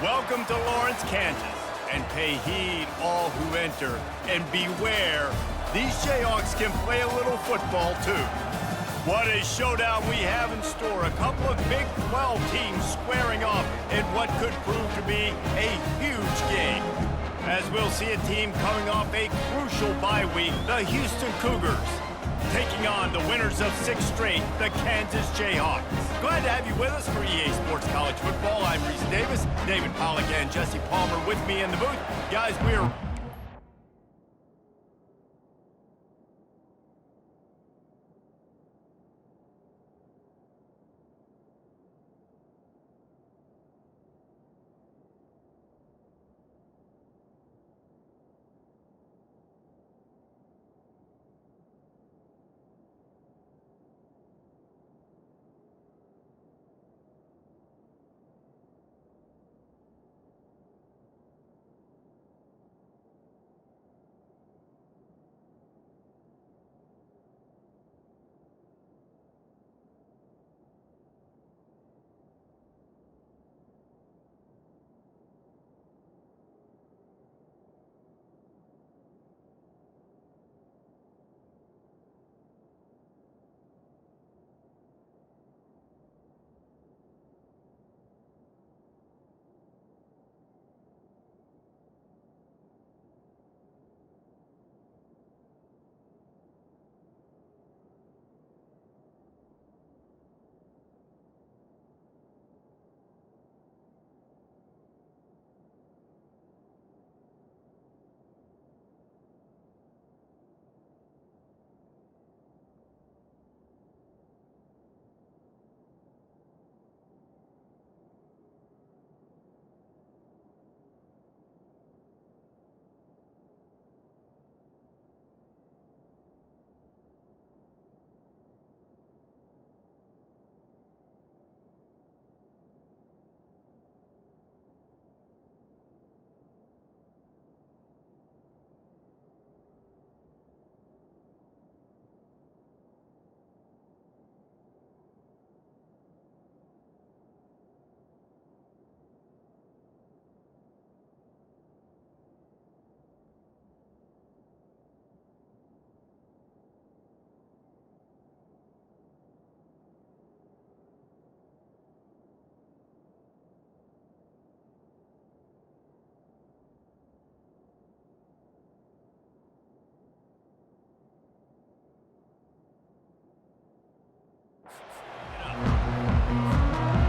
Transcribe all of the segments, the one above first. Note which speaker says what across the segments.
Speaker 1: Welcome to Lawrence, Kansas, and pay heed all who enter, and beware, these Jayhawks can play a little football too. What a showdown we have in store. A couple of Big 12 teams squaring off in what could prove to be a huge game. As we'll see a team coming off a crucial bye week, the Houston Cougars, taking on the winners of 6 straight, the Kansas Jayhawks. Glad to have you with us for EA Sports College Football. I'm Reese Davis, David Pollack and Jesse Palmer with me in the booth. Guys, we're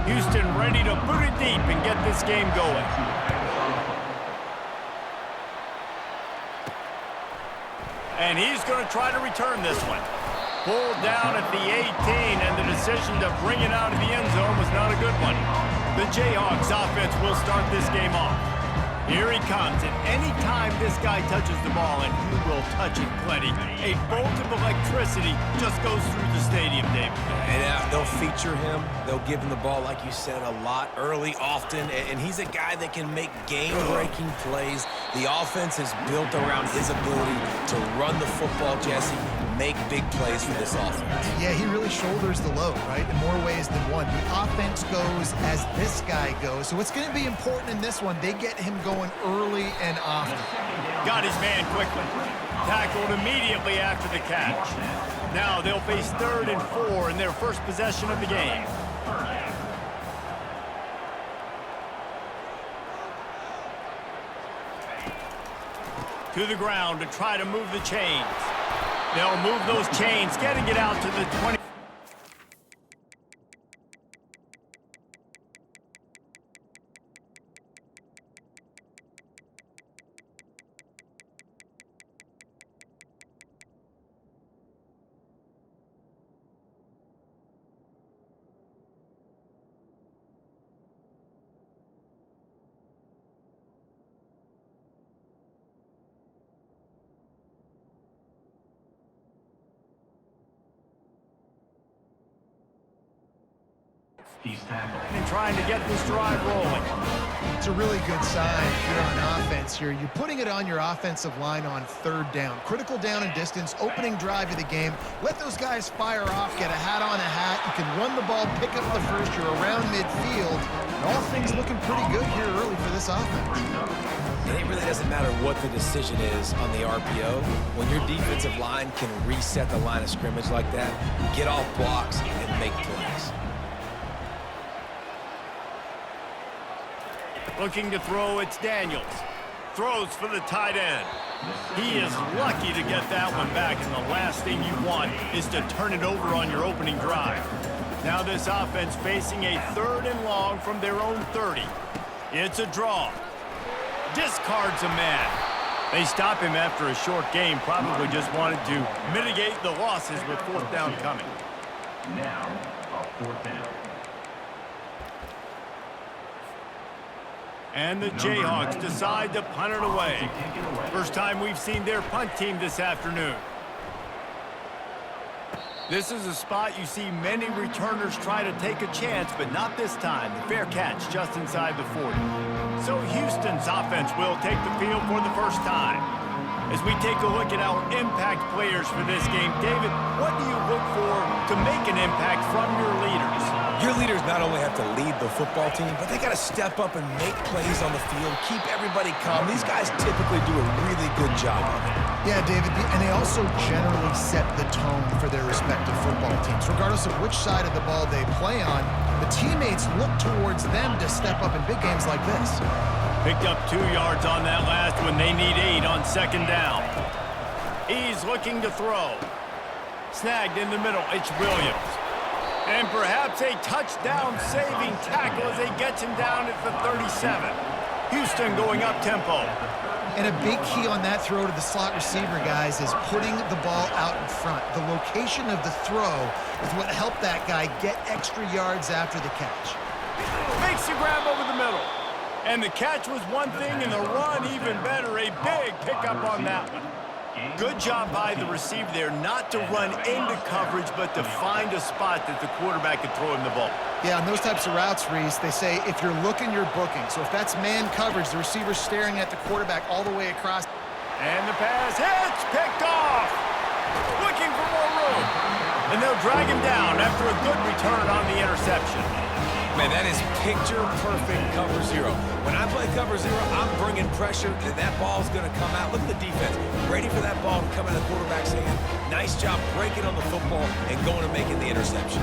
Speaker 1: Houston ready to boot it deep and get this game going. And he's going to try to return this one. Pulled down at the 18, and the decision to bring it out of the end zone was not a good one. The Jayhawks offense will start this game off. Here he comes, and any time this guy touches the ball, and he will touch it plenty, a bolt of electricity just goes through the stadium, David.
Speaker 2: And they'll feature him. They'll give him the ball, like you said, a lot, early, often, and he's a guy that can make game-breaking plays. The offense is built around his ability to run the football, Jesse, make big plays for this offense.
Speaker 3: Yeah, he really shoulders the load, right, in more ways than one. The offense goes as this guy goes, so it's going to be important in this one. They get him going early and often.
Speaker 1: Got his man quickly. Tackled immediately after the catch. Now they'll face 3rd and 4 in their first possession of the game. To the ground to try to move the chains. They'll move those chains, getting it out to the 20. And trying to get this drive rolling.
Speaker 3: It's a really good sign if you're on offense here. You're putting it on your offensive line on third down. Critical down and distance, opening drive of the game. Let those guys fire off, get a hat on a hat. You can run the ball, pick up the first. You're around midfield. And all things looking pretty good here early for this offense.
Speaker 2: And it really doesn't matter what the decision is on the RPO. When your defensive line can reset the line of scrimmage like that, get off blocks and make plays.
Speaker 1: Looking to throw, it's Daniels. Throws for the tight end. He is lucky to get that one back, and the last thing you want is to turn it over on your opening drive. Now this offense facing a 3rd and long from their own 30. It's a draw. Discards a man. They stop him after a short game. Probably just wanted to mitigate the losses with 4th down coming.
Speaker 4: Now, a 4th down.
Speaker 1: And the Jayhawks decide to punt it away. First time we've seen their punt team this afternoon. This is a spot you see many returners try to take a chance, but not this time. The fair catch just inside the 40. So Houston's offense will take the field for the first time. As we take a look at our impact players for this game, David, what do you look for to make an impact from your leaders?
Speaker 2: Your leaders not only have to lead the football team, but they got to step up and make plays on the field, keep everybody calm. These guys typically do a really good job of it.
Speaker 3: Yeah, David, and they also generally set the tone for their respective football teams. Regardless of which side of the ball they play on, the teammates look towards them to step up in big games like this.
Speaker 1: Picked up 2 yards on that last one. They need 8 on 2nd down. He's looking to throw. Snagged in the middle. It's Williams. And perhaps a touchdown-saving tackle as they get him down at the 37. Houston going up-tempo.
Speaker 3: And a big key on that throw to the slot receiver, guys, is putting the ball out in front. The location of the throw is what helped that guy get extra yards after the catch.
Speaker 1: Makes the grab over the middle. And the catch was one thing, and the run even better. A big pickup on that one. Good job by the receiver there not to run into coverage, but to find a spot that the quarterback could throw him the ball.
Speaker 3: Yeah, on those types of routes, Reese, they say if you're looking, you're booking. So if that's man coverage, the receiver's staring at the quarterback all the way across.
Speaker 1: And the pass hits, picked off. Looking for more room. And they'll drag him down after a good return on the interception.
Speaker 2: Man, that is picture-perfect cover zero. When I play cover zero, I'm bringing pressure, and that ball's going to come out. Look at the defense. Ready for that ball to come out of the quarterback's hand. Nice job breaking on the football and going and making the interception.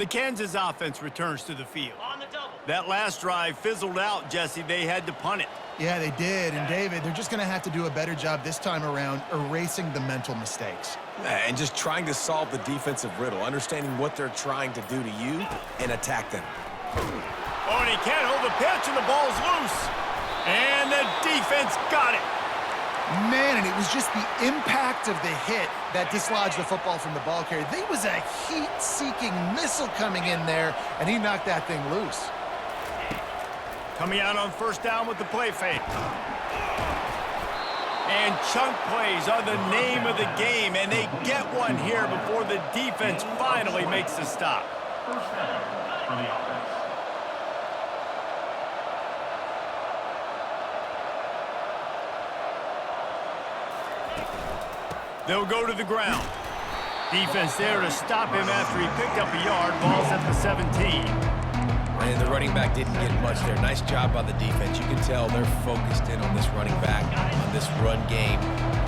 Speaker 1: The Kansas offense returns to the field.
Speaker 5: On the double.
Speaker 1: That last drive fizzled out, Jesse. They had to punt it.
Speaker 3: Yeah, they did. And, David, they're just going to have to do a better job this time around erasing the mental mistakes.
Speaker 2: And just trying to solve the defensive riddle, understanding what they're trying to do to you and attack them.
Speaker 1: Oh, and he can't hold the pitch, and the ball's loose. And the defense got it.
Speaker 3: Man, and it was just the impact of the hit that dislodged the football from the ball carrier. There was a heat-seeking missile coming in there, and he knocked that thing loose.
Speaker 1: Coming out on first down with the play fake. And chunk plays are the name of the game, and they get one here before the defense finally makes the stop.
Speaker 4: First down for the offense.
Speaker 1: They'll go to the ground. Defense there to stop him after he picked up a yard. Ball's at the 17.
Speaker 2: And the running back didn't get much there. Nice job by the defense. You can tell they're focused in on this running back, on this run game,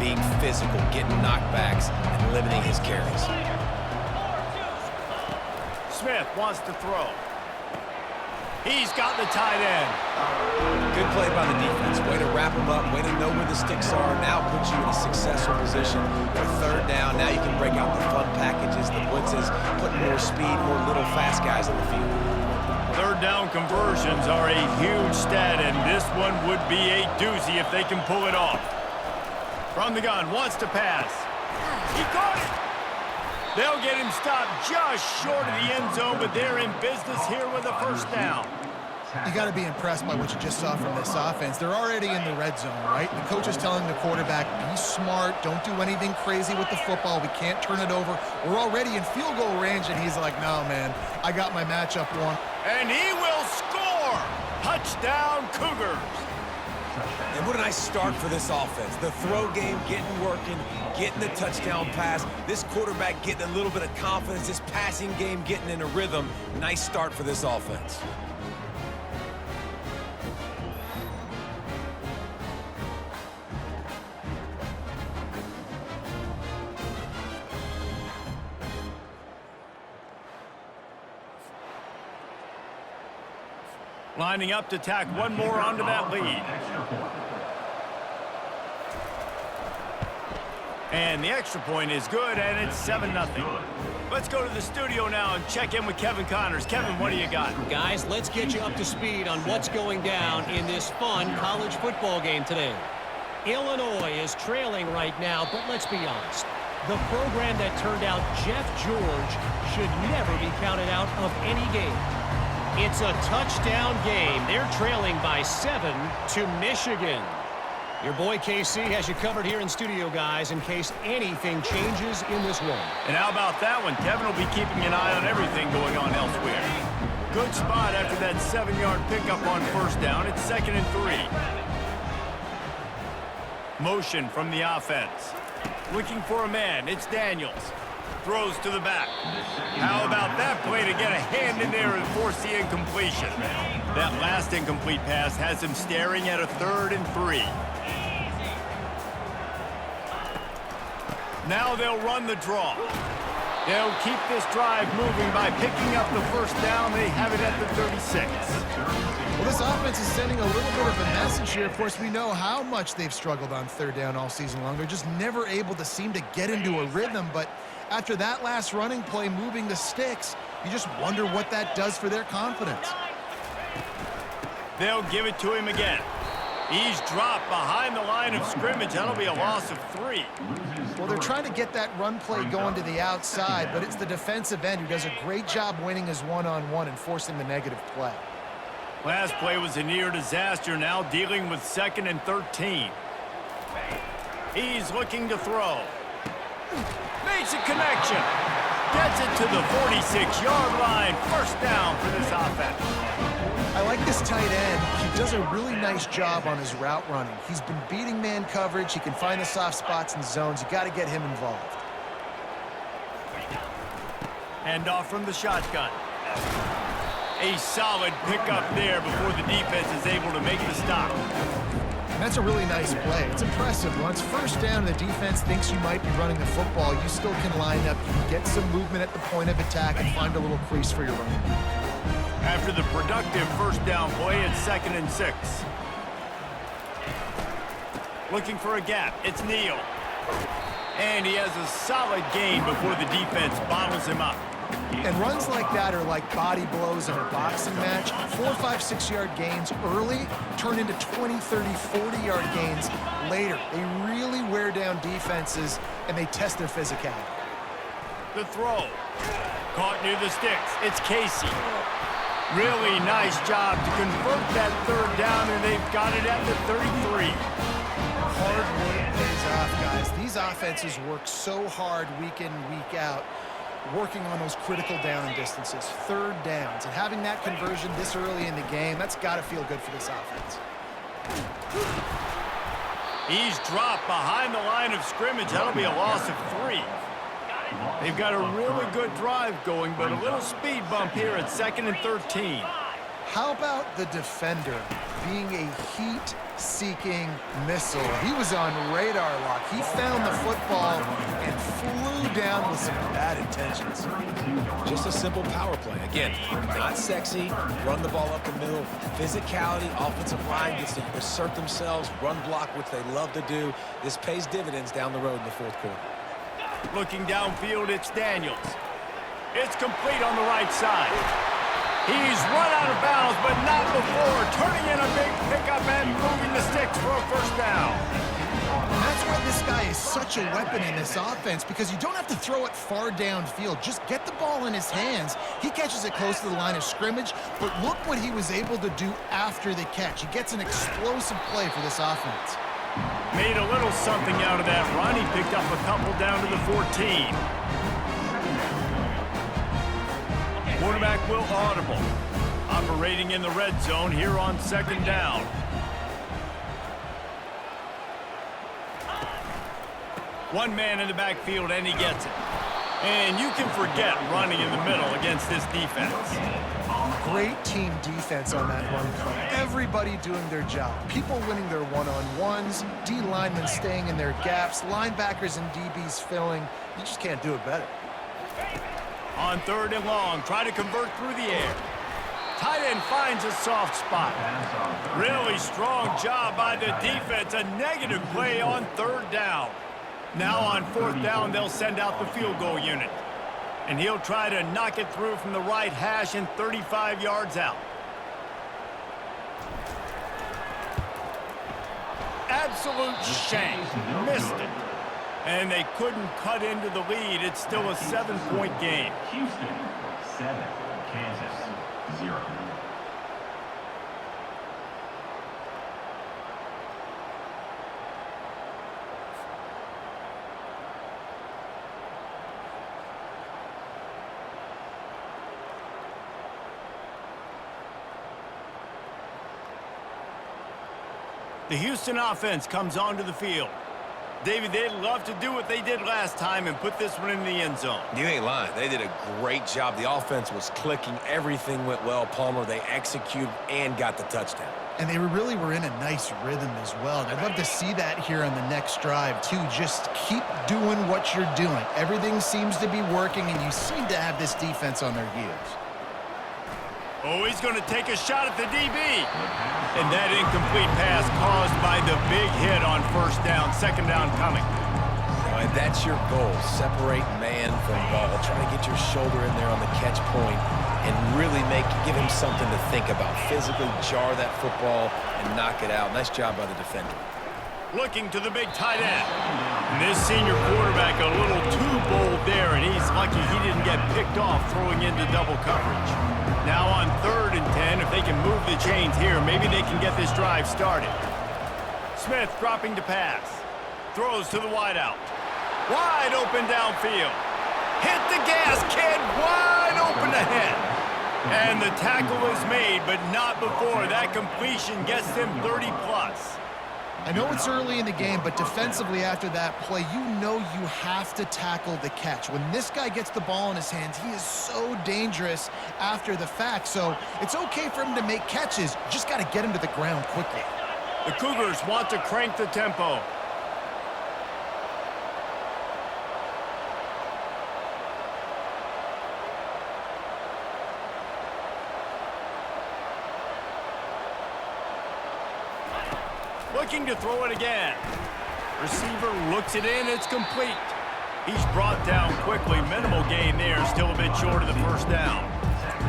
Speaker 2: being physical, getting knockbacks, and limiting his carries.
Speaker 1: Smith wants to throw. He's got the tight end.
Speaker 2: Good play by the defense. Way to wrap them up. Way to know where the sticks are. Now puts you in a successful position for third down. Now you can break out the fun packages, the blitzes, put more speed, more little fast guys on the field.
Speaker 1: Third down conversions are a huge stat, and this one would be a doozy if they can pull it off. From the gun, wants to pass. He caught it. They'll get him stopped just short of the end zone, but they're in business here with a first down.
Speaker 3: You got to be impressed by what you just saw from this offense. They're already in the red zone, right? The coach is telling the quarterback, be smart, don't do anything crazy with the football. We can't turn it over. We're already in field goal range, and he's like, no, man, I got my matchup won.
Speaker 1: And he will score! Touchdown, Cougars!
Speaker 2: And what a nice start for this offense. The throw game getting working, getting the touchdown pass. This quarterback getting a little bit of confidence. This passing game getting in a rhythm. Nice start for this offense.
Speaker 1: Lining up to tack one more onto that lead. And the extra point is good, and it's 7-0. Let's go to the studio now and check in with Kevin Connors. Kevin, what do you got?
Speaker 5: Guys, let's get you up to speed on what's going down in this fun college football game today. Illinois is trailing right now, but let's be honest. The program that turned out Jeff George should never be counted out of any game. It's a touchdown game. They're trailing by 7 to Michigan. Your boy KC has you covered here in studio, guys, in case anything changes in this one.
Speaker 1: And how about that one? Kevin will be keeping an eye on everything going on elsewhere. Good spot after that 7-yard pickup on first down. It's 2nd and 3. Motion from the offense. Looking for a man. It's Daniels. Throws to the back. How about that play to get a hand in there and force the incompletion? That last incomplete pass has him staring at a 3rd and 3. Now they'll run the draw. They'll keep this drive moving by picking up the first down. They have it at the 36.
Speaker 3: Well, this offense is sending a little bit of a message here. Of course, we know how much they've struggled on third down all season long. They're just never able to seem to get into a rhythm, but after that last running play moving the sticks, you just wonder what that does for their confidence.
Speaker 1: They'll give it to him again. He's dropped behind the line of scrimmage. That'll be a loss of 3.
Speaker 3: Well, they're trying to get that run play going to the outside, but it's the defensive end who does a great job winning his one-on-one and forcing the negative play.
Speaker 1: Last play was a near disaster, now dealing with 2nd and 13. He's looking to throw. Makes a connection. Gets it to the 46-yard line. First down for this offense.
Speaker 3: I like this tight end. He does a really nice job on his route running. He's been beating man coverage. He can find the soft spots and zones. You got to get him involved.
Speaker 1: Hand off from the shotgun. A solid pickup there before the defense is able to make the stop.
Speaker 3: That's a really nice play. It's impressive. Once first down, the defense thinks you might be running the football. You still can line up, you can get some movement at the point of attack, and find a little crease for your running back.
Speaker 1: After the productive first down play, it's 2nd and 6. Looking for a gap. It's Neal. And he has a solid gain before the defense bottles him up.
Speaker 3: And runs like that are like body blows in a boxing match. 4, 5, 6-yard gains early turn into 20, 30, 40-yard gains later. They really wear down defenses, and they test their physicality.
Speaker 1: The throw. Caught near the sticks. It's Casey. Really nice job to convert that 3rd down, and they've got it at the 33.
Speaker 3: Hard work pays off, guys. These offenses work so hard week in and week out, working on those critical down distances, 3rd downs, and having that conversion this early in the game, that's got to feel good for this offense.
Speaker 1: He's dropped behind the line of scrimmage. That'll be a loss of 3. They've got a really good drive going, but a little speed bump here at 2nd and 13.
Speaker 3: How about the defender being a heat-seeking missile? He was on radar lock. He found the football and flew down with some bad intentions.
Speaker 2: Just a simple power play. Again, not sexy, run the ball up the middle. Physicality, offensive line gets to assert themselves, run block, which they love to do. This pays dividends down the road in the 4th quarter.
Speaker 1: Looking downfield, it's Daniels. It's complete on the right side. He's run out of bounds, but not before turning in a big pickup and moving the sticks for a first down.
Speaker 3: And that's why this guy is such a weapon in this offense, because you don't have to throw it far downfield. Just get the ball in his hands. He catches it close to the line of scrimmage, but look what he was able to do after the catch. He gets an explosive play for this offense.
Speaker 1: Made a little something out of that run. He picked up a couple down to the 14. Quarterback will audible. Operating in the red zone here on 2nd down. One man in the backfield, and he gets it. And you can forget running in the middle against this defense.
Speaker 3: Great team defense on that run play. Everybody doing their job. People winning their one-on-ones, D linemen staying in their gaps, linebackers and DBs filling. You just can't do it better.
Speaker 1: On 3rd and long, try to convert through the air. Tight end finds a soft spot. Really strong job by the defense. A negative play on 3rd down. Now on 4th down, they'll send out the field goal unit. And he'll try to knock it through from the right hash and 35 yards out. Absolute shank. Missed it. And they couldn't cut into the lead. It's still a 7-point game.
Speaker 4: Houston 7, Kansas 0.
Speaker 1: The Houston offense comes onto the field. David, they'd love to do what they did last time and put this one in the end zone.
Speaker 2: You ain't lying. They did a great job. The offense was clicking. Everything went well, Palmer. They executed and got the touchdown.
Speaker 3: And they really were in a nice rhythm as well. And I'd love to see that here on the next drive, too. Just keep doing what you're doing. Everything seems to be working, and you seem to have this defense on their heels.
Speaker 1: Oh, he's going to take a shot at the DB. And that incomplete pass caused by the big hit on 1st down, 2nd down coming.
Speaker 2: And that's your goal. Separate man from ball. Try to get your shoulder in there on the catch point and really give him something to think about. Physically jar that football and knock it out. Nice job by the defender.
Speaker 1: Looking to the big tight end. And this senior quarterback a little too bold there, and he's lucky he didn't get picked off throwing into double coverage. Now on 3rd and 10, if they can move the chains here, maybe they can get this drive started. Smith dropping to pass. Throws to the wideout. Wide open downfield. Hit the gas, kid. Wide open ahead. And the tackle is made, but not before that completion gets them 30-plus.
Speaker 3: I know it's early in the game, but defensively after that play, you know you have to tackle the catch. When this guy gets the ball in his hands, he is so dangerous after the fact. So it's okay for him to make catches. You just got to get him to the ground quickly.
Speaker 1: The Cougars want to crank the tempo. Looking to throw it again. Receiver looks it in, it's complete. He's brought down quickly. Minimal gain there, still a bit short of the first down.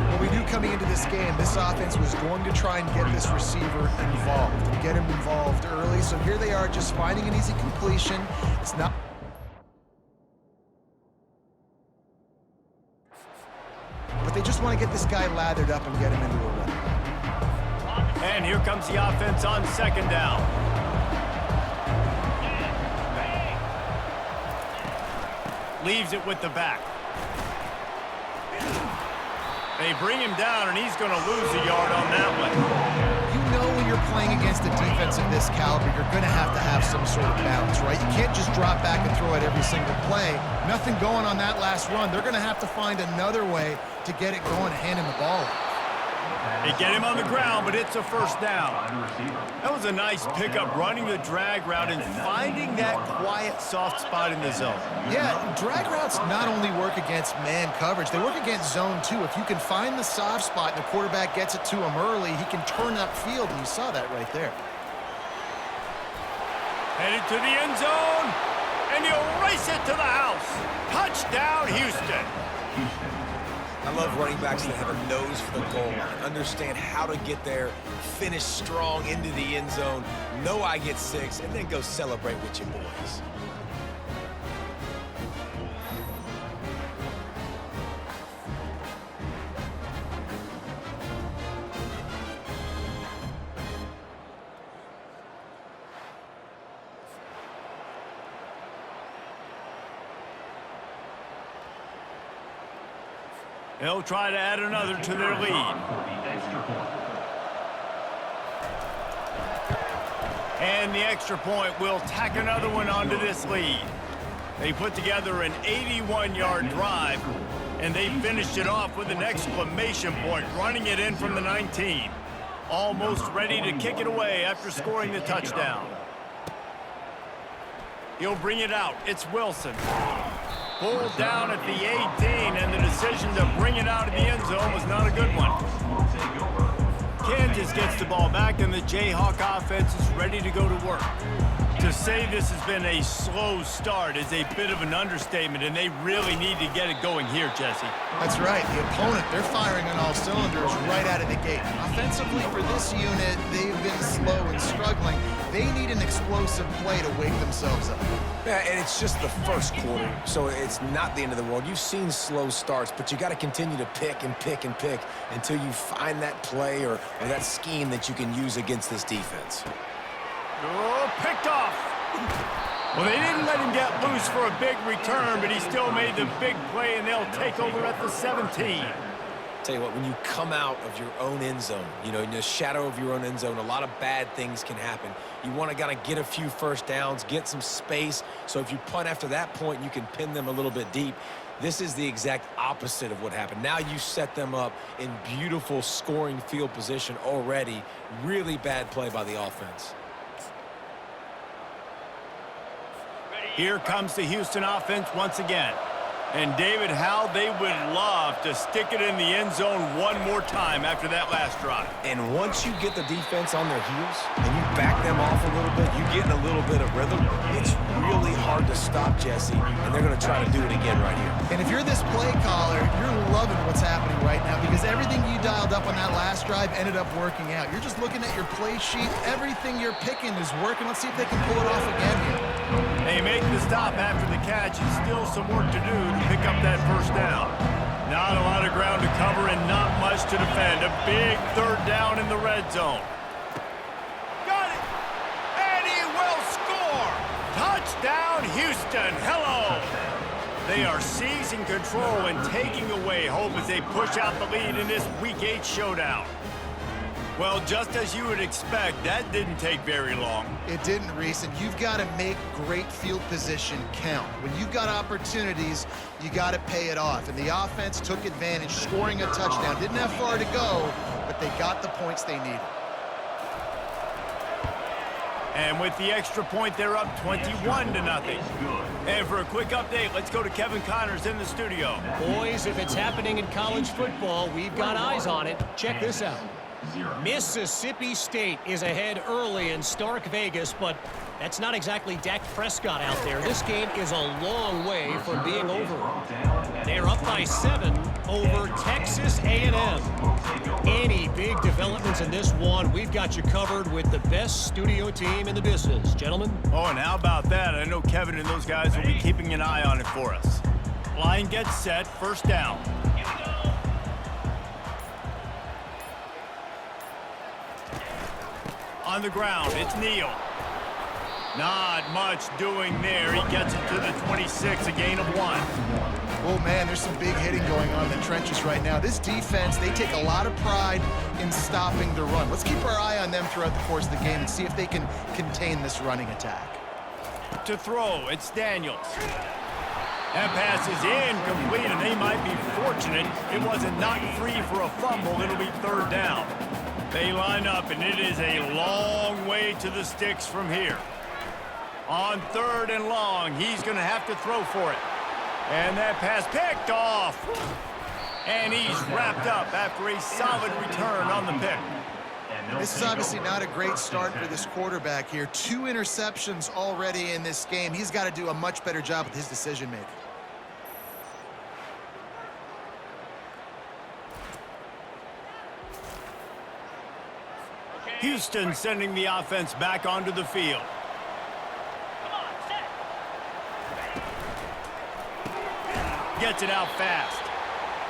Speaker 3: Well, we knew coming into this game, this offense was going to try and get this receiver involved, and get him involved early. So here they are just finding an easy completion. It's not... But they just want to get this guy lathered up and get him into a run.
Speaker 1: And here comes the offense on second down. Leaves it with the back. They bring him down, and he's going to lose a yard on that one.
Speaker 3: You know when you're playing against a defense of this caliber, you're going to have some sort of balance, right? You can't just drop back and throw it every single play. Nothing going on that last run. They're going to have to find another way to get it going and hand him the ball.
Speaker 1: They get him on the ground, but it's a first down. That was a nice pickup, running the drag route and finding that quiet, soft spot in the zone.
Speaker 3: Yeah, drag routes not only work against man coverage, they work against zone too. If you can find the soft spot and the quarterback gets it to him early, he can turn upfield, and you saw that right there.
Speaker 1: Headed to the end zone, and he'll race it to the house. Touchdown, Houston.
Speaker 2: I love running backs that have a nose for the goal line, understand how to get there, finish strong into the end zone, know I get 6, and then go celebrate with your boys.
Speaker 1: They'll try to add another to their lead. And the extra point will tack another one onto this lead. They put together an 81-yard drive, and they finished it off with an exclamation point, running it in from the 19. Almost ready to kick it away after scoring the touchdown. He'll bring it out. It's Wilson. Pulled down at the 18, and the decision to bring it out of the end zone was not a good one. Kansas gets the ball back, and the Jayhawk offense is ready to go to work. To say this has been a slow start is a bit of an understatement, and they really need to get it going here, Jesse.
Speaker 3: That's right. The opponent, they're firing on all cylinders right out of the gate. Offensively, for this unit, they've been slow and struggling. They need an explosive play to wake themselves up.
Speaker 2: Yeah, and it's just the first quarter, so it's not the end of the world. You've seen slow starts, but you got to continue to pick and pick and pick until you find that play or that scheme that you can use against this defense.
Speaker 1: Oh, picked off. Well, they didn't let him get loose for a big return, but he still made the big play, and they'll take over at the 17.
Speaker 2: Tell you what, when you come out of your own end zone, you know, in the shadow of your own end zone, a lot of bad things can happen. You want to kind of get a few first downs, get some space, so if you punt after that point, you can pin them a little bit deep. This is the exact opposite of what happened. Now you set them up in beautiful scoring field position already. Really bad play by the offense.
Speaker 1: Here comes the Houston offense once again. And David, how they would love to stick it in the end zone one more time after that last drive.
Speaker 2: And once you get the defense on their heels and you back them off a little bit, you get in a little bit of rhythm, it's really hard to stop, Jesse, and they're going to try to do it again right here.
Speaker 3: And if you're this play caller, you're loving what's happening right now because everything you dialed up on that last drive ended up working out. You're just looking at your play sheet. Everything you're picking is working. Let's see if they can pull it off again here.
Speaker 1: They make the stop after the catch, and still some work to do to pick up that first down. Not a lot of ground to cover and not much to defend. A big third down in the red zone. Got it! And he will score! Touchdown, Houston! Hello! They are seizing control and taking away hope as they push out the lead in this Week 8 showdown. Well, just as you would expect, that didn't take very long.
Speaker 3: It didn't, Reese, and you've got to make great field position count. When you've got opportunities, you got to pay it off. And the offense took advantage, scoring a touchdown. Didn't have far to go, but they got the points they needed.
Speaker 1: And with the extra point, they're up 21-0. And for a quick update, let's go to Kevin Connors in the studio.
Speaker 5: Boys, if it's happening in college football, we've got eyes on it. Check this out. Mississippi State is ahead early in Stark Vegas, but that's not exactly Dak Prescott out there. This game is a long way from being over. They're up by 7 over Texas A&M. Any big developments in this one, we've got you covered with the best studio team in the business. Gentlemen?
Speaker 1: Oh, and how about that? I know Kevin and those guys will be keeping an eye on it for us. Line gets set, first down. On the ground, it's Neal. Not much doing there. He gets it to the 26, a gain of 1.
Speaker 3: Oh, man, there's some big hitting going on in the trenches right now. This defense, they take a lot of pride in stopping the run. Let's keep our eye on them throughout the course of the game and see if they can contain this running attack.
Speaker 1: To throw, it's Daniels. That pass is incomplete, and they might be fortunate it wasn't knocked free for a fumble. It'll be third down. They line up, and it is a long way to the sticks from here. On 3rd and long, he's going to have to throw for it. And that pass picked off. And he's wrapped up after a solid return on the pick.
Speaker 3: This is obviously not a great start for this quarterback here. 2 interceptions already in this game. He's got to do a much better job with his decision-making.
Speaker 1: Houston sending the offense back onto the field. Gets it out fast.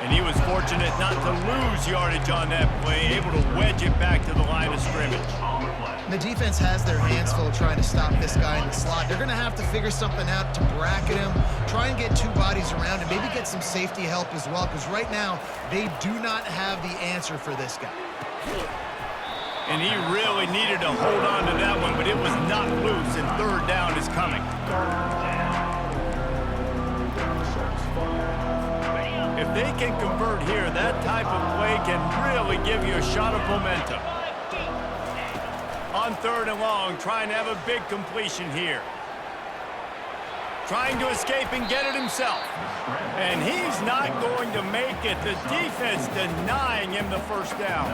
Speaker 1: And he was fortunate not to lose yardage on that play, able to wedge it back to the line of scrimmage.
Speaker 3: The defense has their hands full trying to stop this guy in the slot. They're going to have to figure something out to bracket him, try and get 2 bodies around him, maybe get some safety help as well, because right now they do not have the answer for this guy.
Speaker 1: And he really needed to hold on to that one, but it was not loose, and third down is coming. If they can convert here, that type of play can really give you a shot of momentum. On 3rd and long, trying to have a big completion here. Trying to escape and get it himself. And he's not going to make it. The defense denying him the first down.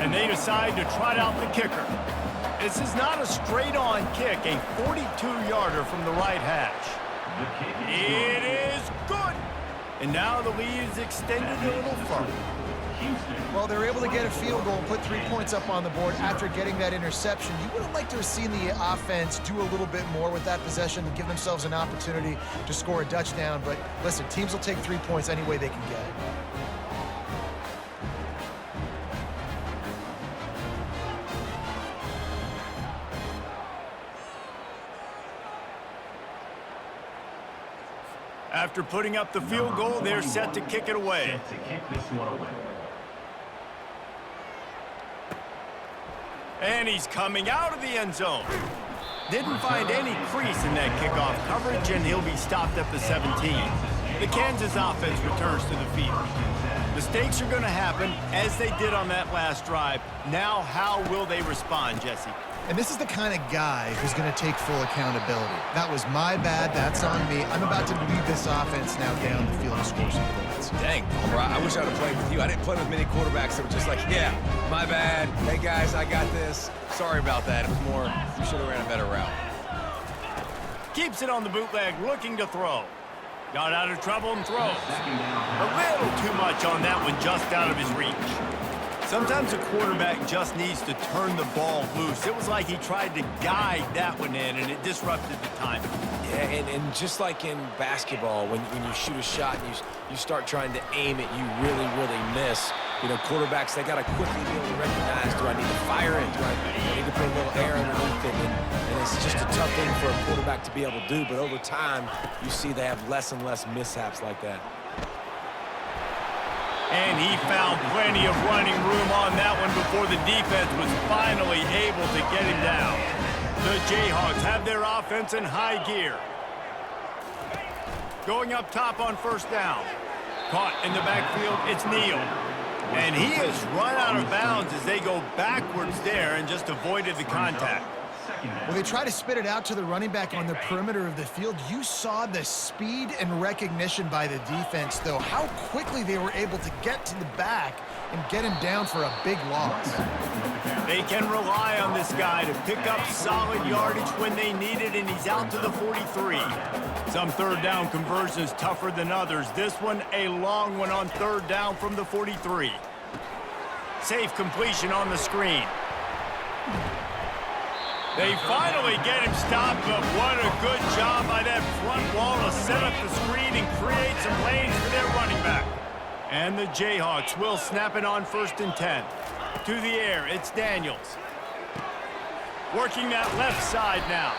Speaker 1: And they decide to trot out the kicker. This is not a straight-on kick, a 42-yarder from the right hash. It is good. And now the lead is extended a little further.
Speaker 3: Well, they're able to get a field goal and put 3 points up on the board after getting that interception. You would have liked to have seen the offense do a little bit more with that possession and give themselves an opportunity to score a touchdown. But listen, teams will take 3 points any way they can get it.
Speaker 1: After putting up the field goal, they're set to kick it away. And he's coming out of the end zone. Didn't find any crease in that kickoff coverage, and he'll be stopped at the 17. The Kansas offense returns to the field. Mistakes are going to happen, as they did on that last drive. Now, how will they respond, Jesse?
Speaker 3: And this is the kind of guy who's going to take full accountability. That was my bad. That's on me. I'm about to lead this offense now down the field and score some points.
Speaker 2: Dang, I wish I would have played with you. I didn't play with many quarterbacks that were just like, yeah, my bad. Hey, guys, I got this. Sorry about that. It was more, you should have ran a better route.
Speaker 1: Keeps it on the bootleg, looking to throw. Got out of trouble and throws. A little too much on that one, just out of his reach. Sometimes a quarterback just needs to turn the ball loose. It was like he tried to guide that one in, and it disrupted the timing.
Speaker 2: Yeah, and just like in basketball, when you shoot a shot and you start trying to aim it, you really, really miss. You know, quarterbacks, they got to quickly be able to recognize, do I need to fire it? Do I need to put a little air underneath it? And it's just a tough thing for a quarterback to be able to do. But over time, you see they have less and less mishaps like that.
Speaker 1: And he found plenty of running room on that one before the defense was finally able to get him down. The Jayhawks have their offense in high gear. Going up top on first down. Caught in the backfield, it's Neal. And he has run out of bounds as they go backwards there and just avoided the contact.
Speaker 3: Well, they try to spit it out to the running back on the perimeter of the field. You saw the speed and recognition by the defense, though, how quickly they were able to get to the back and get him down for a big loss.
Speaker 1: They can rely on this guy to pick up solid yardage when they need it, and he's out to the 43. Some third down conversions tougher than others. This one, a long one on third down from the 43. Safe completion on the screen. They finally get him stopped, but what a good job by that front wall to set up the screen and create some lanes for their running back. And the Jayhawks will snap it on 1st and 10. To the air, it's Daniels. Working that left side now.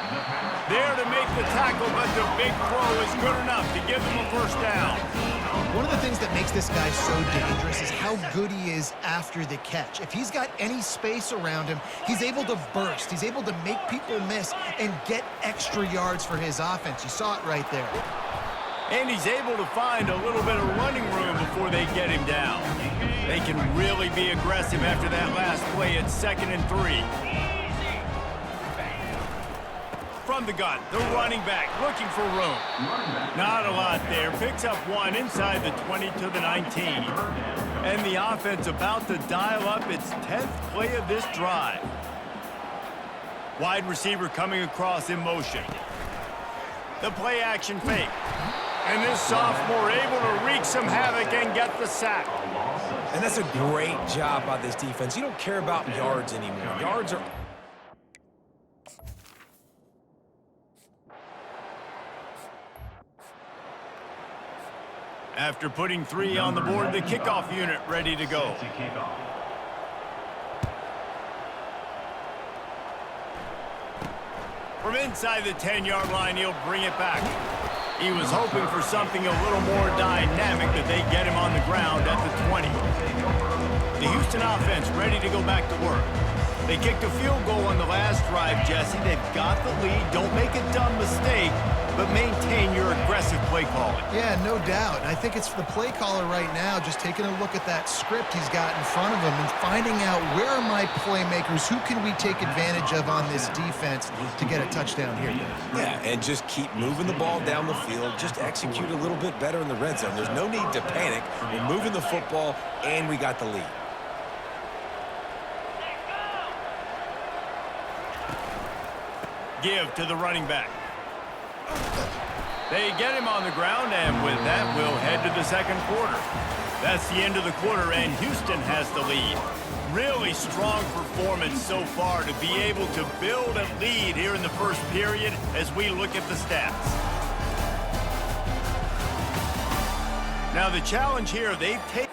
Speaker 1: There to make the tackle, but the big throw is good enough to give them a first down.
Speaker 3: One of the things that makes this guy so dangerous is how good he is after the catch. If he's got any space around him, he's able to burst. He's able to make people miss and get extra yards for his offense. You saw it right there.
Speaker 1: And he's able to find a little bit of running room before they get him down. They can really be aggressive after that last play at 2nd and 3. From the gun, the running back looking for room. Not a lot there. Picks up one inside the 20 to the 19. And the offense about to dial up its 10th play of this drive. Wide receiver coming across in motion. The play action fake. And this sophomore able to wreak some havoc and get the sack.
Speaker 2: And that's a great job by this defense. You don't care about yards anymore. Yards are...
Speaker 1: After putting 3 on the board, the kickoff unit ready to go. From inside the 10-yard line, he'll bring it back. He was hoping for something a little more dynamic, that they get him on the ground at the 20. The Houston offense ready to go back to work. They kicked a field goal on the last drive, Jesse. They've got the lead. Don't make a dumb mistake, but maintain your aggressive play calling.
Speaker 3: Yeah, no doubt. I think it's the play caller right now just taking a look at that script he's got in front of him and finding out, where are my playmakers? Who can we take advantage of on this defense to get a touchdown here?
Speaker 2: Yeah, and just keep moving the ball down the field. Just execute a little bit better in the red zone. There's no need to panic. We're moving the football, and we got the lead.
Speaker 1: Give to the running back. They get him on the ground, and with that, we'll head to the second quarter. That's the end of the quarter, and Houston has the lead. Really strong performance so far to be able to build a lead here in the first period as we look at the stats. Now the challenge here, they've taken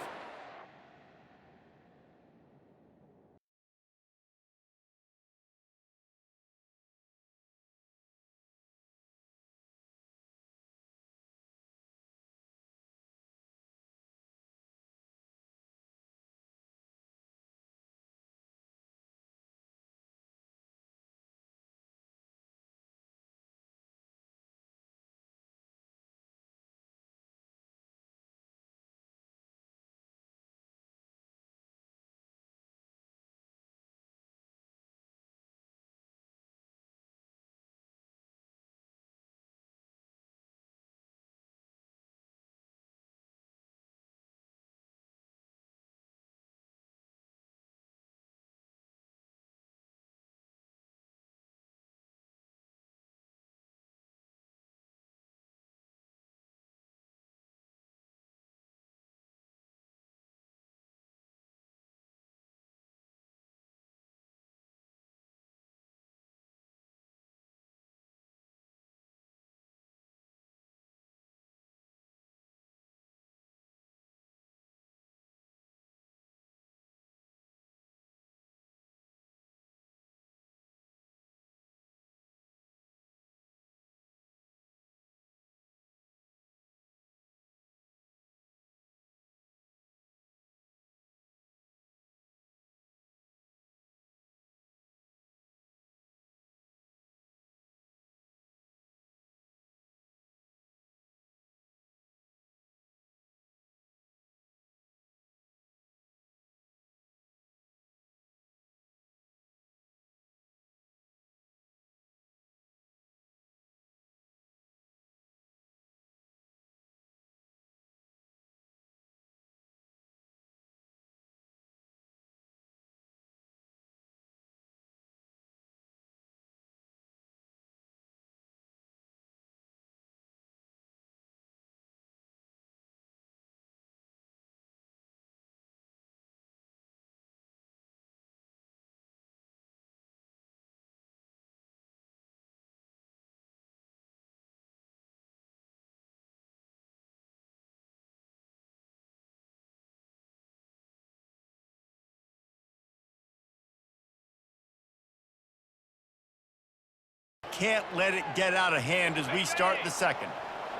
Speaker 1: can't let it get out of hand as we start the second.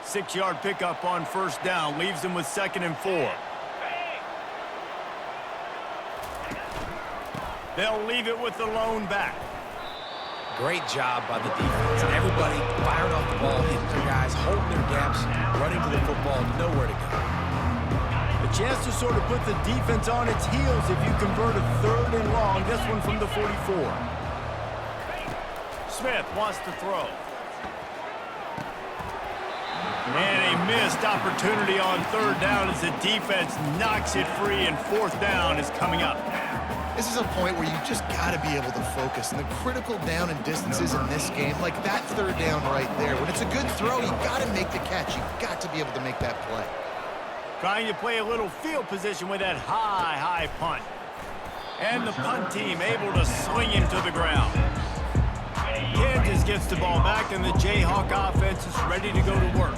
Speaker 1: 6-yard pickup on first down leaves them with 2nd and 4. They'll leave it with the lone back.
Speaker 2: Great job by the defense. Everybody firing off the ball, hitting their guys, holding their gaps, running to the football, nowhere to go.
Speaker 1: A chance to sort of put the defense on its heels if you convert a 3rd and long. This one from the 44. Smith wants to throw. And a missed opportunity on 3rd down as the defense knocks it free, and 4th down is coming up.
Speaker 3: This is a point where you just got to be able to focus. And the critical down and distances in this game, like that 3rd down right there, when it's a good throw, you got to make the catch. You got to be able to make that play.
Speaker 1: Trying to play a little field position with that high punt. And the punt team able to swing him to the ground. Kansas gets the ball back, and the Jayhawk offense is ready to go to work.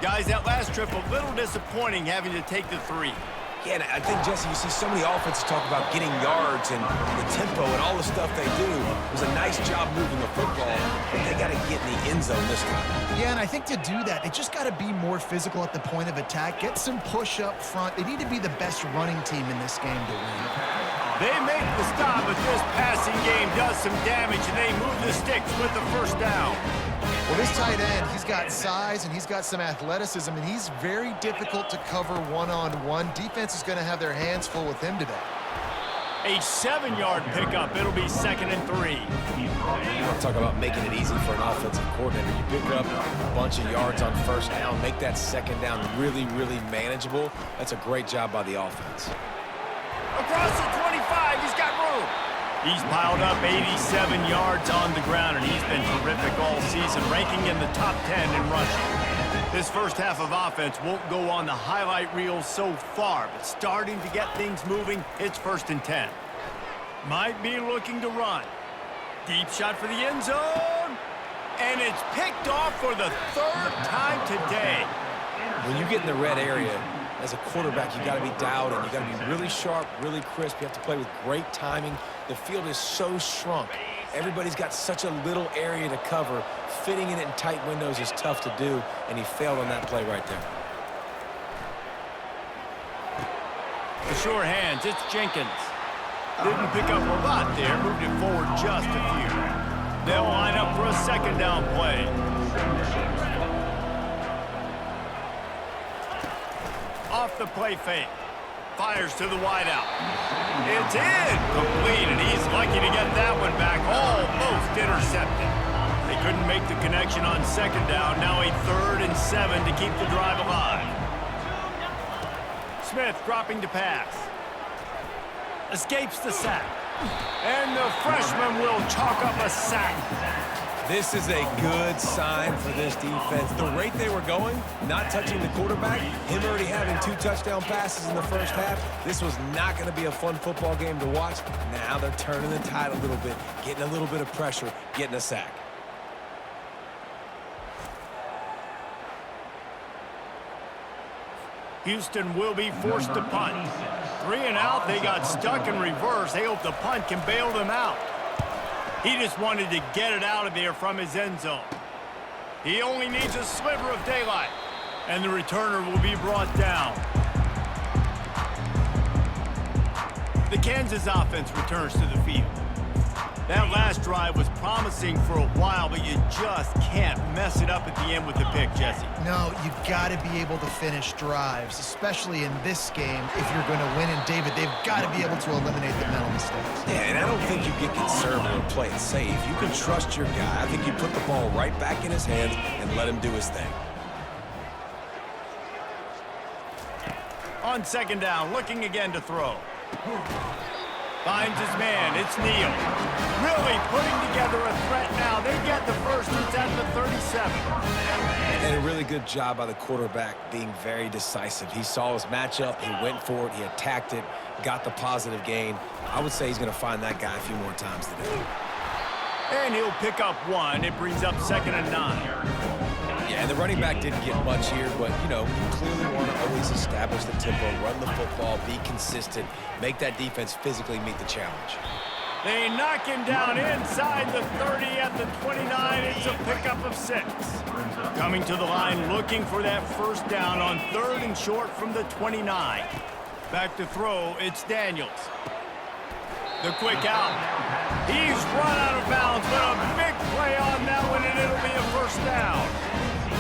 Speaker 1: Guys, that last trip a little disappointing having to take the 3.
Speaker 2: Yeah, and I think, Jesse, you see so many offenses talk about getting yards and the tempo and all the stuff they do. It was a nice job moving the football, but they got to get in the end zone this time.
Speaker 3: Yeah, and I think to do that, they just got to be more physical at the point of attack, get some push up front. They need to be the best running team in this game to win.
Speaker 1: They make the stop, but this passing game does some damage, and they move the sticks with the 1st down.
Speaker 3: Well, this tight end, he's got size and he's got some athleticism, and he's very difficult to cover one-on-one. Defense is going to have their hands full with him today.
Speaker 1: A 7-yard pickup. It'll be 2nd and 3.
Speaker 2: You want to talk about making it easy for an offensive coordinator. You pick up a bunch of yards on 1st down, make that 2nd down really, really manageable. That's a great job by the offense.
Speaker 1: Across the 25, he's got room. He's piled up 87 yards on the ground, and he's been terrific all season, ranking in the top 10 in rushing. This first half of offense won't go on the highlight reel so far, but starting to get things moving, it's 1st and 10. Might be looking to run. Deep shot for the end zone, and it's picked off for the 3rd time today.
Speaker 2: When you get in the red area, as a quarterback, you got to be dialed in. You got to be really sharp, really crisp. You have to play with great timing. The field is so shrunk. Everybody's got such a little area to cover. Fitting it in tight windows is tough to do, and he failed on that play right there.
Speaker 1: The sure hands, it's Jenkins. Didn't pick up a lot there, moved it forward just a few. They'll line up for a 2nd down play. Off the play fake. Fires to the wideout. It's in. Complete, and he's lucky to get that one back. Almost intercepted. They couldn't make the connection on 2nd down. Now a 3rd and 7 to keep the drive alive. Smith dropping to pass. Escapes the sack. And the freshman will chalk up a sack.
Speaker 2: This is a good sign for this defense. The rate they were going, not touching the quarterback, him already having 2 touchdown passes in the first half, this was not going to be a fun football game to watch. Now they're turning the tide a little bit, getting a little bit of pressure, getting a sack.
Speaker 1: Houston will be forced to punt. 3 and out, they got stuck in reverse. They hope the punt can bail them out. He just wanted to get it out of there from his end zone. He only needs a sliver of daylight, and the returner will be brought down. The Kansas offense returns to the field. That last drive was promising for a while, but you just can't mess it up at the end with the pick, Jesse.
Speaker 3: No, you got to be able to finish drives, especially in this game. If you're going to win, and David, they've got to be able to eliminate the mental mistakes.
Speaker 2: Yeah, and I don't think you get conservative and play it safe. You can trust your guy. I think you put the ball right back in his hands and let him do his thing.
Speaker 1: On 2nd down, looking again to throw. Finds his man. It's Neal. Really putting together a threat now. They get the first. It's at the 37.
Speaker 2: And a really good job by the quarterback being very decisive. He saw his matchup. He went for it. He attacked it. Got the positive gain. I would say he's going to find that guy a few more times today.
Speaker 1: And he'll pick up 1. It brings up 2nd and 9.
Speaker 2: Yeah, and the running back didn't get much here, but, you know, you clearly want to always establish the tempo, run the football, be consistent, make that defense physically meet the challenge.
Speaker 1: They knock him down inside the 30 at the 29. It's a pickup of 6. Coming to the line looking for that first down on 3rd and short from the 29. Back to throw, it's Daniels. The quick out. He's run out of bounds, but a big play on that one, and it'll be a first down.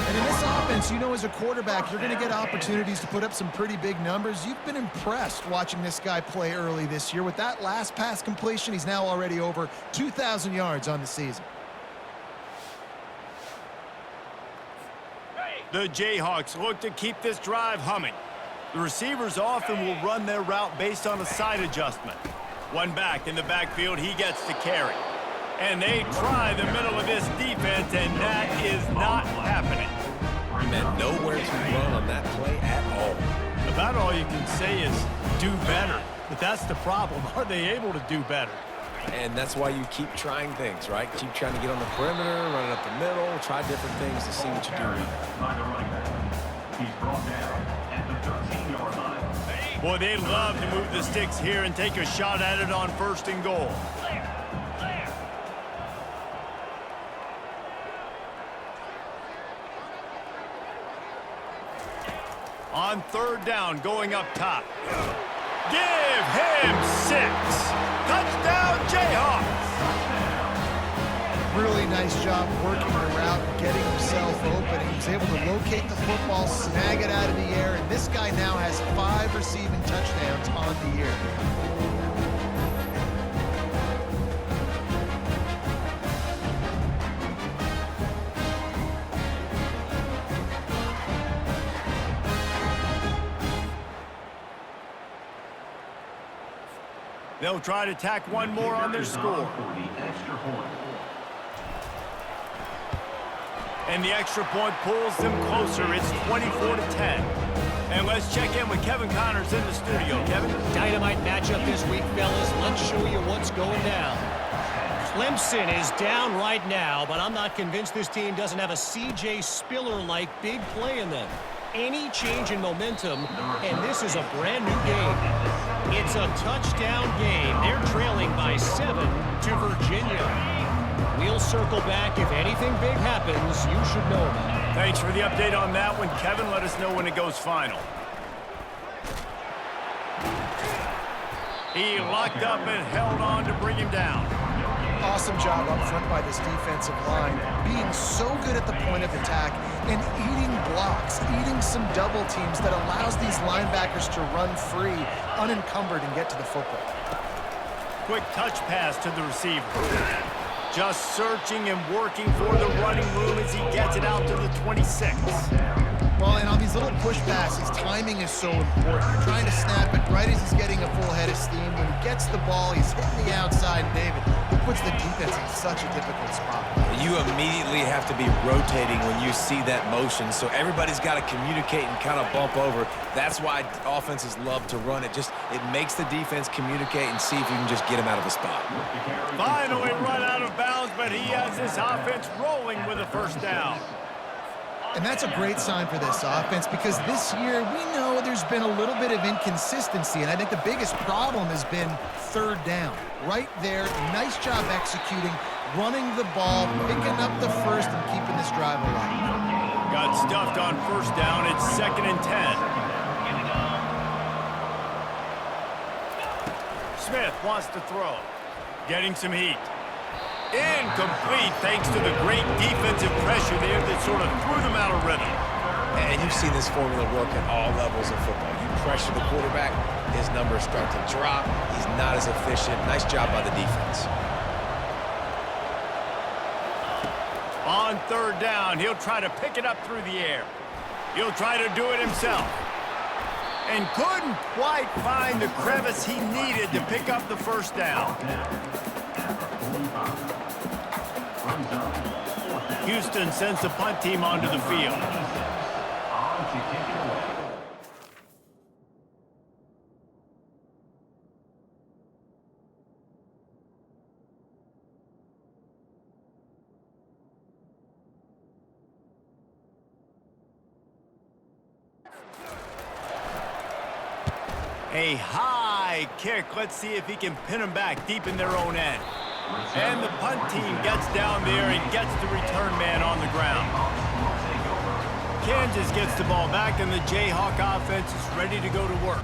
Speaker 3: And in this offense, you know, as a quarterback, you're going to get opportunities to put up some pretty big numbers. You've been impressed watching this guy play early this year. With that last pass completion, he's now already over 2,000 yards on the season.
Speaker 1: The Jayhawks look to keep this drive humming. The receivers often will run their route based on a side adjustment. One back in the backfield, he gets the carry. And they try the middle of this defense, and that is not happening.
Speaker 2: Meant nowhere to run on that play at all.
Speaker 1: About all you can say is do better. But that's the problem. Are they able to do better?
Speaker 2: And that's why you keep trying things, right? Keep trying to get on the perimeter, run it up the middle, try different things to see what you do.
Speaker 4: By the running back. He's brought down at the 13-yard line.
Speaker 1: Boy, they love to move the sticks here and take a shot at it on 1st and goal. On 3rd down, going up top. Give him 6. Touchdown, Jayhawks.
Speaker 3: Really nice job working the route, getting himself open. He was able to locate the football, snag it out of the air, and this guy now has 5 receiving touchdowns on the year.
Speaker 1: They'll try to tack one more on their score. And the extra point pulls them closer. It's 24-10. And let's check in with Kevin Connors in the studio. Kevin?
Speaker 5: Dynamite matchup this week, fellas. Let's show you what's going down. Clemson is down right now, but I'm not convinced this team doesn't have a C.J. Spiller-like big play in them. Any change in momentum, and this is a brand new game. It's a touchdown game. They're trailing by 7 to Virginia. We'll circle back. If anything big happens, you should know about it.
Speaker 1: Thanks for the update on that one, Kevin. Let us know when it goes final. He locked up and held on to bring him down.
Speaker 3: Awesome job up front by this defensive line, being so good at the point of attack and eating blocks, eating some double teams that allows these linebackers to run free, unencumbered, and get to the football.
Speaker 1: Quick touch pass to the receiver. Just searching and working for the running room as he gets it out to the 26.
Speaker 3: Well, and on these little push passes, timing is so important. You're trying to snap it right as he's getting a full head of steam. When he gets the ball, he's hitting the outside, David. It puts the defense in such a difficult spot.
Speaker 2: You immediately have to be rotating when you see that motion, so everybody's got to communicate and kind of bump over. That's why offenses love to run it. It makes the defense communicate and see if you can just get him out of the spot.
Speaker 1: Finally run out of bounds, but he has this offense rolling with a first down.
Speaker 3: And that's a great sign for this offense because this year we know there's been a little bit of inconsistency, and I think the biggest problem has been 3rd down. Right there, nice job executing, running the ball, picking up the first, and keeping this drive alive.
Speaker 1: Got stuffed on 1st down. It's 2nd and 10. Smith wants to throw. Getting some heat. Incomplete thanks to the great defensive pressure there that sort of threw them out of rhythm.
Speaker 2: And you've seen this formula work at all levels of football. You pressure the quarterback, his numbers start to drop. He's not as efficient. Nice job by the defense.
Speaker 1: On 3rd down, he'll try to pick it up through the air. He'll try to do it himself. And couldn't quite find the crevice he needed to pick up the first down. Houston sends the punt team onto the field. A high kick. Let's see if he can pin them back deep in their own end. And the punt team gets down there and gets the return man on the ground. Kansas gets the ball back, and the Jayhawk offense is ready to go to work.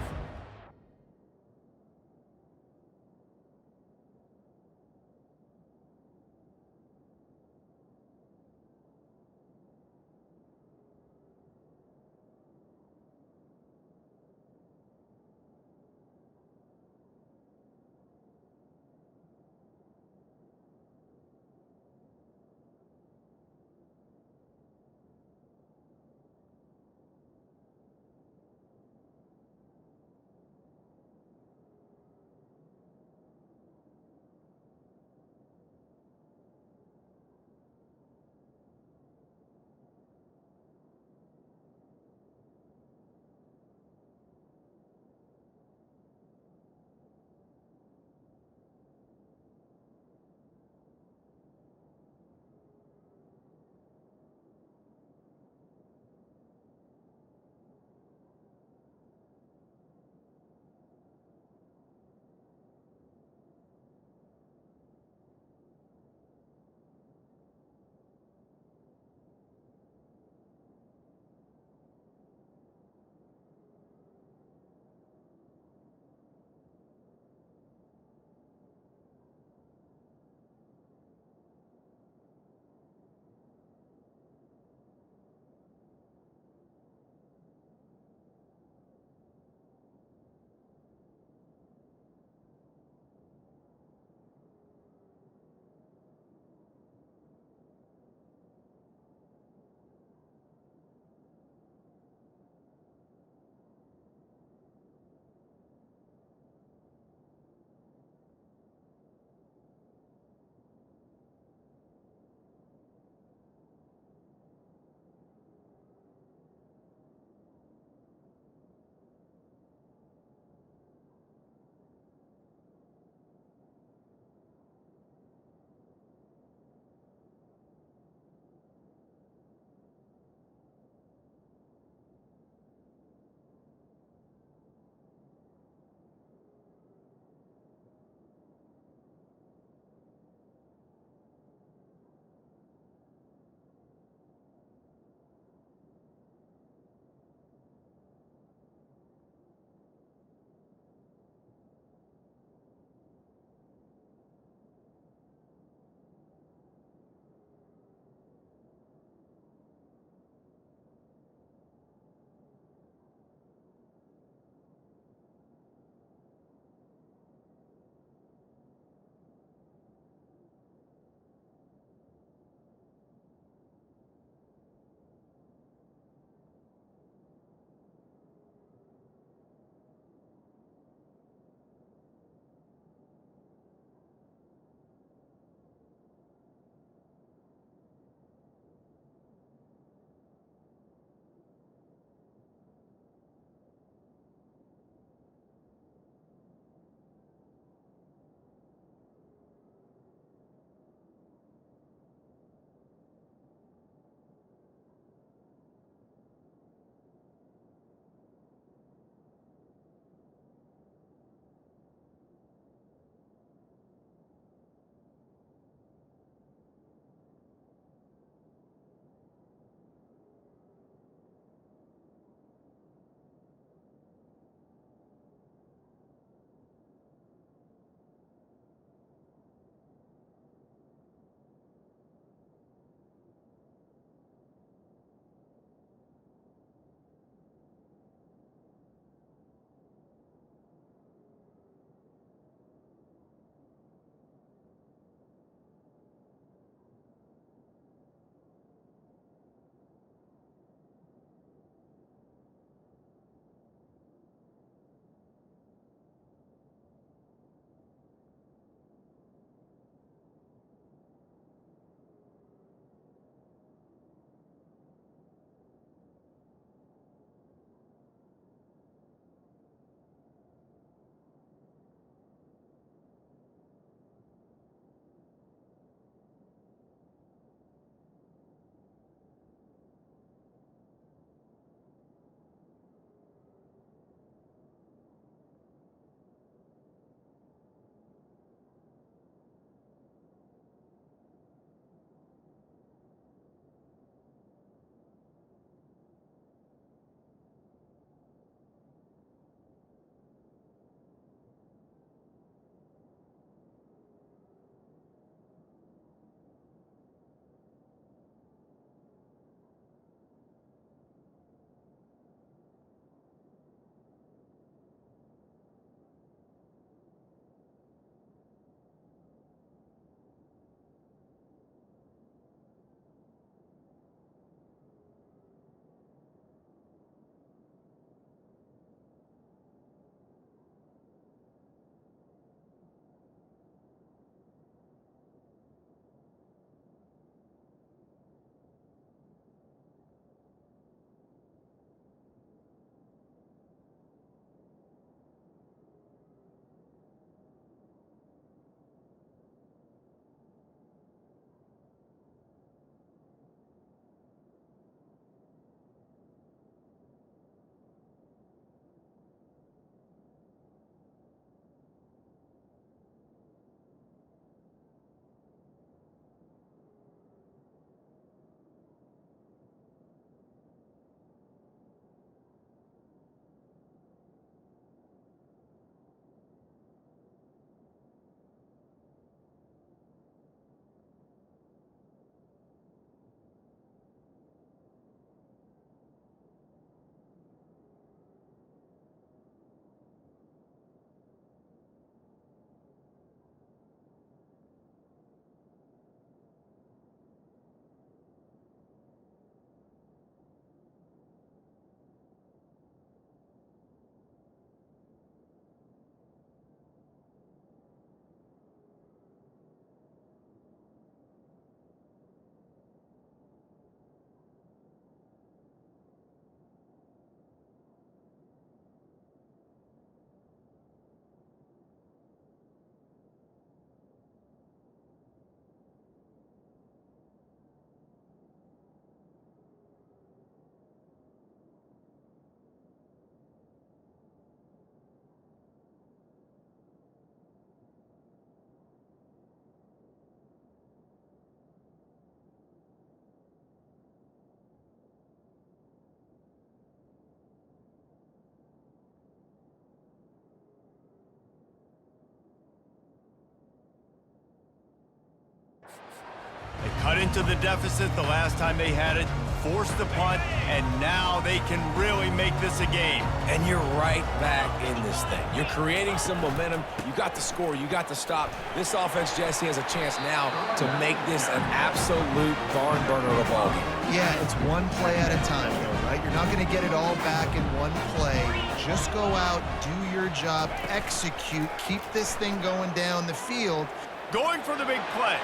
Speaker 1: Cut into the deficit the last time they had it, forced the punt, and now they can really make this a game.
Speaker 2: And you're right back in this thing. You're creating some momentum. You got the score. You got the stop. This offense, Jesse, has a chance now to make this an absolute barn burner of a ball game.
Speaker 3: Yeah, it's one play at a time, though, right? You're not going to get it all back in one play. Just go out, do your job, execute, keep this thing going down the field.
Speaker 1: Going for the big play.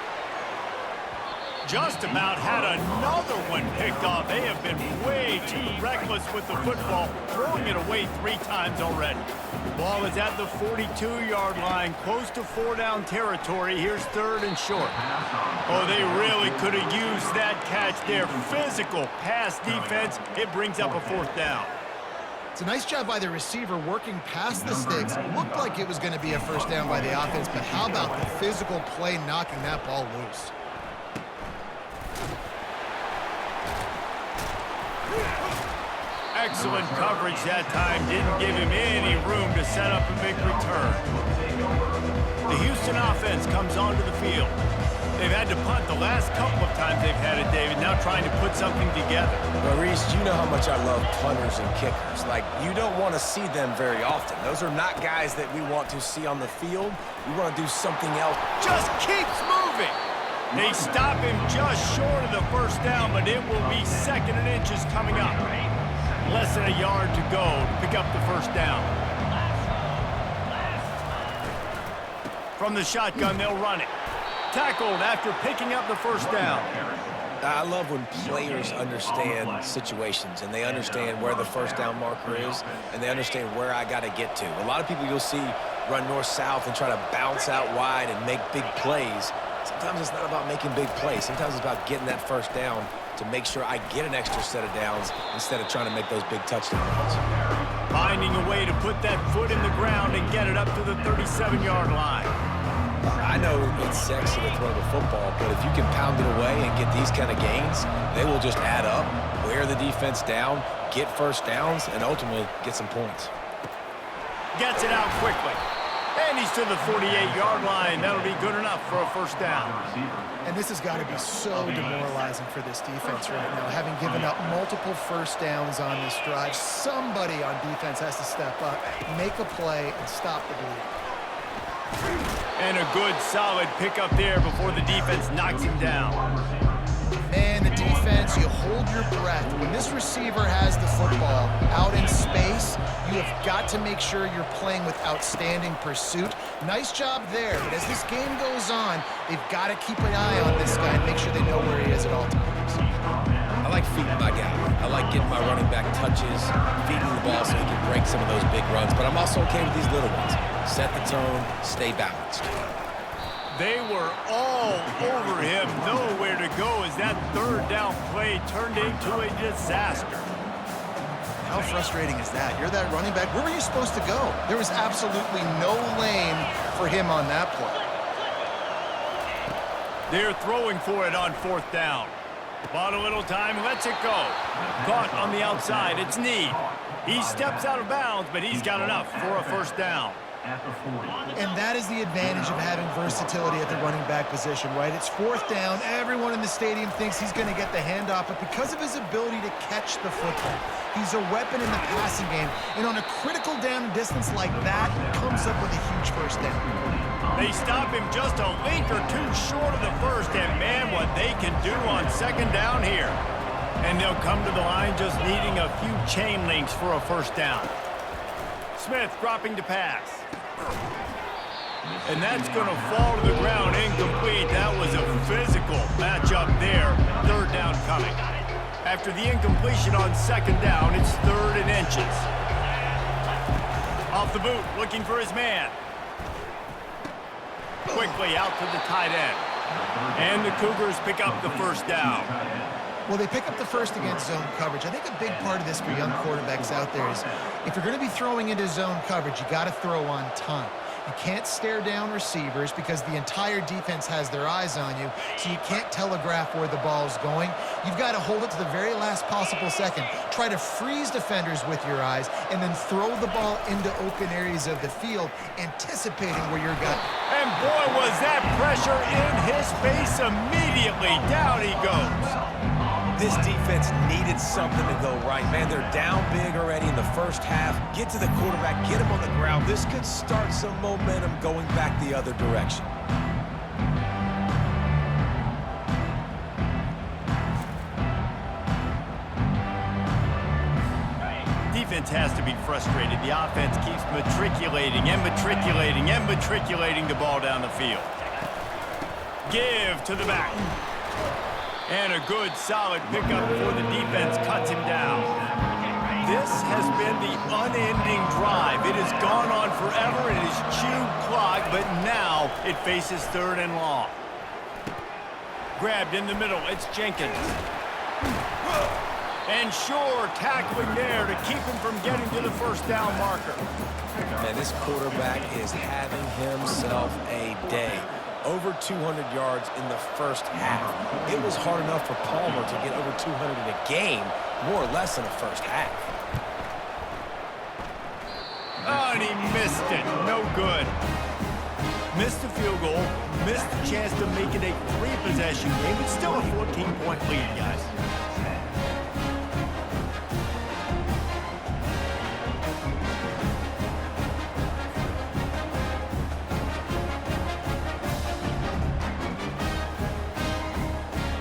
Speaker 1: Just about had another one picked off. They have been way too reckless with the football, throwing it away 3 times already. Ball is at the 42-yard line, close to 4-down territory. Here's 3rd and short. Oh, they really could have used that catch there. Physical pass defense. It brings up a 4th down.
Speaker 3: It's a nice job by the receiver working past the sticks. Looked like it was going to be a 1st down by the offense, but how about the physical play knocking that ball loose?
Speaker 1: Excellent coverage that time. Didn't give him any room to set up a big return. The Houston offense comes onto the field. They've had to punt the last couple of times they've had it, David, now trying to put something together.
Speaker 2: Maurice, you know how much I love punters and kickers. Like, you don't want to see them very often. Those are not guys that we want to see on the field. We want to do something else.
Speaker 1: Just keeps moving. They stop him just short of the 1st down, but it will be 2nd and inches coming up. Less than a yard to go to pick up the 1st down. From the shotgun, they'll run it. Tackled after picking up the 1st down.
Speaker 2: I love when players understand situations and they understand where the 1st down marker is and they understand where I got to get to. A lot of people you'll see run north-south and try to bounce out wide and make big plays. Sometimes it's not about making big plays. Sometimes it's about getting that 1st down to make sure I get an extra set of downs instead of trying to make those big touchdown runs.
Speaker 1: Finding a way to put that foot in the ground and get it up to the 37-yard line.
Speaker 2: I know it's sexy to throw the football, but if you can pound it away and get these kind of gains, they will just add up, wear the defense down, get 1st downs, and ultimately get some points.
Speaker 1: Gets it out quickly. And he's to the 48-yard line. That'll be good enough for a 1st down.
Speaker 3: And this has got to be so demoralizing for this defense right now. Having given up multiple 1st downs on this drive, somebody on defense has to step up, make a play, and stop the bleed.
Speaker 1: And a good, solid pickup there before the defense knocks him down.
Speaker 3: Man, the defense, you hold your breath. When this receiver has the football out in space, you have got to make sure you're playing with outstanding pursuit. Nice job there, but as this game goes on, they've got to keep an eye on this guy and make sure they know where he is at all times.
Speaker 2: I like feeding my guy. I like getting my running back touches, feeding the ball so he can break some of those big runs, but I'm also okay with these little ones. Set the tone, stay balanced.
Speaker 1: They were all over him, nowhere to go as that 3rd down play turned into a disaster.
Speaker 3: How frustrating is that? You're that running back. Where were you supposed to go? There was absolutely no lane for him on that play.
Speaker 1: They're throwing for it on 4th down. Bought a little time, lets it go. Caught on the outside, it's Need. He steps out of bounds, but he's got enough for a 1st down.
Speaker 3: And that is the advantage of having versatility at the running back position, right? It's 4th down. Everyone in the stadium thinks he's going to get the handoff, but because of his ability to catch the football, he's a weapon in the passing game. And on a critical down distance like that, he comes up with a huge 1st down.
Speaker 1: They stop him just a link or 2 short of the 1st, and man, what they can do on 2nd down here. And they'll come to the line just needing a few chain links for a 1st down. Smith dropping to pass. And that's going to fall to the ground incomplete. That was a physical matchup there. 3rd down coming. After the incompletion on 2nd down, it's 3rd and inches. Off the boot, looking for his man. Quickly out to the tight end. And the Cougars pick up the 1st down.
Speaker 3: Well, they pick up the 1st against zone coverage. I think a big part of this for young quarterbacks out there is if you're going to be throwing into zone coverage, you got to throw on time. You can't stare down receivers because the entire defense has their eyes on you, so you can't telegraph where the ball's going. You've got to hold it to the very last possible second. Try to freeze defenders with your eyes, and then throw the ball into open areas of the field, anticipating where you're going.
Speaker 1: And boy, was that pressure in his face immediately. Down he goes.
Speaker 2: This defense needed something to go right, man. They're down big already in the first half. Get to the quarterback, get him on the ground. This could start some momentum going back the other direction.
Speaker 1: Defense has to be frustrated. The offense keeps matriculating and matriculating and matriculating the ball down the field. Give to the back. And a good, solid pickup before the defense cuts him down. This has been the unending drive. It has gone on forever. It has chewed clock, but now it faces 3rd and long. Grabbed in the middle. It's Jenkins. And Shore tackling there to keep him from getting to the first down marker.
Speaker 2: Man, this quarterback is having himself a day. Over 200 yards in the first half. It was hard enough for Palmer to get over 200 in a game, more or less in the first half.
Speaker 1: Oh, and he missed it. No good. Missed the field goal. Missed the chance to make it a 3-possession game. It's still a 14-point lead, guys.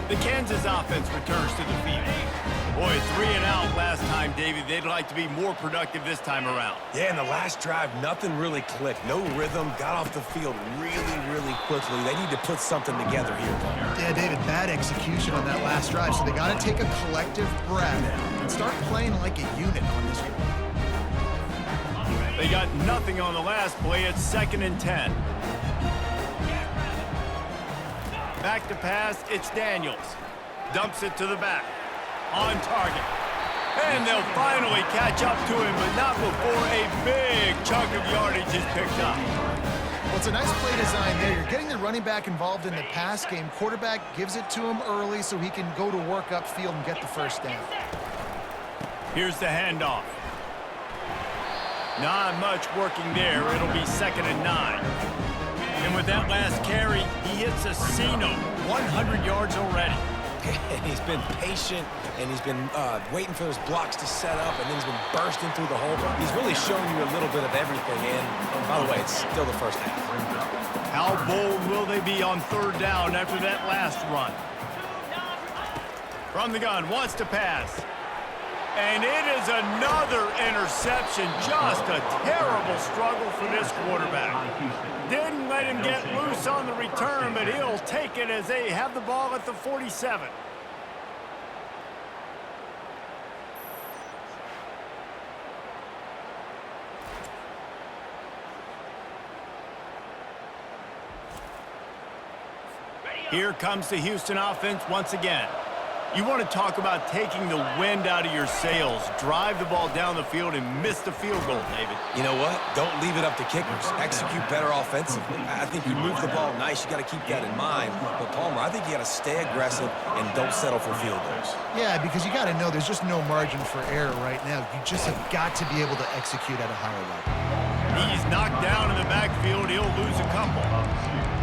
Speaker 1: The Kansas offense returns to the field. Boy, 3 and out last time, David. They'd like to be more productive this time around.
Speaker 2: Yeah, in the last drive, nothing really clicked. No rhythm, got off the field really quickly. They need to put something together here, Palmer.
Speaker 3: Yeah, David, bad execution on that last drive, so they got to take a collective breath and start playing like a unit on this one.
Speaker 1: They got nothing on the last play. It's 2nd and 10. Back to pass, it's Daniels. Dumps it to the back. On target. And they'll finally catch up to him, but not before a big chunk of yardage is picked up.
Speaker 3: Well, it's a nice play design there. You're getting the running back involved in the pass game. Quarterback gives it to him early so he can go to work upfield and get the first down.
Speaker 1: Here's the handoff. Not much working there. It'll be 2nd and 9. And with that last carry, he hits a C-note. 100 yards already.
Speaker 2: And he's been patient, and he's been waiting for those blocks to set up, and then he's been bursting through the hole. He's really shown you a little bit of everything, and by the way, it's still the first half.
Speaker 1: How bold will they be on 3rd down after that last run? From the gun, wants to pass. And it is another interception. Just a terrible struggle for this quarterback. Didn't let him get loose on the return, but he'll take it as they have the ball at the 47. Here comes the Houston offense once again. You want to talk about taking the wind out of your sails. Drive the ball down the field and miss the field goal, David.
Speaker 2: You know what? Don't leave it up to kickers. Execute better offensively. I think you move the ball nice. You got to keep that in mind. But, Palmer, I think you got to stay aggressive and don't settle for field goals.
Speaker 3: Yeah, because you got to know there's just no margin for error right now. You just have got to be able to execute at a higher level.
Speaker 1: He's knocked down in the backfield. He'll lose a couple.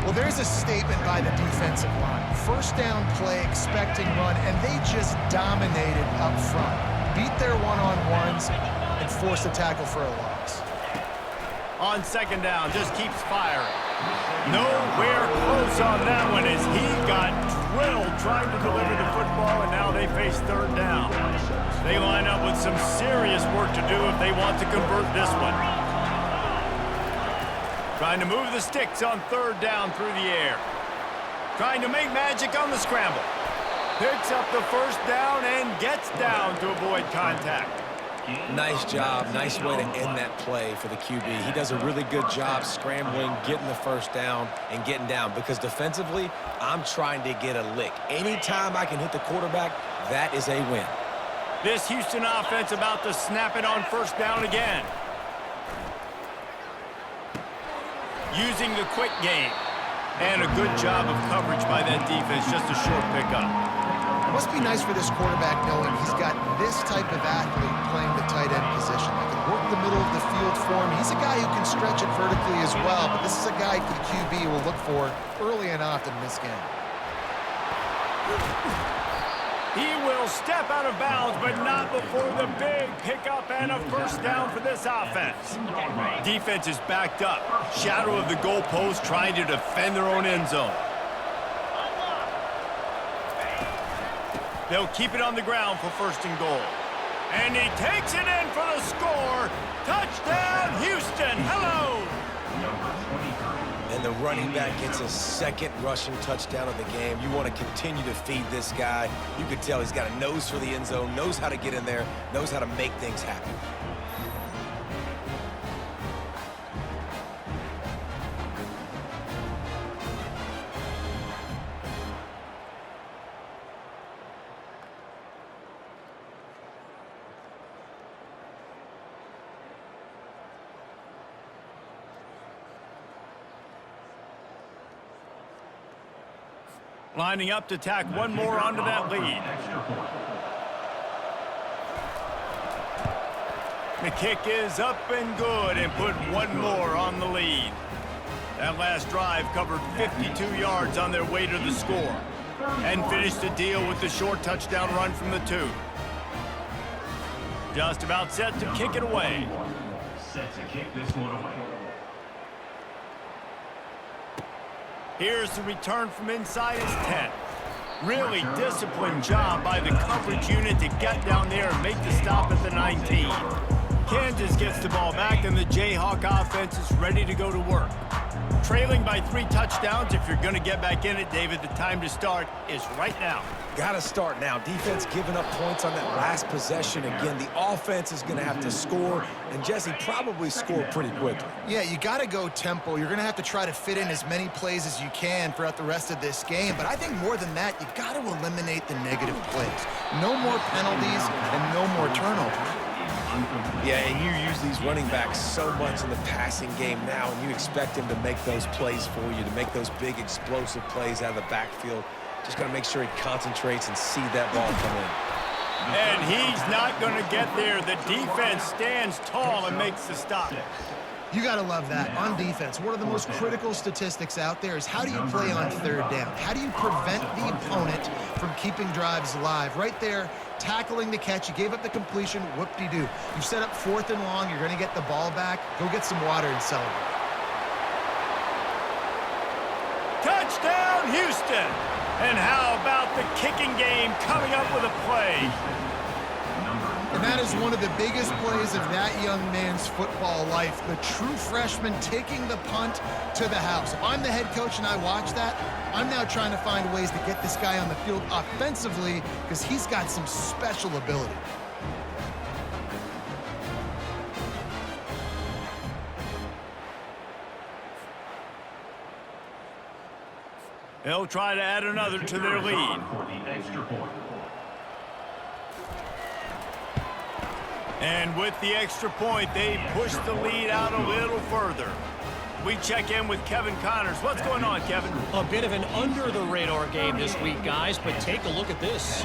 Speaker 3: Well, there's a statement by the defensive line. First down play, expecting run, and they just dominated up front. Beat their one-on-ones and forced a tackle for a loss.
Speaker 1: On 2nd down, just keeps firing. Nowhere close on that one as he got drilled trying to deliver the football, and now they face 3rd down. They line up with some serious work to do if they want to convert this one. Trying to move the sticks on 3rd down through the air. Trying to make magic on the scramble. Picks up the first down and gets down to avoid contact.
Speaker 2: Nice job. Nice way to end that play for the QB. He does a really good job scrambling, getting the first down, and getting down. Because defensively, I'm trying to get a lick. Anytime I can hit the quarterback, that is a win.
Speaker 1: This Houston offense about to snap it on 1st down again. using the quick game. And a good job of coverage by that defense, just a short pickup.
Speaker 3: It must be nice for this quarterback knowing he's got this type of athlete playing the tight end position. That can work the middle of the field for him. He's a guy who can stretch it vertically as well, but this is a guy the QB will look for early and often in this game.
Speaker 1: He will step out of bounds, but not before the big pickup and a first down for this offense. Defense is backed up. Shadow of the goalpost trying to defend their own end zone. They'll keep it on the ground for first and goal. And he takes it in for the score. Touchdown, Houston. Hello.
Speaker 2: And the running back gets a second rushing touchdown of the game. You want to continue to feed this guy. You can tell he's got a nose for the end zone, knows how to get in there, knows how to make things happen.
Speaker 1: Lining up to tack one more onto that lead. The kick is up and good and put one more on the lead. That last drive covered 52 yards on their way to the score and finished the deal with the short touchdown run from the 2. Just about set to kick it away.
Speaker 4: Set to kick this one away.
Speaker 1: Here's the return from inside his 10. Really disciplined job by the coverage unit to get down there and make the stop at the 19. Kansas gets the ball back, and the Jayhawk offense is ready to go to work. Trailing by 3 touchdowns, if you're going to get back in it, David, the time to start is right now.
Speaker 2: Got to start now. Defense giving up points on that last possession. Again, the offense is going to have to score, and Jesse probably scored pretty quickly.
Speaker 3: Yeah, you got to go tempo. You're going to have to try to fit in as many plays as you can throughout the rest of this game. But I think more than that, you got to eliminate the negative plays. No more penalties and no more turnovers.
Speaker 2: Yeah, and you use these running backs so much in the passing game now, and you expect them to make those plays for you, to make those big explosive plays out of the backfield. Just got to make sure he concentrates and see that ball come in.
Speaker 1: And he's not going to get there. The defense stands tall and makes the stop.
Speaker 3: You got to love that. On defense, one of the most critical statistics out there is how do you play on third down? How do you prevent the opponent from keeping drives alive? Right there, tackling the catch. You gave up the completion. Whoop-de-doo. You set up 4th and long. You're going to get the ball back. Go get some water and celebrate.
Speaker 1: Touchdown, Houston! And how about the kicking game coming up with a play?
Speaker 3: And that is one of the biggest plays of that young man's football life. The true freshman taking the punt to the house. If I'm the head coach and I watch that, I'm now trying to find ways to get this guy on the field offensively because he's got some special ability.
Speaker 1: They'll try to add another to their lead. And with the extra point, they push the lead out a little further. We check in with Kevin Connors. What's going on, Kevin?
Speaker 5: A bit of an under-the-radar game this week, guys, but take a look at this.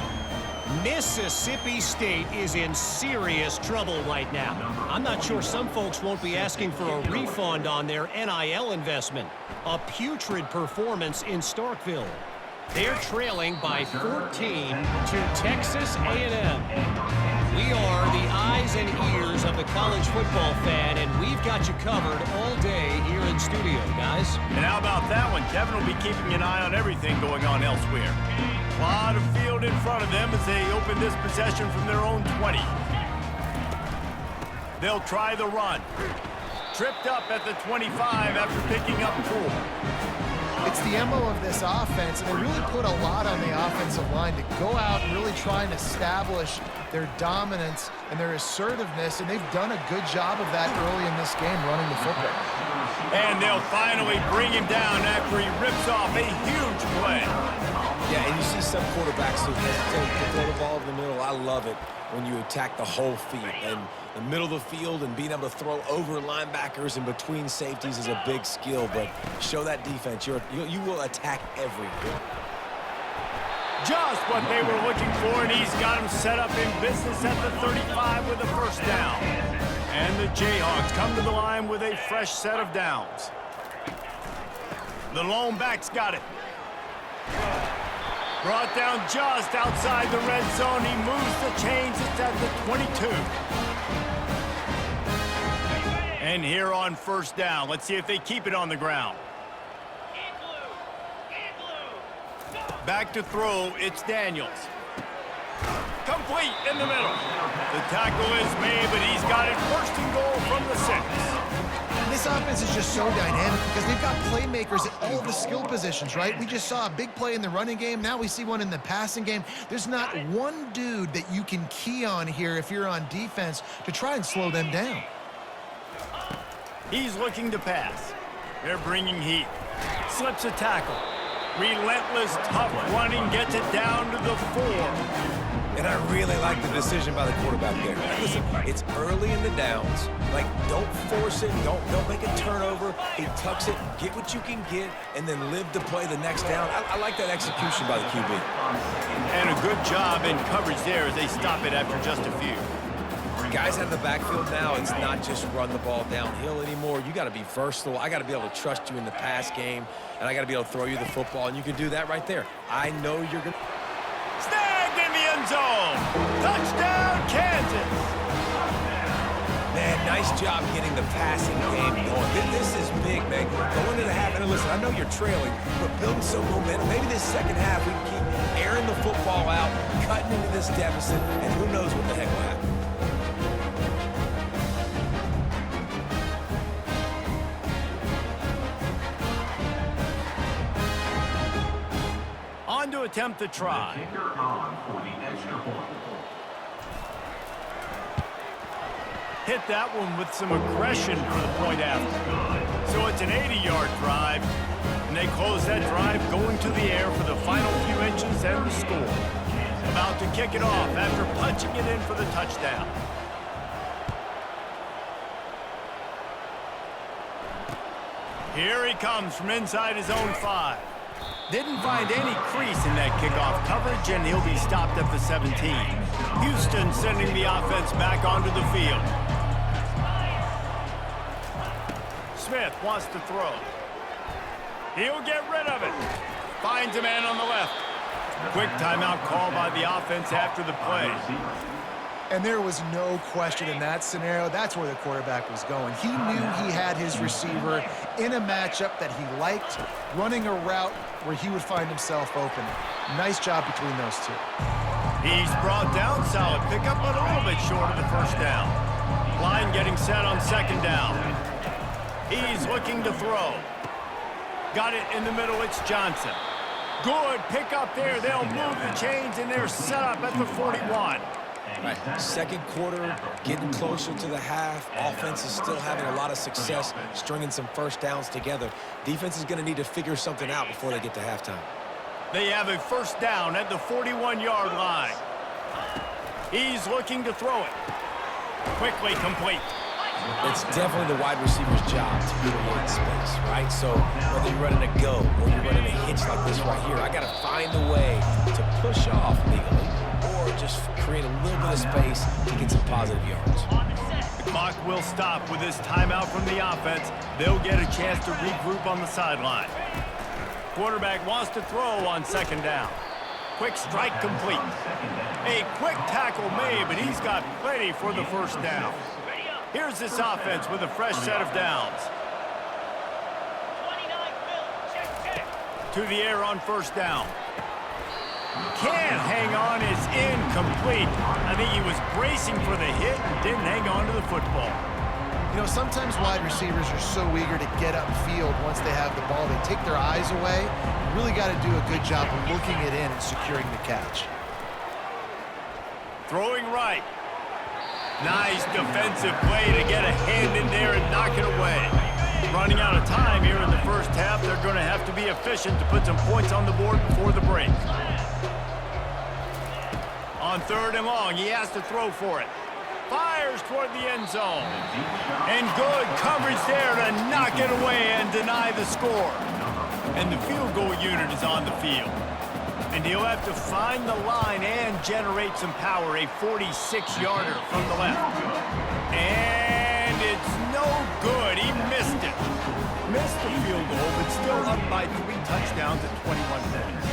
Speaker 5: Mississippi State is in serious trouble right now. I'm not sure some folks won't be asking for a refund on their NIL investment. A putrid performance in Starkville. They're trailing by 14 to Texas A&M. We are the eyes and ears of the college football fan, and we've got you covered all day here in studio, guys.
Speaker 1: And how about that one? Kevin will be keeping an eye on everything going on elsewhere. A lot of field in front of them as they open this possession from their own 20. They'll try the run. Tripped up at the 25 after picking up 4.
Speaker 3: It's the MO of this offense, and they really put a lot on the offensive line to go out and really try and establish their dominance and their assertiveness, and they've done a good job of that early in this game running the football.
Speaker 1: And they'll finally bring him down after he rips off a huge play.
Speaker 2: Yeah, and you see some quarterbacks who hesitate to throw the ball over the middle. I love it when you attack the whole field. And the middle of the field and being able to throw over linebackers and between safeties is a big skill. But show that defense. You will attack everything.
Speaker 1: Just what they were looking for, and he's got him set up in business at the 35 with a first down. And the Jayhawks come to the line with a fresh set of downs. The lone back's got it. Brought down just outside the red zone. He moves the chains. It's at the 22. And here on first down, let's see if they keep it on the ground. Back to throw, it's Daniels. Complete in the middle. The tackle is made, but he's got it first and goal from the 6.
Speaker 3: This offense is just so dynamic because they've got playmakers at all the skill positions, right? We just saw a big play in the running game. Now we see one in the passing game. There's not one dude that you can key on here if you're on defense to try and slow them down.
Speaker 1: He's looking to pass. They're bringing heat. Slips a tackle. Relentless, tough running, gets it down to the 4.
Speaker 2: And I really like the decision by the quarterback there. Listen, it's early in the downs. Like, don't force it. Don't make a turnover. He tucks it, get what you can get, and then live to play the next down. I like that execution by the QB.
Speaker 1: And a good job in coverage there as they stop it after just a few.
Speaker 2: Guys out of the backfield now, it's not just run the ball downhill anymore. You got to be versatile. I got to be able to trust you in the pass game, and I got to be able to throw you the football, and you can do that right there. I know you're going to...
Speaker 1: Snagged in the end zone. Touchdown, Kansas.
Speaker 2: Man, nice job getting the passing game going. This is big, man. Going into the half, and listen, I know you're trailing, but building some momentum. Maybe this second half we can keep airing the football out, cutting into this deficit, and who knows what the heck will happen.
Speaker 1: On to attempt the try.
Speaker 4: Kicker on for the extra point.
Speaker 1: Hit that one with some aggression for the point after. So it's an 80-yard drive, and they close that drive going to the air for the final few inches and the score. About to kick it off after punching it in for the touchdown. Here he comes from inside his own 5. Didn't find any crease in that kickoff coverage, and he'll be stopped at the 17. Houston sending the offense back onto the field. Smith wants to throw. He'll get rid of it. Finds a man on the left. Quick timeout call by the offense after the play.
Speaker 3: And there was no question in that scenario. That's where the quarterback was going. He knew he had his receiver in a matchup that he liked, running a route where he would find himself open. Nice job between those two.
Speaker 1: He's brought down, solid pickup, but a little bit short of the first down. Line getting set on second down. He's looking to throw. Got it in the middle, it's Johnson. Good pickup there. They'll move the chains, and they're set up at the 41.
Speaker 2: Right. Second quarter, getting closer to the half. Offense is still having a lot of success stringing some first downs together. Defense is going to need to figure something out before they get to halftime.
Speaker 1: They have a first down at the 41-yard line. He's looking to throw it. Quickly complete.
Speaker 2: It's definitely the wide receiver's job to create space, right? So whether you're running a go or you're running a hitch like this right here, I got to find a way to push off legally or just create a little bit of space to get some positive yards.
Speaker 1: The clock will stop with this timeout from the offense. They'll get a chance to regroup on the sideline. Quarterback wants to throw on second down. Quick strike complete. A quick tackle made, but he's got plenty for the first down. Here's this offense with a fresh set of downs. To the air on first down. Can't hang on, it's incomplete. I think he was bracing for the hit and didn't hang on to the football.
Speaker 3: You know, sometimes wide receivers are so eager to get upfield once they have the ball. They take their eyes away. You really got to do a good job of looking it in and securing the catch.
Speaker 1: Throwing right. Nice defensive play to get a hand in there and knock it away. Running out of time here in the first half. They're going to have to be efficient to put some points on the board before the break. On 3rd and long, he has to throw for it. Fires toward the end zone. And good coverage there to knock it away and deny the score. And the field goal unit is on the field. And he'll have to find the line and generate some power, a 46-yarder from the left. And it's no good. He missed it. Missed the field goal, but still up by 3 touchdowns at 21 points.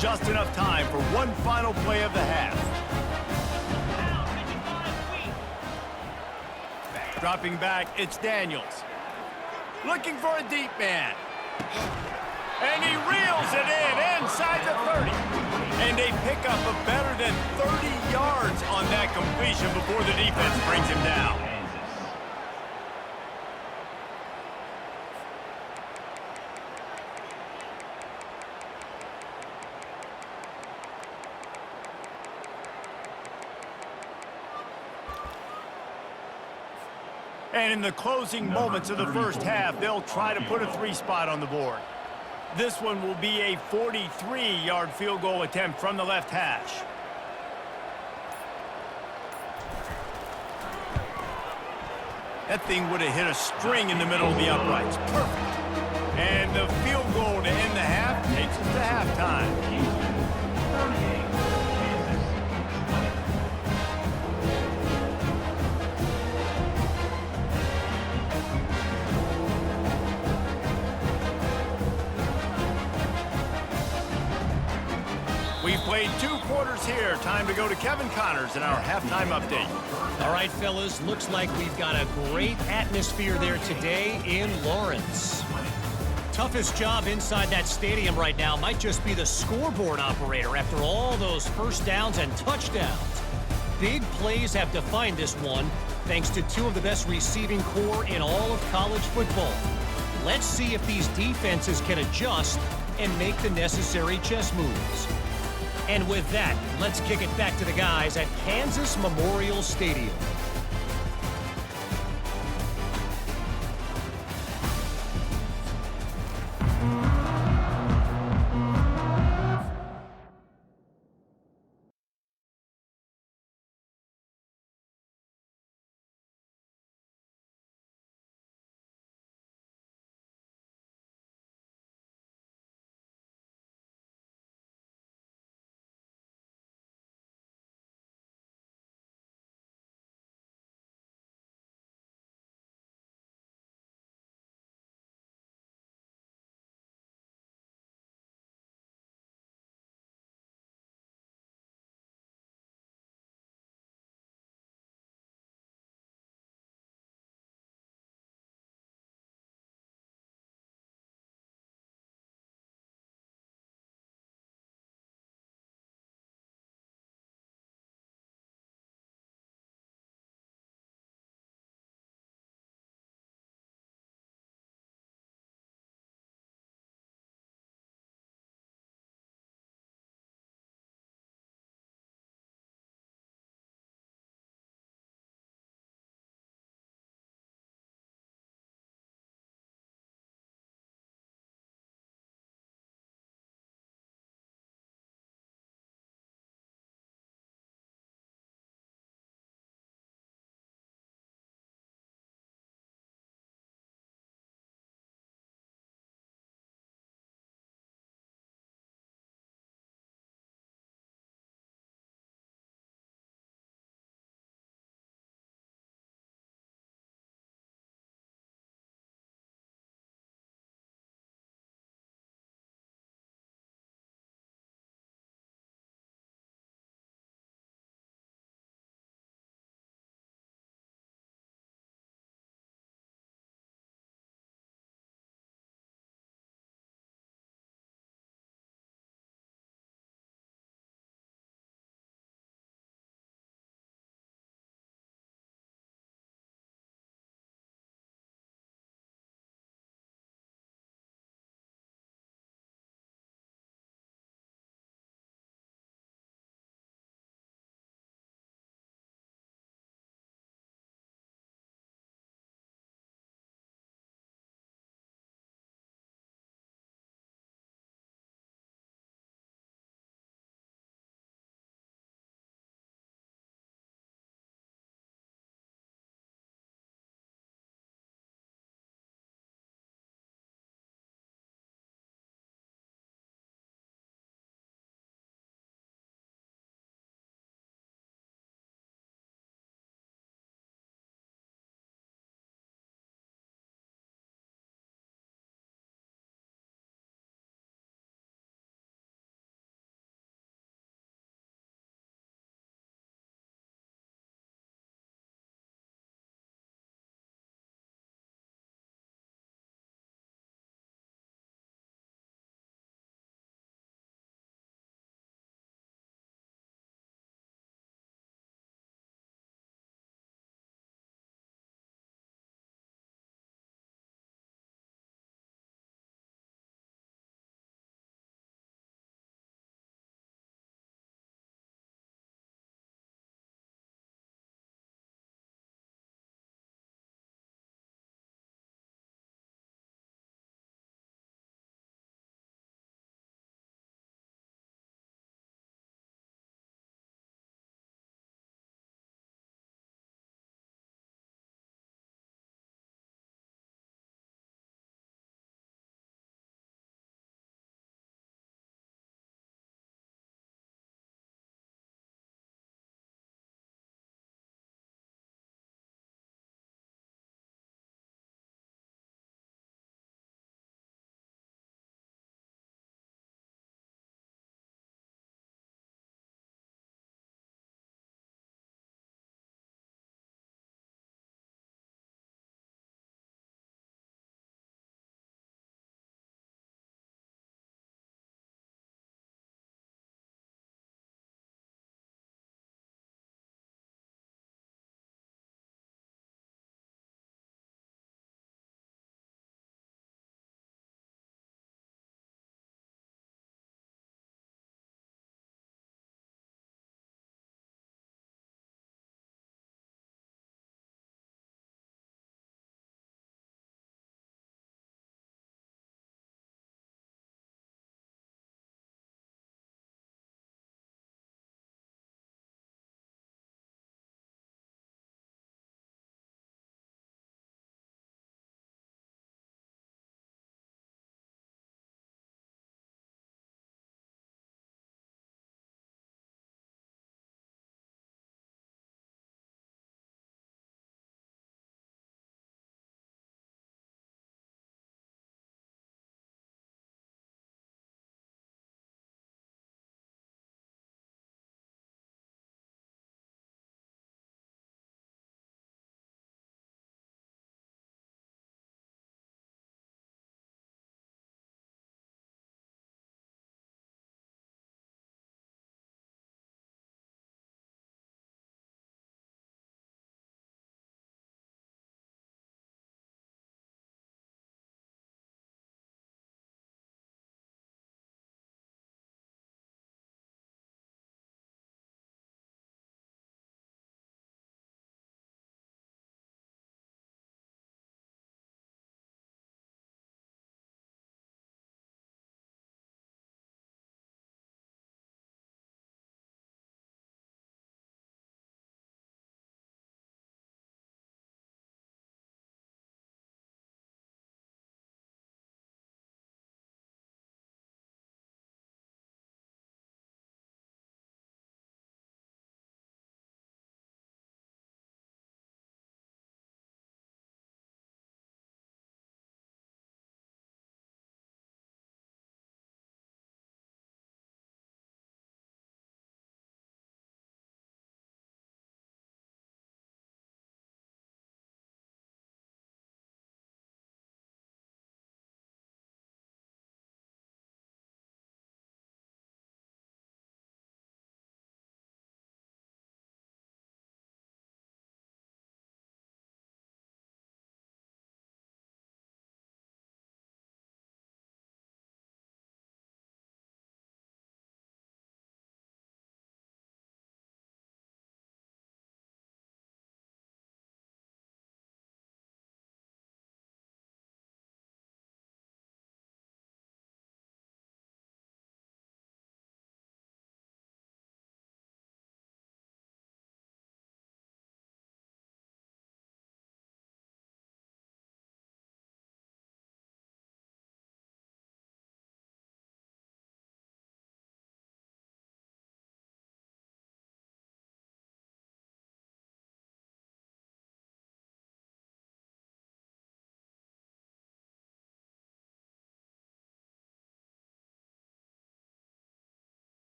Speaker 1: Just enough time for one final play of the half. Dropping back, it's Daniels. Looking for a deep man. And he reels it in inside the 30. And a pickup of better than 30 yards on that completion before the defense brings him down. And in the closing moments of the first half, they'll try to put a 3 spot on the board. This one will be a 43-yard field goal attempt from the left hash. That thing would have hit a string in the middle of the uprights. Perfect. And the field goal to end the half takes us to halftime. We played 2 quarters here. Time to go to Kevin Connors in our halftime update.
Speaker 5: All right, fellas, looks like we've got a great atmosphere there today in Lawrence. Toughest job inside that stadium right now might just be the scoreboard operator after all those first downs and touchdowns. Big plays have defined this one, thanks to 2 of the best receiving core in all of college football. Let's see if these defenses can adjust and make the necessary chess moves. And with that, let's kick it back to the guys at Kansas Memorial Stadium.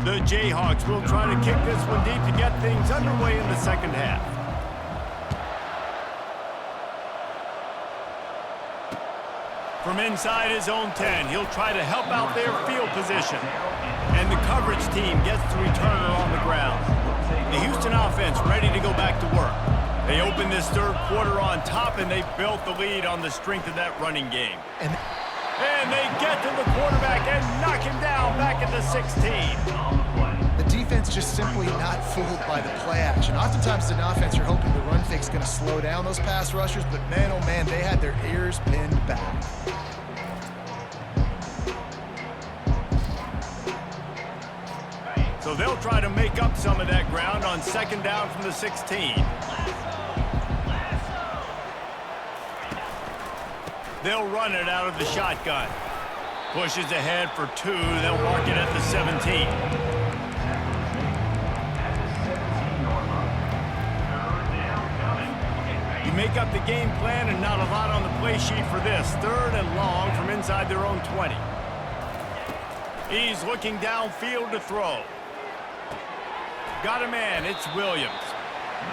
Speaker 1: The Jayhawks will try to kick this one deep to get things underway in the second half. From inside his own 10, he'll try to help out their field position. And the coverage team gets the returner on the ground. The Houston offense ready to go back to work. They open this third quarter on top, and they built the lead on the strength of that running game. And they get to the quarterback and knock him down back at the 16.
Speaker 3: The defense just simply not fooled by the play action. Oftentimes in offense, you're hoping the run fake's going to slow down those pass rushers, but man, oh man, they had their ears pinned back.
Speaker 1: So they'll try to make up some of that ground on second down from the 16. They'll run it out of the shotgun. Pushes ahead for 2. They'll mark it at the 17. You make up the game plan and not a lot on the play sheet for this. Third and long from inside their own 20. He's looking downfield to throw. Got a man. It's Williams.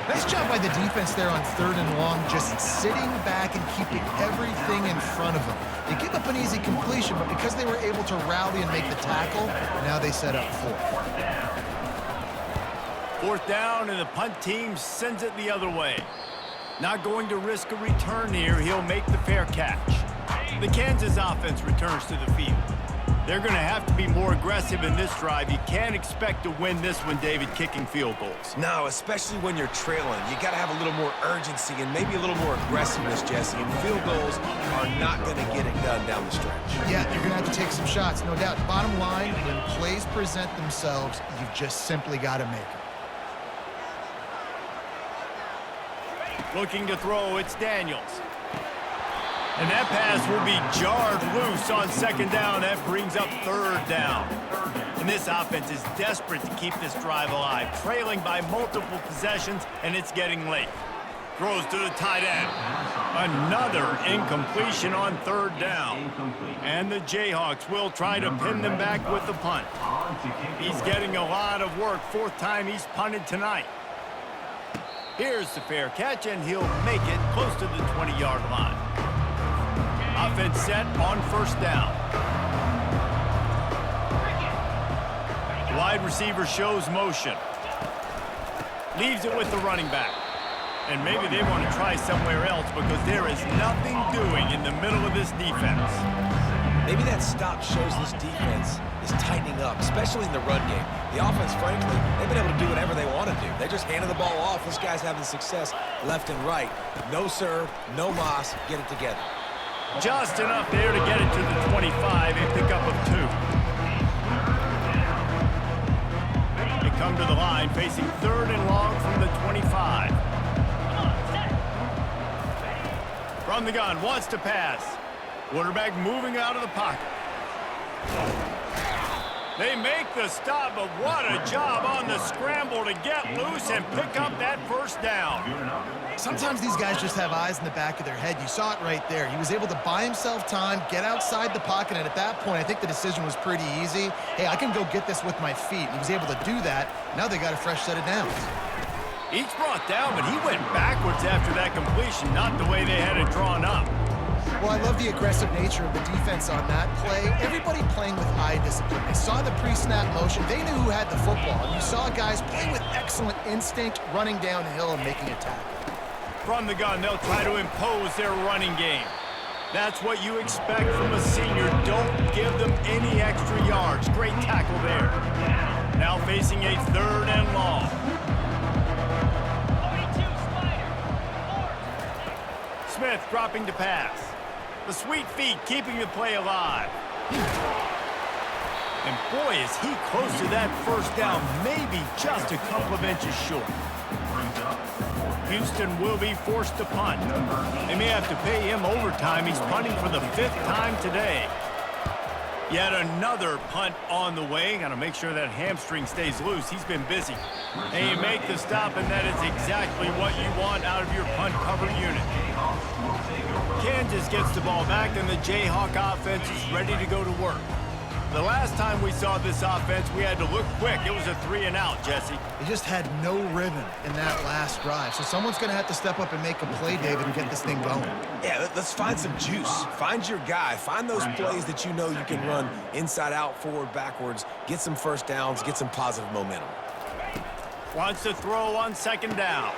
Speaker 3: Nice job by the defense there on third and long, just sitting back and keeping everything in front of them. They give up an easy completion, but because they were able to rally and make the tackle, now they set up
Speaker 1: fourth down, and the punt team sends it the other way. Not going to risk a return here. He'll make the fair catch. The Kansas offense returns to the field. They're going to have to be more aggressive in this drive. You can't expect to win this one, David, kicking field goals.
Speaker 2: No, especially when you're trailing. You got to have a little more urgency and maybe a little more aggressiveness, Jesse. And field goals are not going to get it done down the stretch.
Speaker 3: Yeah, you're going to have to take some shots, no doubt. Bottom line, when plays present themselves, you've just simply got to make them.
Speaker 1: Looking to throw, it's Daniels. And that pass will be jarred loose on second down. That brings up third down. And this offense is desperate to keep this drive alive, trailing by multiple possessions, and it's getting late. Throws to the tight end. Another incompletion on third down. And the Jayhawks will try to pin them back with the punt. He's getting a lot of work. Fourth time he's punted tonight. Here's the fair catch, and he'll make it close to the 20-yard line. Offense set on first down. Wide receiver shows motion. Leaves it with the running back. And maybe they want to try somewhere else because there is nothing doing in the middle of this defense.
Speaker 2: Maybe that stop shows this defense is tightening up, especially in the run game. The offense, frankly, they've been able to do whatever they want to do. They just handed the ball off. This guy's having success left and right. No serve, no moss, get it together.
Speaker 1: Just enough there to get it to the 25, a pickup of 2. They come to the line facing third and long from the 25. From the gun, wants to pass. Quarterback moving out of the pocket. They make the stop, but what a job on the scramble to get loose and pick up that first down.
Speaker 3: Sometimes these guys just have eyes in the back of their head. You saw it right there. He was able to buy himself time, get outside the pocket, and at that point, I think the decision was pretty easy. Hey, I can go get this with my feet. He was able to do that. Now they got a fresh set of downs.
Speaker 1: Each brought down, but he went backwards after that completion, not the way they had it drawn up.
Speaker 3: Well, I love the aggressive nature of the defense on that play. Everybody playing with eye discipline. They saw the pre-snap motion. They knew who had the football. And you saw guys play with excellent instinct, running downhill and making a tackle.
Speaker 1: From the gun, they'll try to impose their running game. That's what you expect from a senior. Don't give them any extra yards. Great tackle there. Now facing a third and long. Smith dropping to pass. The sweet feet keeping the play alive. And boy, is he close to that first down, maybe just a couple of inches short. Houston will be forced to punt. They may have to pay him overtime. He's punting for the 5th time today. Yet another punt on the way. Got to make sure that hamstring stays loose. He's been busy. And you make the stop, and that is exactly what you want out of your punt cover unit. Kansas gets the ball back, and the Jayhawk offense is ready to go to work. The last time we saw this offense, we had to look quick. It was a 3-and-out, Jesse.
Speaker 3: They just had no rhythm in that last drive. So someone's going to have to step up and make a play, David, and get this thing going.
Speaker 2: Yeah, let's find some juice. Find your guy. Find those plays that you know you can run inside out, forward, backwards. Get some first downs. Get some positive momentum.
Speaker 1: Wants to throw on 2nd down.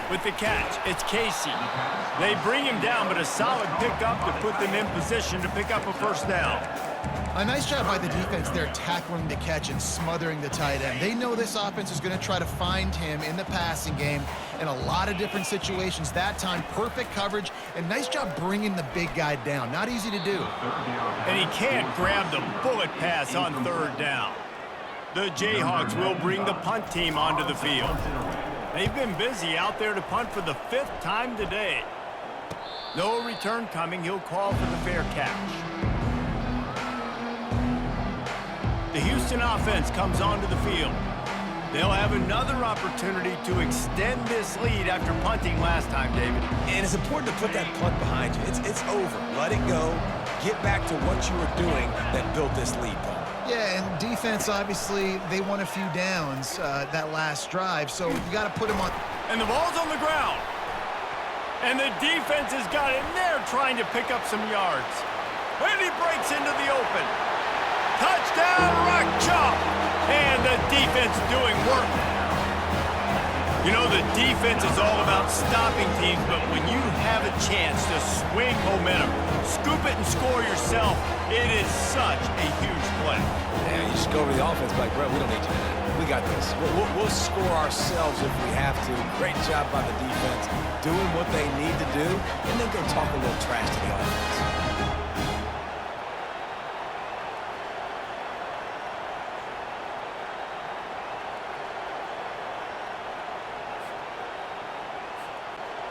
Speaker 1: With the catch, it's Casey. They bring him down, but a solid pickup to put them in position to pick up a 1st down.
Speaker 3: A nice job by the defense there tackling the catch and smothering the tight end. They know this offense is going to try to find him in the passing game in a lot of different situations. That time, perfect coverage, and nice job bringing the big guy down. Not easy to do.
Speaker 1: And he can't grab the bullet pass on 3rd down. The Jayhawks will bring the punt team onto the field. They've been busy out there to punt for the 5th time today. No return coming. He'll call for the fair catch. The Houston offense comes onto the field. They'll have another opportunity to extend this lead after punting last time, David.
Speaker 2: And it's important to put that punt behind you. It's over. Let it go. Get back to what you were doing that built this lead, Paul.
Speaker 3: Yeah, and defense, obviously, they won a few downs that last drive, so you got to put them on.
Speaker 1: And the ball's on the ground. And the defense has got in there trying to pick up some yards. And he breaks into the open. Touchdown, Rock Chalk! And the defense doing work. You know, the defense is all about stopping teams, but when you have a chance to swing momentum, scoop it and score yourself, it is such a huge play.
Speaker 2: Yeah, you just go over the offense like, bro, we don't need you. We got this. We'll score ourselves if we have to. Great job by the defense, doing what they need to do, and then go talk a little trash to the offense.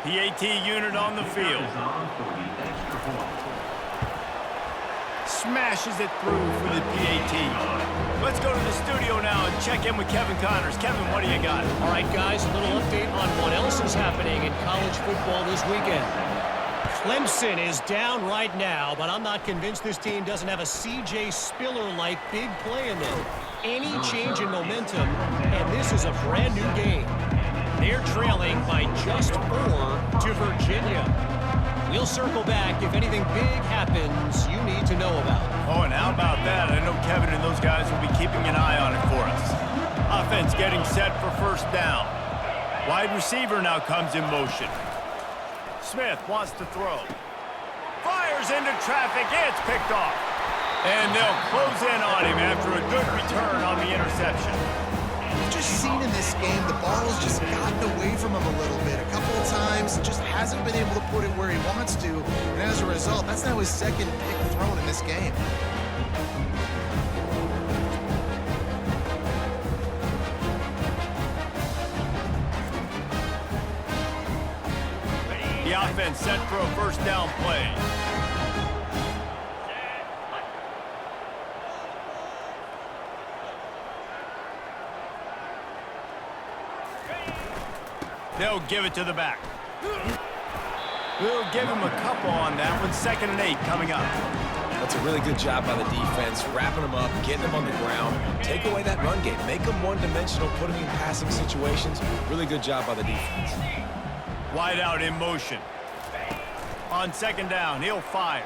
Speaker 1: PAT unit on the field. Smashes it through for the PAT. Let's go to the studio now and check in with Kevin Connors. Kevin, what do you got?
Speaker 5: All right, guys, a little update on what else is happening in college football this weekend. Clemson is down right now, but I'm not convinced this team doesn't have a C.J. Spiller-like big play in them. Any change in momentum, and this is a brand new game. They're trailing by just 4 to Virginia. We'll circle back if anything big happens you need to know about.
Speaker 1: Oh, and how about that? I know Kevin and those guys will be keeping an eye on it for us. Offense getting set for 1st down. Wide receiver now comes in motion. Smith wants to throw. Fires into traffic. It's picked off. And they'll close in on him after a good return on the interception.
Speaker 3: We've just seen in this game the ball has just gotten away from him a little bit. A couple of times, just hasn't been able to put it where he wants to. And as a result, that's now his 2nd pick thrown in this game.
Speaker 1: The offense set for a 1st down play. They'll give it to the back. We'll give him a couple on that one. 2nd and 8 coming up.
Speaker 2: That's a really good job by the defense, wrapping them up, getting them on the ground. Take away that run game. Make them one-dimensional, put them in passing situations. Really good job by the defense.
Speaker 1: Wide out in motion. On 2nd down, he'll fire.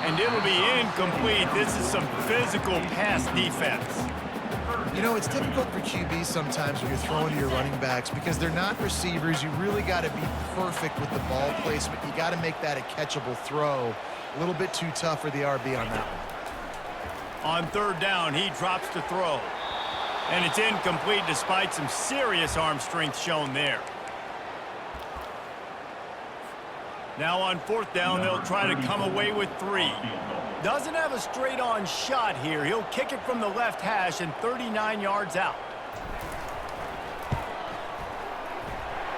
Speaker 1: And it'll be incomplete. This is some physical pass defense.
Speaker 3: You know, it's difficult for QBs sometimes when you're throwing to your running backs because they're not receivers. You really got to be perfect with the ball placement. You got to make that a catchable throw. A little bit too tough for the RB on that one.
Speaker 1: On 3rd down, he drops to throw. And it's incomplete despite some serious arm strength shown there. Now on 4th down, they'll try to come away with 3. Doesn't have a straight-on shot here. He'll kick it from the left hash and 39 yards out.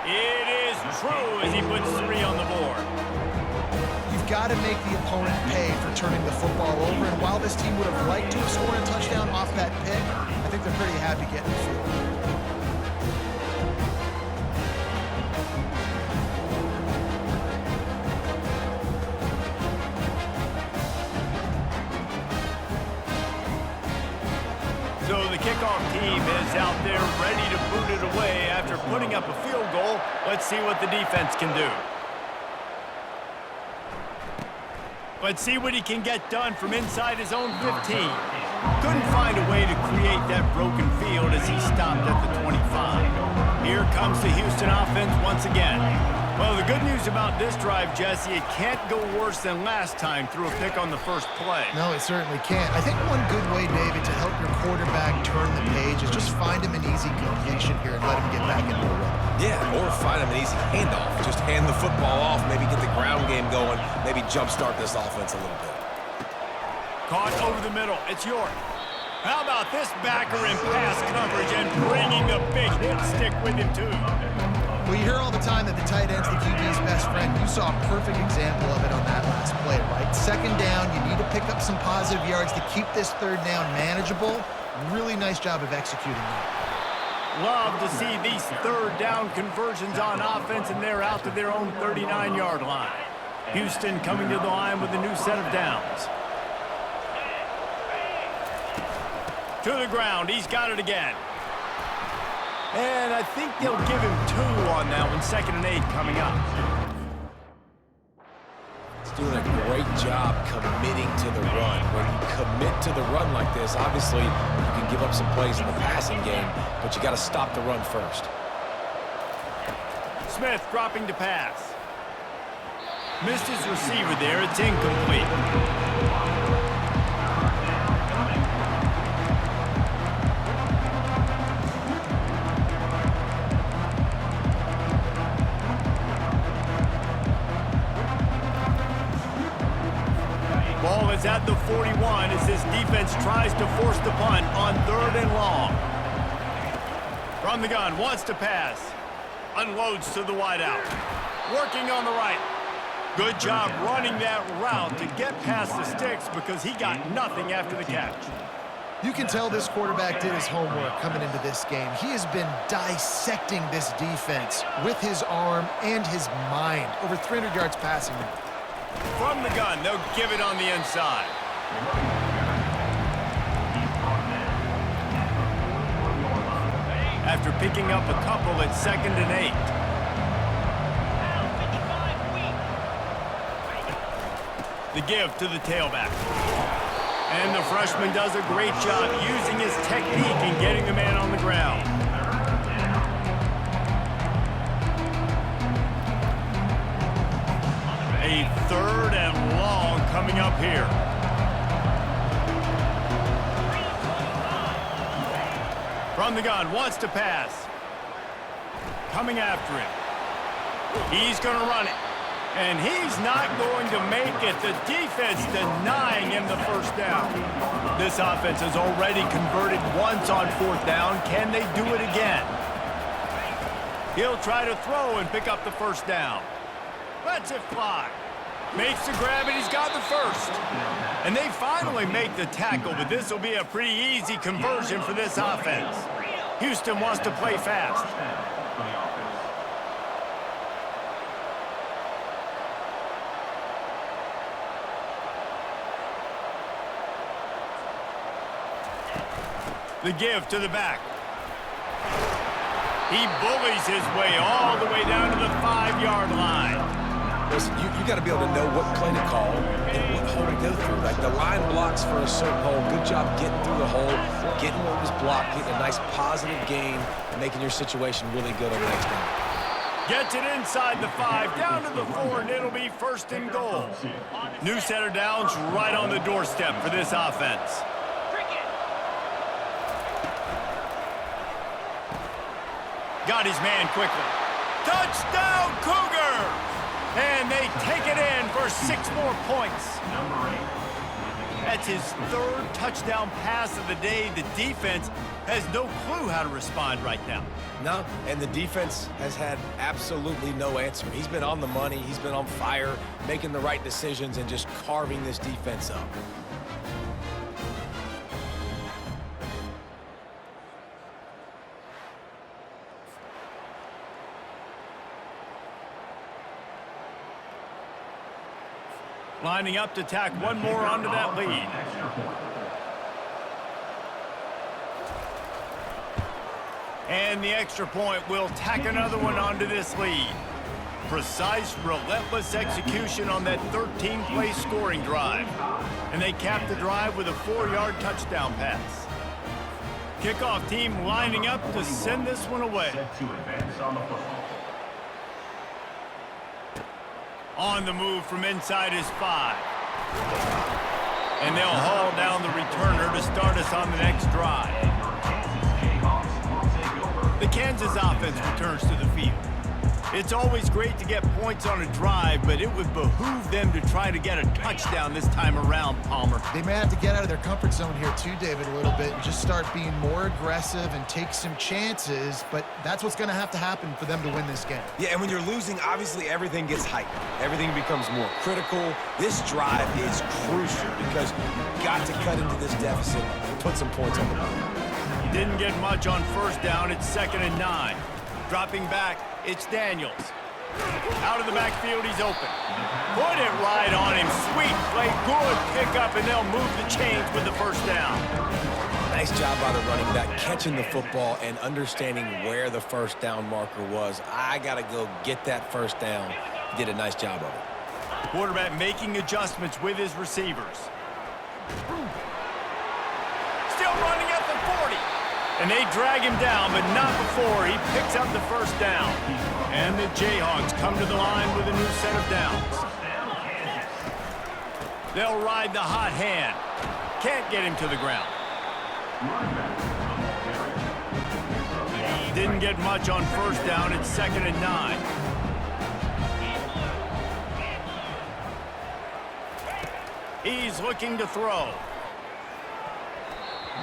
Speaker 1: It is true as he puts 3 on the board.
Speaker 3: You've got to make the opponent pay for turning the football over. And while this team would have liked to have scored a touchdown off that pick, I think they're pretty happy getting the field.
Speaker 1: So the kickoff team is out there ready to boot it away after putting up a field goal. Let's see what the defense can do. Let's see what he can get done from inside his own 15. Couldn't find a way to create that broken field as he stopped at the 25. Here comes the Houston offense once again. Well, the good news about this drive, Jesse, it can't go worse than last time through a pick on the first play.
Speaker 3: No, it certainly can't. I think one good way, David, to help your quarterback turn the page is just find him an easy completion here and let him get back into the run.
Speaker 2: Yeah, or find him an easy handoff. Just hand the football off, maybe get the ground game going, maybe jumpstart this offense a little bit.
Speaker 1: Caught over the middle. It's York. How about this backer in pass coverage and bringing the big hit stick with him, too?
Speaker 3: Well, you hear all the time that the tight end's the QB's best friend. You saw a perfect example of it on that last play, right? Second down, you need to pick up some positive yards to keep this third down manageable. Really nice job of executing that.
Speaker 1: Love to see these third down conversions on offense, and they're out to their own 39-yard line. Houston coming to the line with a new set of downs. To the ground, he's got it again. And I think they'll give him 2 on that one. 2nd and 8 coming up.
Speaker 2: He's doing a great job committing to the run. When you commit to the run like this, obviously you can give up some plays in the passing game, but you got to stop the run first.
Speaker 1: Smith dropping to pass. Missed his receiver there. It's incomplete. Ball is at the 41 as this defense tries to force the punt on 3rd and long. From the gun, wants to pass. Unloads to the wideout. Working on the right. Good job running that route to get past the sticks because he got nothing after the catch.
Speaker 3: You can tell this quarterback did his homework coming into this game. He has been dissecting this defense with his arm and his mind. Over 300 yards passing.
Speaker 1: From the gun, they'll give it on the inside. After picking up a couple at 2nd and 8. The give to the tailback. And the freshman does a great job using his technique and getting the man on the ground. A 3rd and long coming up here. From the gun, wants to pass. Coming after him. He's going to run it. And he's not going to make it. The defense denying him the first down. This offense has already converted once on 4th down. Can they do it again? He'll try to throw and pick up the first down. Lets it fly. Makes the grab, and he's got the first. And they finally make the tackle, but this will be a pretty easy conversion for this offense. Houston wants to play fast. The give to the back. He bullies his way all the way down to the 5-yard line.
Speaker 2: Listen, you got to be able to know what play to call and what hole to go through. Like the line blocks for a certain hole. Good job getting through the hole, getting what was blocked, getting a nice positive gain, and making your situation really good on the next down.
Speaker 1: Gets it inside the 5, down to the 4, and it'll be 1st and goal. New set of downs right on the doorstep for this offense. Got his man quickly. Touchdown, Cougar! And they take it in for 6 more points. That's his 3rd touchdown pass of the day. The defense has no clue how to respond right now.
Speaker 2: No, and the defense has had absolutely no answer. He's been on the money. He's been on fire, making the right decisions and just carving this defense up.
Speaker 1: Lining up to tack one more onto that lead. And the extra point will tack another one onto this lead. Precise, relentless execution on that 13-play scoring drive. And they cap the drive with a 4-yard touchdown pass. Kickoff team lining up to send this one away.
Speaker 4: Set to advance on the football.
Speaker 1: On the move from inside his 5. And they'll haul down the returner to start us on the next drive. The Kansas offense returns to the field. It's always great to get points on a drive, but it would behoove them to try to get a touchdown this time around, Palmer.
Speaker 3: They may have to get out of their comfort zone here too, David, a little bit, and just start being more aggressive and take some chances, but that's what's going to happen for them to win this game.
Speaker 2: Yeah, and when you're losing, obviously everything gets heightened. Everything becomes more critical. This drive is crucial because you've got to cut into this deficit and put some points on the board.
Speaker 1: Didn't get much on first down. It's 2nd and 9. Dropping back, it's Daniels. Out of the backfield, he's open. Put it right on him. Sweet play, good pickup, and they'll move the chains with the first down.
Speaker 2: Nice job by the running back, catching the football and understanding where the first down marker was. I got to go get that first down. He did a nice job of it.
Speaker 1: Quarterback making adjustments with his receivers. Still running at the 40. And they drag him down, but not before he picks up the first down. And the Jayhawks come to the line with a new set of downs. They'll ride the hot hand. Can't get him to the ground. Didn't get much on first down. It's 2nd and 9. He's looking to throw.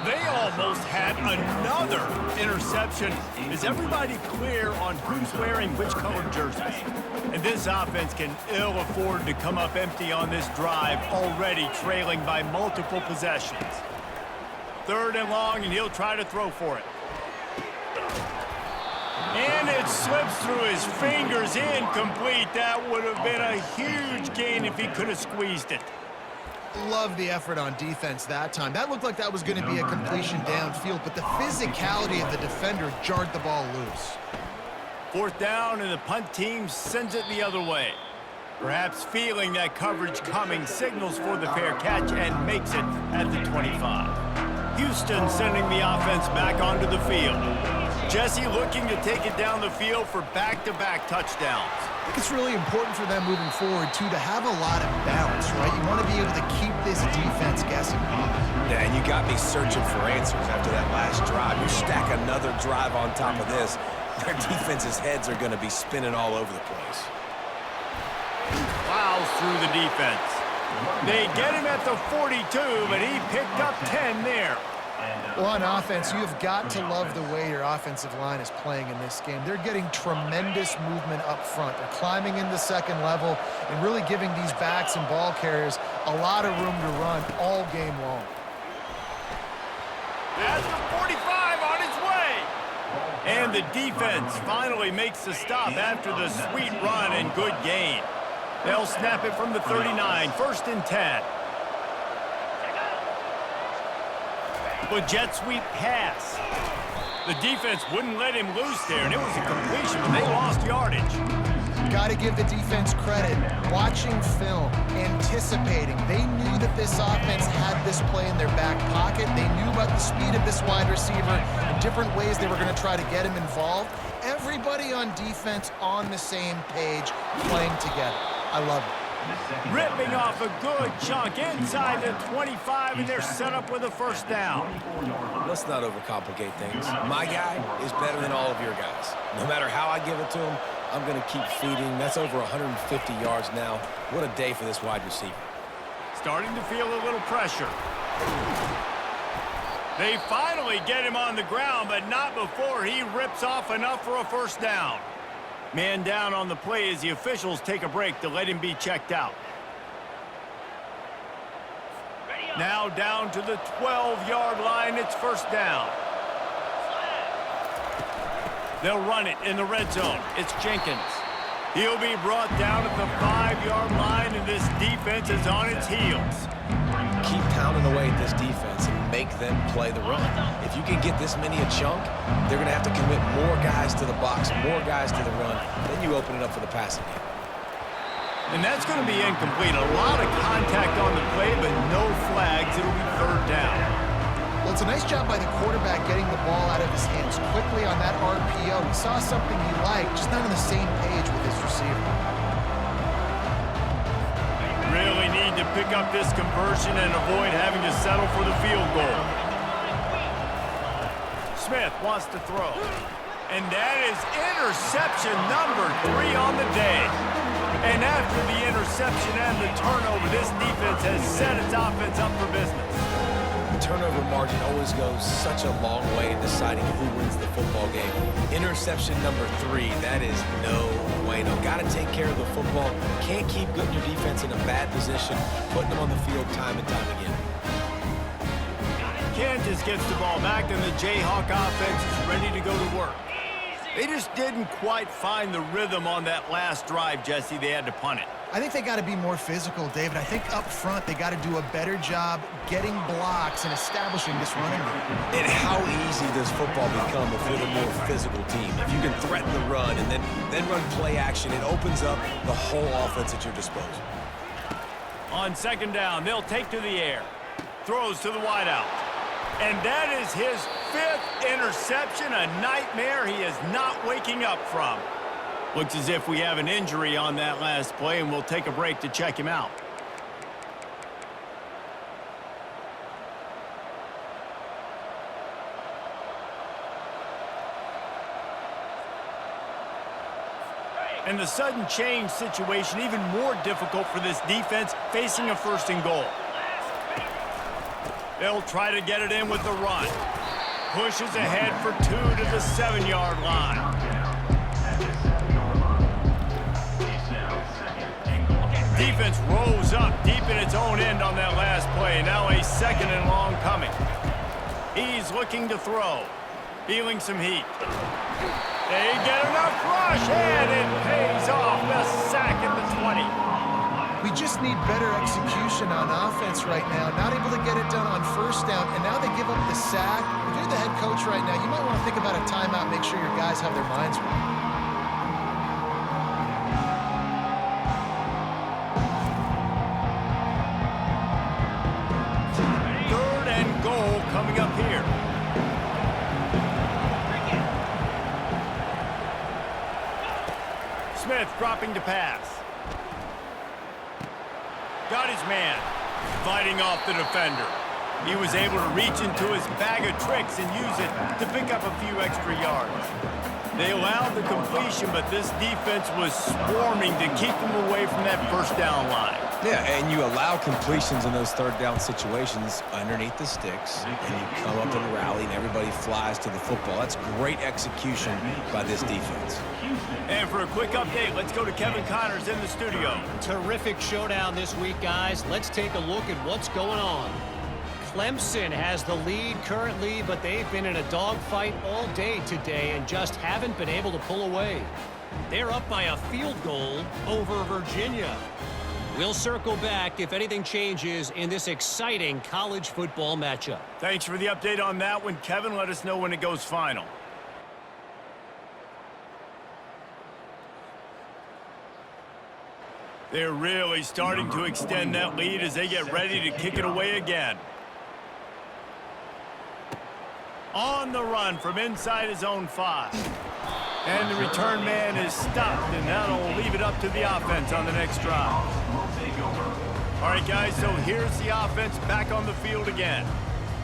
Speaker 1: They almost had another interception. Is everybody clear on who's wearing which colored jerseys? And this offense can ill afford to come up empty on this drive, already trailing by multiple possessions. 3rd and long, and he'll try to throw for it. And it slips through his fingers, incomplete. That would have been a huge gain if he could have squeezed it.
Speaker 3: Love the effort on defense that time. That looked like that was going to be a completion downfield, but the physicality of the defender jarred the ball loose.
Speaker 1: 4th down, and the punt team sends it the other way. Perhaps feeling that coverage coming, signals for the fair catch and makes it at the 25. Houston sending the offense back onto the field. Jesse looking to take it down the field for back-to-back touchdowns.
Speaker 3: I think it's really important for them moving forward, too, to have a lot of balance, right? You want to be able to keep this defense guessing.
Speaker 2: Yeah, and you got me searching for answers after that last drive. You stack another drive on top of this, their defense's heads are going to be spinning all over the place.
Speaker 1: Plows through the defense. They get him at the 42, but he picked up 10 there.
Speaker 3: Well, on offense, you've got to love the way your offensive line is playing in this game. They're getting tremendous movement up front. They're climbing into 2nd level and really giving these backs and ball carriers a lot of room to run all game long.
Speaker 1: That's the 45 on its way. And the defense finally makes the stop after the sweet run and good gain. They'll snap it from the 39, 1st and 10. A jet sweep pass. The defense wouldn't let him loose there, and it was a completion, but they lost yardage.
Speaker 3: Got to give the defense credit. Watching film, anticipating. They knew that this offense had this play in their back pocket. They knew about the speed of this wide receiver and different ways they were going to try to get him involved. Everybody on defense on the same page, playing together. I love it.
Speaker 1: Ripping off a good chunk inside the 25, and they're set up with a first down.
Speaker 2: Let's not overcomplicate things. My guy is better than all of your guys. No matter how I give it to him, I'm going to keep feeding. That's over 150 yards now. What a day for this wide receiver.
Speaker 1: Starting to feel a little pressure. They finally get him on the ground, but not before he rips off enough for a first down. Man down on the play as the officials take a break to let him be checked out. Now down to the 12-yard line. It's first down. They'll run it in the red zone. It's Jenkins. He'll be brought down at the 5-yard line, and this defense is on its heels.
Speaker 2: Keep pounding away at this defense. make them play the run. If you can get this many a chunk, they're going to have to commit more guys to the box, more guys to the run. Then you open it up for the passing game.
Speaker 1: And that's going to be incomplete. A lot of contact on the play, but no flags. It'll be third down.
Speaker 3: Well, it's a nice job by the quarterback getting the ball out of his hands quickly on that RPO. He saw something he liked, just not on the same page with his receiver.
Speaker 1: Really need to pick up this conversion and avoid having to settle for the field goal. Smith wants to throw. And that is interception number 3 on the day. And after the interception and the turnover, this defense has set its offense up for business.
Speaker 2: The turnover margin always goes such a long way in deciding who wins the football game. Interception number 3, that is no bueno. Got to take care of the football. Can't keep putting your defense in a bad position, putting them on the field time and time again.
Speaker 1: Kansas gets the ball back, and the Jayhawk offense is ready to go to work. They just didn't quite find the rhythm on that last drive, Jesse. They had to punt it.
Speaker 3: I think they got to be more physical, David. I think up front they got to do a better job getting blocks and establishing this running game.
Speaker 2: And how easy does football become if you're the more physical team? If you can threaten the run and then run play action, it opens up the whole offense at your disposal.
Speaker 1: On second down, they'll take to the air. Throws to the wideout. And that is his 5th interception, a nightmare he is not waking up from. Looks as if we have an injury on that last play, and we'll take a break to check him out. And the sudden change situation even more difficult for this defense facing a 1st and goal. They'll try to get it in with the run. Pushes ahead for 2 to the 7-yard line. Defense rolls up deep in its own end on that last play. Now a 2nd and long coming. He's looking to throw. Feeling some heat. They get enough rush, and it pays off. The sack at the 20.
Speaker 3: We just need better execution on offense right now. Not able to get it done on 1st down, and now they give up the sack. If you're the head coach right now, you might want to think about a timeout, make sure your guys have their minds right.
Speaker 1: Coming up here. Smith dropping to pass. Got his man. Fighting off the defender. He was able to reach into his bag of tricks and use it to pick up a few extra yards. They allowed the completion, but this defense was swarming to keep them away from that 1st down line.
Speaker 2: Yeah, and you allow completions in those 3rd down situations underneath the sticks, and you come up and rally, and everybody flies to the football. That's great execution by this defense.
Speaker 1: And for a quick update, let's go to Kevin Connors in the studio.
Speaker 5: Terrific showdown this week, guys. Let's take a look at what's going on. Clemson has the lead currently, but they've been in a dogfight all day today and just haven't been able to pull away. They're up by a field goal over Virginia. We'll circle back if anything changes in this exciting college football matchup.
Speaker 1: Thanks for the update on that one, Kevin. Let us know when it goes final. They're really starting to extend that lead as they get ready to kick it away again. On the run from inside his own 5. And the return man is stopped, and that'll leave it up to the offense on the next drive. All right, guys, so here's the offense back on the field again.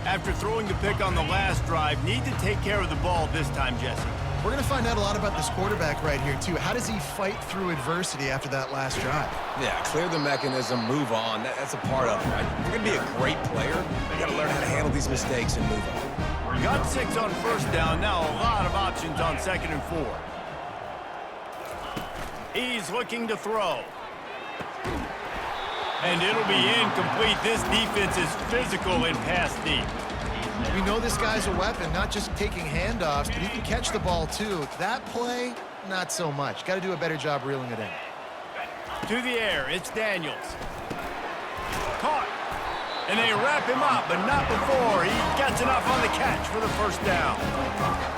Speaker 1: After throwing the pick on the last drive, need to take care of the ball this time, Jesse.
Speaker 3: We're going to find out a lot about this quarterback right here, too. How does he fight through adversity after that last drive?
Speaker 2: Yeah, clear the mechanism, move on. That's a part of it, right? If you're going to be a great player, you got to learn how to handle these mistakes and move on.
Speaker 1: Got 6 on 1st down. Now a lot of options on 2nd and 4. He's looking to throw. And it'll be incomplete. This defense is physical and pass deep.
Speaker 3: We know this guy's a weapon, not just taking handoffs, but he can catch the ball, too. That play, not so much. Got to do a better job reeling it in.
Speaker 1: To the air, it's Daniels. Caught. And they wrap him up, but not before he gets enough on the catch for the first down.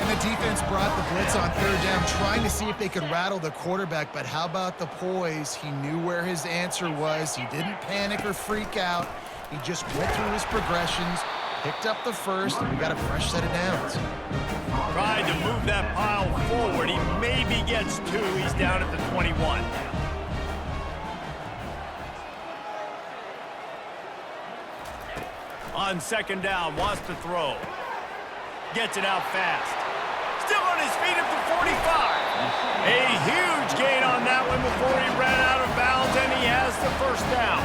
Speaker 3: And the defense brought the blitz on third down, trying to see if they could rattle the quarterback. But how about the poise? He knew where his answer was. He didn't panic or freak out. He just went through his progressions, picked up the first, and we got a fresh set of downs.
Speaker 1: Tried to move that pile forward. He maybe gets 2. He's down at the 21. On second down, wants to throw. Gets it out fast. Still on his feet at the 45. A huge gain on that one before he ran out of bounds, and he has the first down.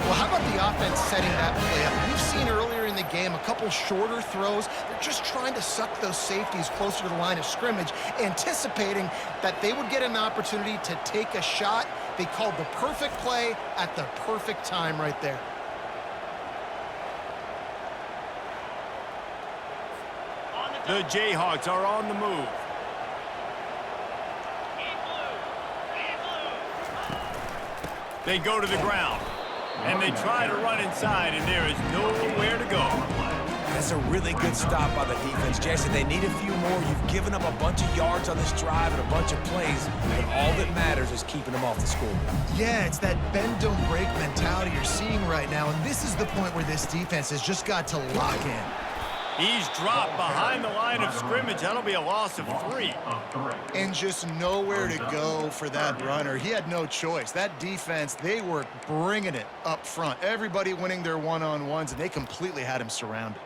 Speaker 3: Well, how about the offense setting that play up? We've seen earlier in the game a couple shorter throws. They're just trying to suck those safeties closer to the line of scrimmage, anticipating that they would get an opportunity to take a shot. They called the perfect play at the perfect time right there.
Speaker 1: The Jayhawks are on the move. They go to the ground, and they try to run inside, and there is nowhere to go.
Speaker 2: That's a really good stop by the defense. Jason, they need a few more. You've given up a bunch of yards on this drive and a bunch of plays, but all that matters is keeping them off the scoreboard.
Speaker 3: Yeah, it's that bend, don't break mentality you're seeing right now, and this is the point where this defense has just got to lock in.
Speaker 1: He's dropped behind the line of scrimmage. That'll be a loss of 3.
Speaker 3: And just nowhere to go for that runner. He had no choice. That defense, they were bringing it up front. Everybody winning their one-on-ones, and they completely had him surrounded.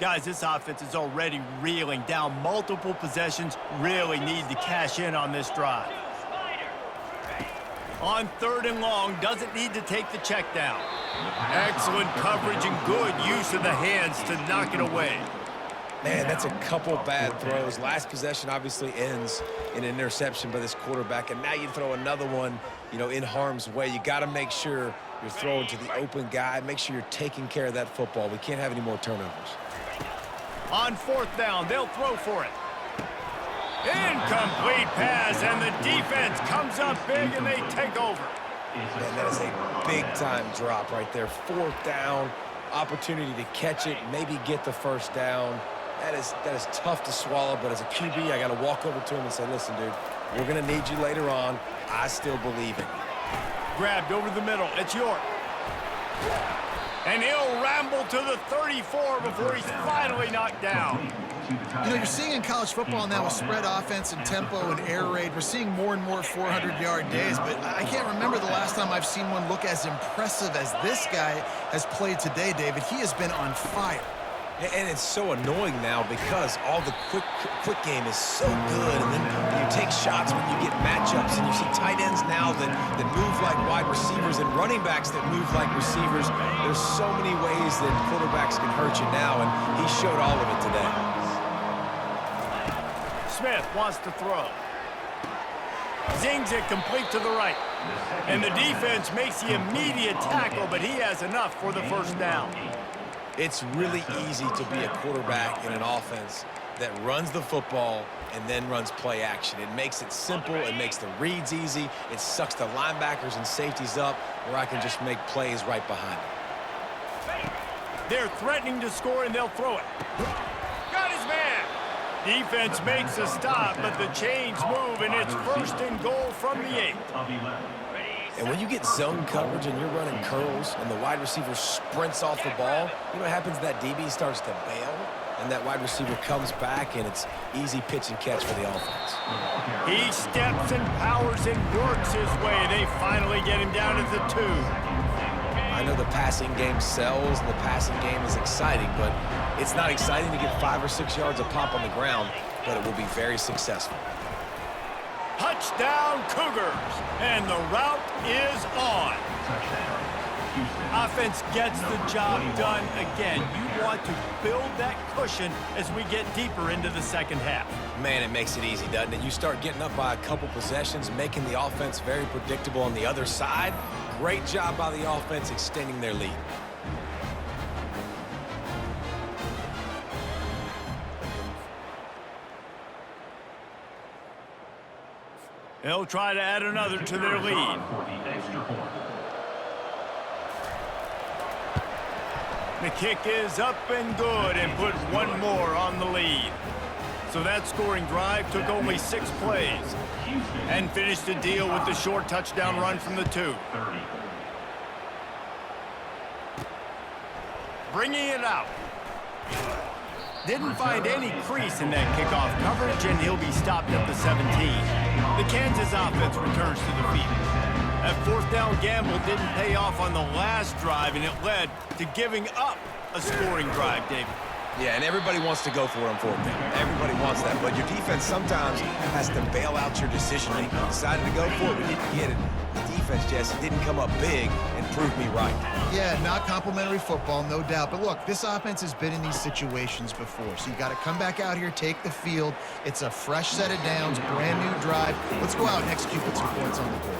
Speaker 1: Guys, this offense is already reeling down multiple possessions. Really need to cash in on this drive. On third and long, doesn't need to take the check down. Excellent coverage and good use of the hands to knock it away.
Speaker 2: Man, that's a couple bad throws. Last possession obviously ends in an interception by this quarterback, and now you throw another one, you know, in harm's way. You got to make sure you're throwing to the open guy. Make sure you're taking care of that football. We can't have any more turnovers.
Speaker 1: On fourth down, they'll throw for it. Incomplete pass, and the defense comes up big, and they take over.
Speaker 2: Man, that is a big-time drop right there. Fourth down, opportunity to catch it, maybe get the first down. That is tough to swallow, but as a QB, I got to walk over to him and say, listen, dude, we're going to need you later on. I still believe in you.
Speaker 1: Grabbed over the middle. It's York. And he'll ramble to the 34 before he's finally knocked down.
Speaker 3: You know, you're seeing in college football now with spread offense and tempo and air raid, we're seeing more and more 400-yard days, but I can't remember the last time I've seen one look as impressive as this guy has played today, David. He has been on fire.
Speaker 2: And it's so annoying now because all the quick game is so good, and then you take shots when you get matchups, and you see tight ends now that move like wide receivers and running backs that move like receivers. There's so many ways that quarterbacks can hurt you now, and he showed all of it today.
Speaker 1: Smith wants to throw. Zings it complete to the right. And the defense makes the immediate tackle, but he has enough for the first down.
Speaker 2: It's really easy to be a quarterback in an offense that runs the football and then runs play action. It makes it simple. It makes the reads easy. It sucks the linebackers and safeties up where I can just make plays right behind them.
Speaker 1: They're threatening to score, and they'll throw it. Got his man. Defense makes a stop, but the chains move, and it's first and goal from the 8.
Speaker 2: And when you get zone coverage and you're running curls and the wide receiver sprints off the ball, you know what happens? That DB starts to bail, and that wide receiver comes back, and it's easy pitch and catch for the offense.
Speaker 1: He steps and powers and works his way. They finally get him down at the 2.
Speaker 2: I know the passing game sells, and the passing game is exciting, but it's not exciting to get 5 or 6 yards of pop on the ground, but it will be very successful.
Speaker 1: Touchdown Cougars, and the route is on. Offense gets the job done again. You want to build that cushion as we get deeper into the second half.
Speaker 2: Man, it makes it easy, doesn't it? You start getting up by a couple possessions, making the offense very predictable on the other side. Great job by the offense extending their lead.
Speaker 1: They'll try to add another to their lead. The kick is up and good and put one more on the lead. So that scoring drive took only 6 plays and finished the deal with the short touchdown run from the 2. Bringing it out. Didn't find any crease in that kickoff coverage, and he'll be stopped at the 17. The Kansas offense returns to the field. That fourth down gamble didn't pay off on the last drive, and it led to giving up a scoring drive, David.
Speaker 2: Yeah, and everybody wants to go for it on fourth down. Everybody wants that, but your defense sometimes has to bail out your decision-making. You decided to go for it, we didn't get it. The defense, Jesse, didn't come up big and prove me right.
Speaker 3: Yeah, not complimentary football, no doubt. But look, this offense has been in these situations before, so you got to come back out here, take the field. It's a fresh set of downs, brand new drive. Let's go out and execute with some points on the board.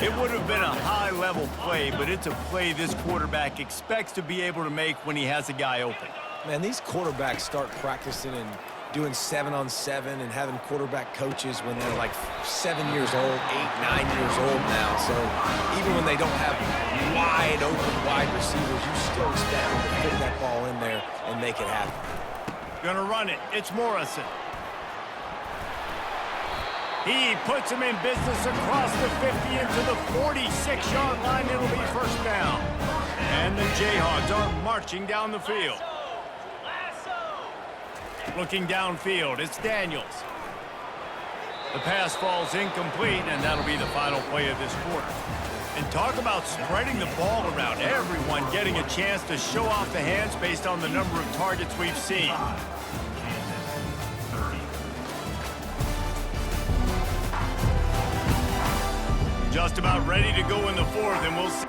Speaker 1: It would have been a high-level play, but it's a play this quarterback expects to be able to make when he has a guy open.
Speaker 2: Man, these quarterbacks start practicing and doing 7-on-7 and having quarterback coaches when they're like 7 years old, 8, 9 years old now. So even when they don't have wide receivers, you still expect them to put that ball in there and make it happen.
Speaker 1: Gonna run it. It's Morrison. He puts him in business across the 50 into the 46-yard line. It'll be first down. And the Jayhawks are marching down the field. Looking downfield, it's Daniels. The pass falls incomplete, and that'll be the final play of this quarter. And talk about spreading the ball around. Everyone getting a chance to show off the hands based on the number of targets we've seen. Just about ready to go in the fourth, and we'll see.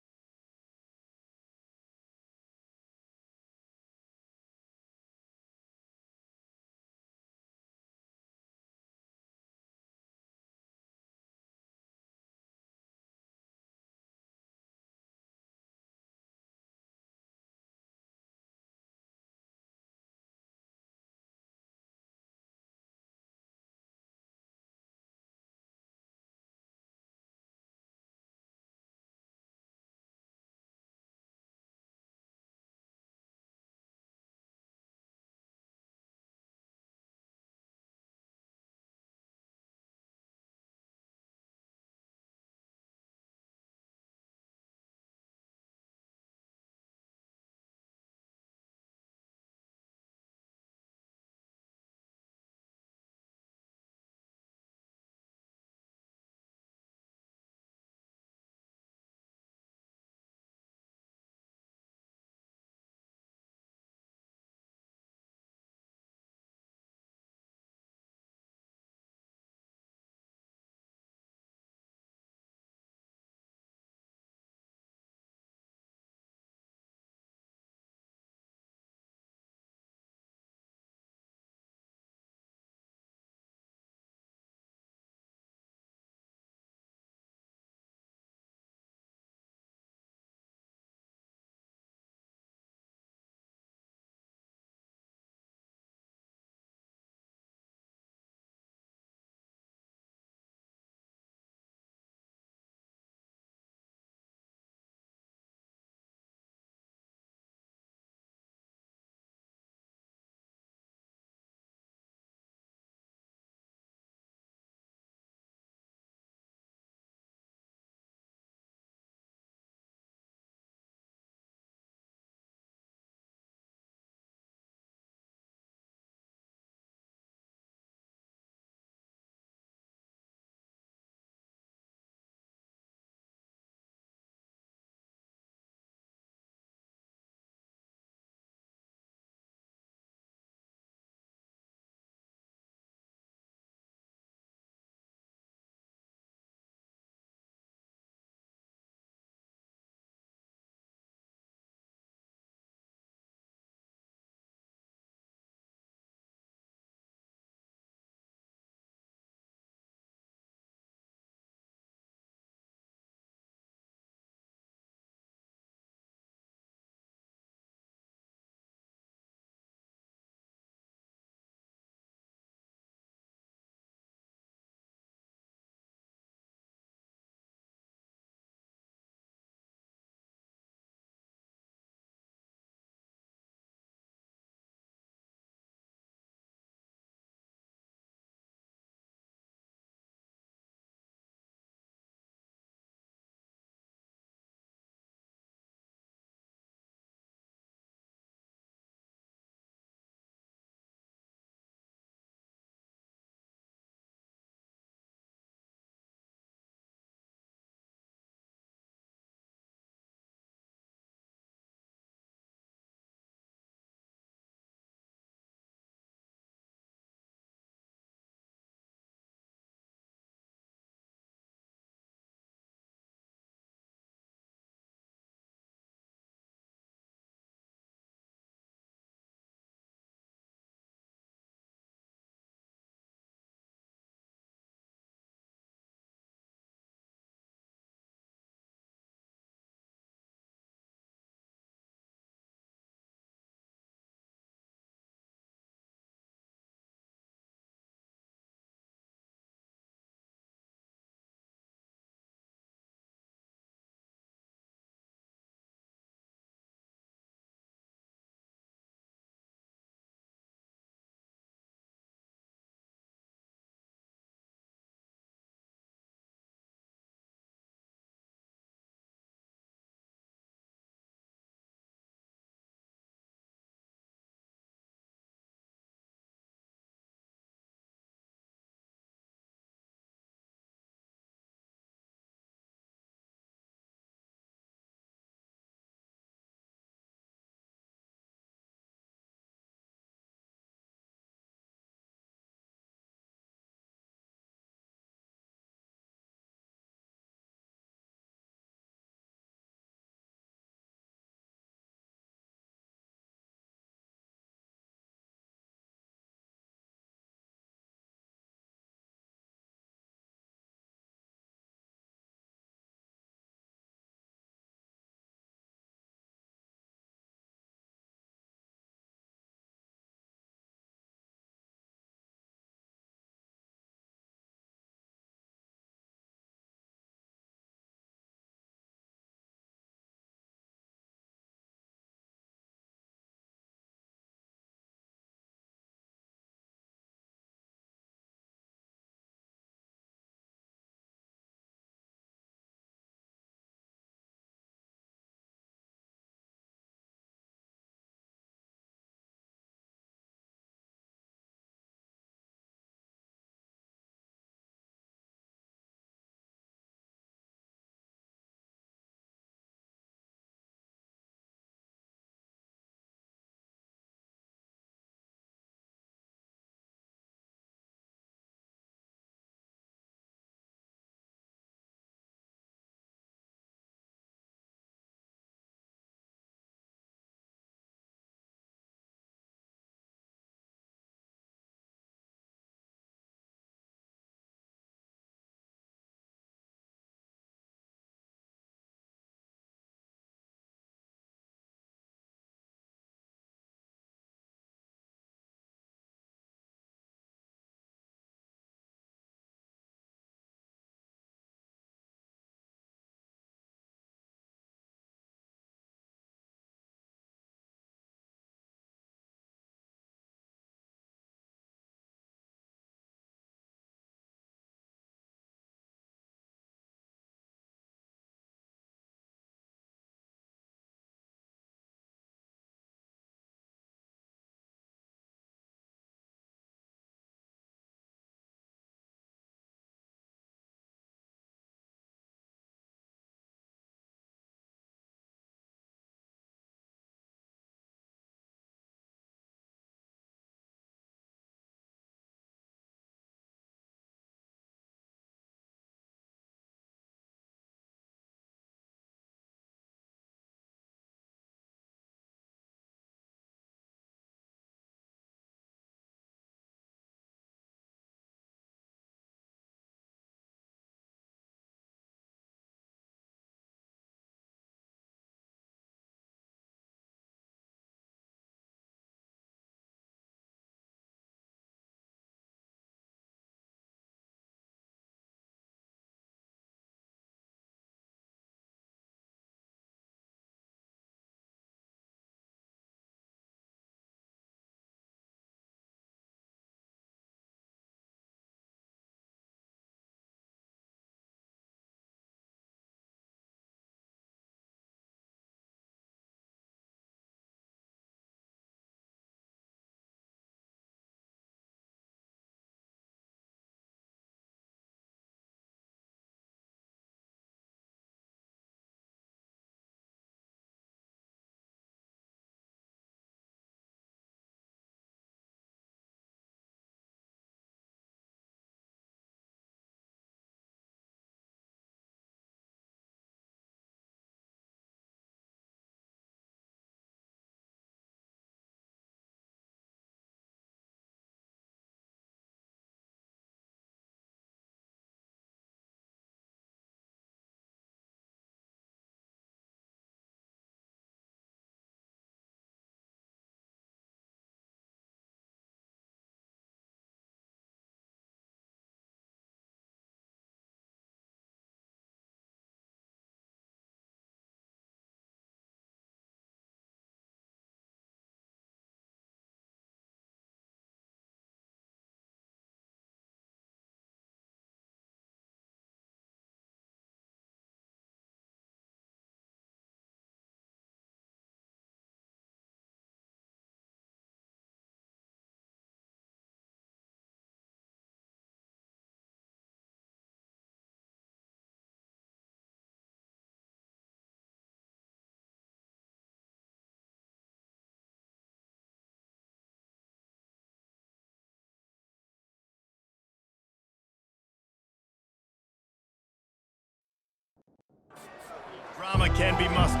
Speaker 1: drama can be mustered.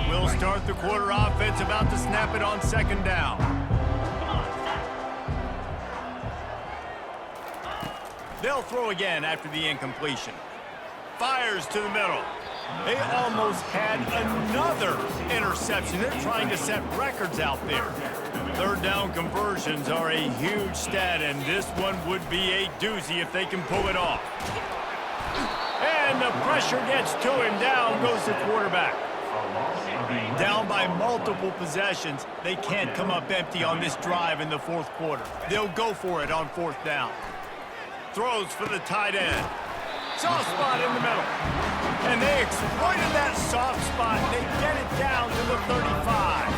Speaker 1: We'll start the quarter offense, about to snap it on second down. They'll throw again after the incompletion. Fires to the middle. They almost had another interception. They're trying to set records out there. Third down conversions are a huge stat, and this one would be a doozy if they can pull it off. And the pressure gets to him. Down goes the quarterback. Down by multiple possessions. They can't come up empty on this drive in the fourth quarter. They'll go for it on fourth down. Throws for the tight end. Soft spot in the middle. And they exploited that soft spot. They get it down to the 35.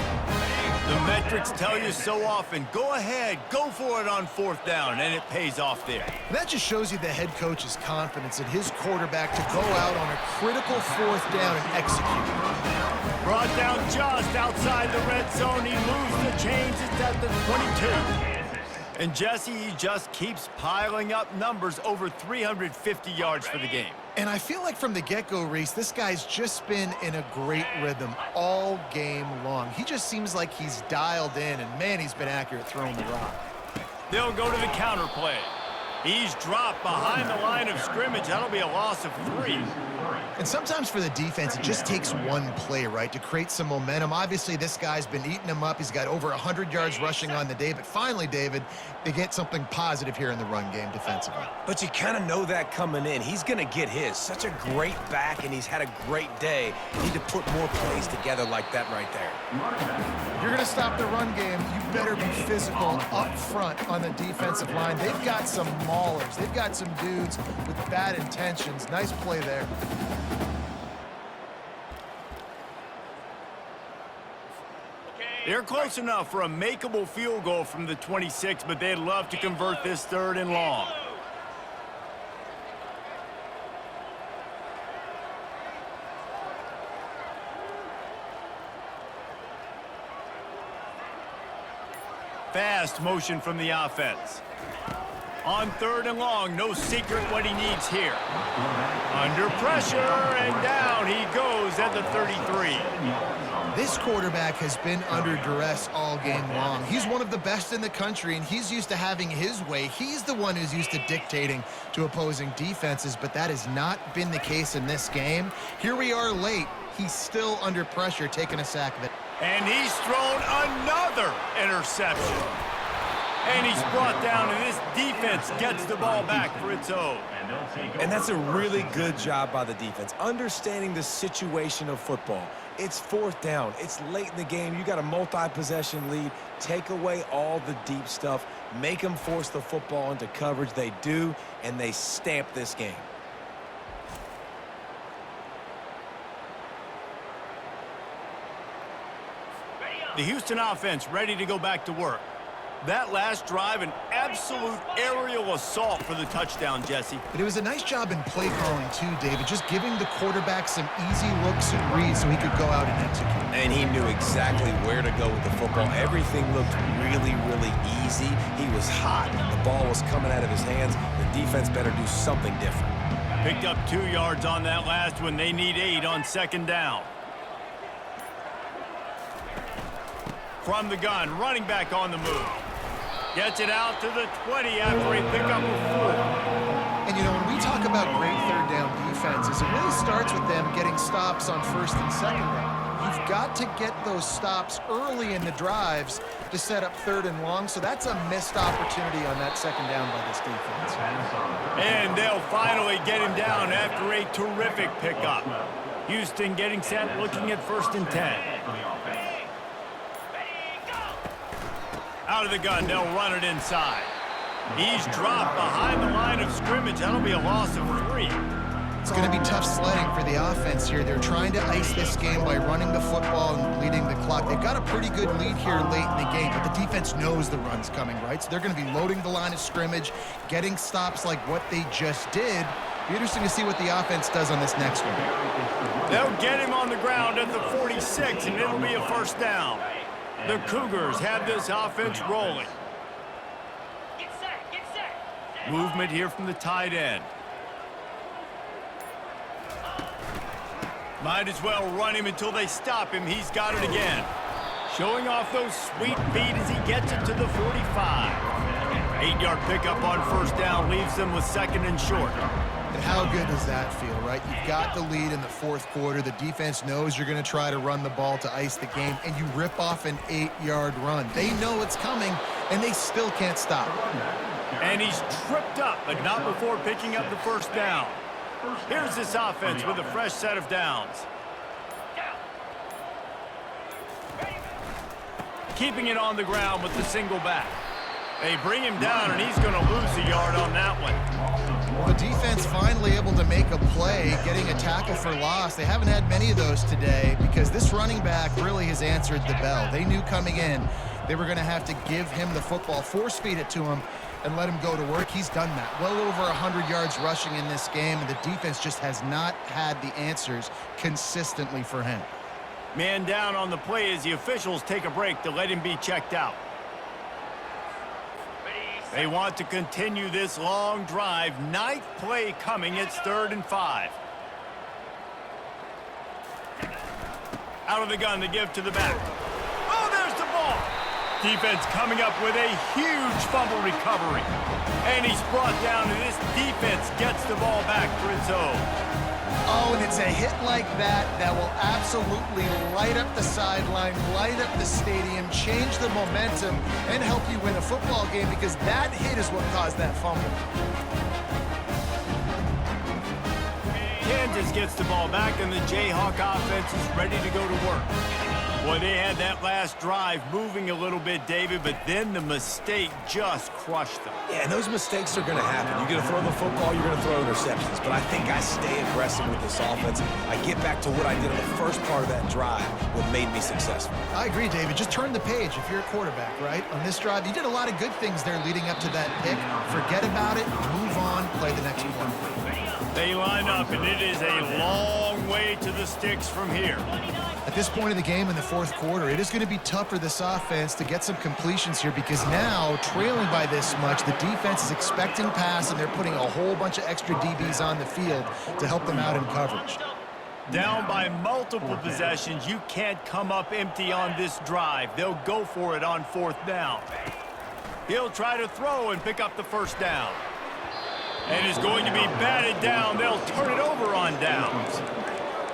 Speaker 1: The metrics tell you so often, go ahead, go for it on fourth down, and it pays off there.
Speaker 3: And that just shows you the head coach's confidence in his quarterback to go out on a critical fourth down and execute.
Speaker 1: Brought down just outside the red zone. He moves the chains. It's at the 22. And Jesse, he just keeps piling up numbers, over 350 yards for the game.
Speaker 3: And I feel like from the get-go, Reese, this guy's just been in a great rhythm all game long. He just seems like he's dialed in, and man, he's been accurate throwing the rock.
Speaker 1: They'll go to the counter play. He's dropped behind the line of scrimmage. That'll be a loss of 3.
Speaker 3: And sometimes for the defense, it just takes one play, right, to create some momentum. Obviously, this guy's been eating them up. He's got over 100 yards rushing on the day. But finally, David, they get something positive here in the run game defensively.
Speaker 2: But you kind of know that coming in. He's going to get his. Such a great back, and he's had a great day. You need to put more plays together like that right there.
Speaker 3: If you're going to stop the run game, you better be physical up front on the defensive line. They've got some maulers. They've got some dudes with bad intentions. Nice play there.
Speaker 1: They're close enough for a makeable field goal from the 26, but they'd love to convert this third and long. Fast motion from the offense. On third and long, no secret what he needs here. Under pressure, and down he goes at the 33.
Speaker 3: This quarterback has been under duress all game long. He's one of the best in the country, and he's used to having his way. He's the one who's used to dictating to opposing defenses, but that has not been the case in this game. Here we are late. He's still under pressure, taking a sack of it.
Speaker 1: And he's thrown another interception. And he's brought down, and this defense gets the ball back for its own.
Speaker 2: And that's a really good job by the defense, understanding the situation of football. It's fourth down. It's late in the game. You got a multi-possession lead. Take away all the deep stuff. Make them force the football into coverage. They do, and they stamp this game.
Speaker 1: The Houston offense ready to go back to work. That last drive, an absolute aerial assault for the touchdown, Jesse.
Speaker 3: But it was a nice job in play calling too, David, just giving the quarterback some easy looks and reads so he could go out and execute.
Speaker 2: And he knew exactly where to go with the football. Everything looked really, really easy. He was hot. The ball was coming out of his hands. The defense better do something different.
Speaker 1: Picked up 2 yards on that last one. They need 8 on second down. From the gun, running back on the move. Gets it out to the 20 after a pickup of 4.
Speaker 3: And, you know, when we talk about great third down defenses, it really starts with them getting stops on first and second down. You've got to get those stops early in the drives to set up third and long, so that's a missed opportunity on that second down by this defense.
Speaker 1: And they'll finally get him down after a terrific pickup. Houston getting set, looking at first and 10. Out of the gun, they'll run it inside. He's dropped behind the line of scrimmage. That'll be a loss of 3.
Speaker 3: It's going to be tough sledding for the offense here. They're trying to ice this game by running the football and leading the clock. They've got a pretty good lead here late in the game, but the defense knows the run's coming, right? So they're going to be loading the line of scrimmage, getting stops like what they just did. Be interesting to see what the offense does on this next one.
Speaker 1: They'll get him on the ground at the 46, and it'll be a first down. The Cougars have this offense rolling. Movement here from the tight end. Might as well run him until they stop him. He's got it again. Showing off those sweet feet as he gets it to the 45. 8-yard pickup on first down leaves them with second and short.
Speaker 3: And how good does that feel, right? You've got the lead in the fourth quarter. The defense knows you're going to try to run the ball to ice the game, and you rip off an 8-yard run. They know it's coming, and they still can't stop.
Speaker 1: And he's tripped up, but not before picking up the first down. Here's this offense with a fresh set of downs. Keeping it on the ground with the single back. They bring him down, and he's going to lose a yard on that one.
Speaker 3: The defense finally able to make a play, getting a tackle for loss. They haven't had many of those today because this running back really has answered the bell. They knew coming in they were going to have to give him the football, force feed it to him, and let him go to work. He's done that. Well over 100 yards rushing in this game, and the defense just has not had the answers consistently for him.
Speaker 1: Man down on the play as the officials take a break to let him be checked out. They want to continue this long drive. 9th play coming. It's 3rd and 5. Out of the gun to give to the back. Oh, there's the ball. Defense coming up with a huge fumble recovery. And he's brought down, and this defense gets the ball back for its own.
Speaker 3: Oh, and it's a hit like that that will absolutely light up the sideline, light up the stadium, change the momentum, and help you win a football game because that hit is what caused that fumble.
Speaker 1: Kansas gets the ball back, and the Jayhawk offense is ready to go to work. Boy, they had that last drive moving a little bit, David, but then the mistake just crushed them.
Speaker 2: Yeah, and those mistakes are going to happen. You're going to throw the football, you're going to throw interceptions. But I think I stay aggressive with this offense. I get back to what I did on the first part of that drive, what made me successful.
Speaker 3: I agree, David. Just turn the page if you're a quarterback, right? On this drive, you did a lot of good things there leading up to that pick. Forget about it, move on, play the next one.
Speaker 1: They line up, and it is a long way to the sticks from here.
Speaker 3: At this point of the game in the fourth quarter, it is going to be tough for this offense to get some completions here because now, trailing by this much, the defense is expecting pass, and they're putting a whole bunch of extra DBs on the field to help them out in coverage.
Speaker 1: Down by multiple possessions, you can't come up empty on this drive. They'll go for it on 4th down. He'll try to throw and pick up the first down. And is going to be batted down. They'll turn it over on downs.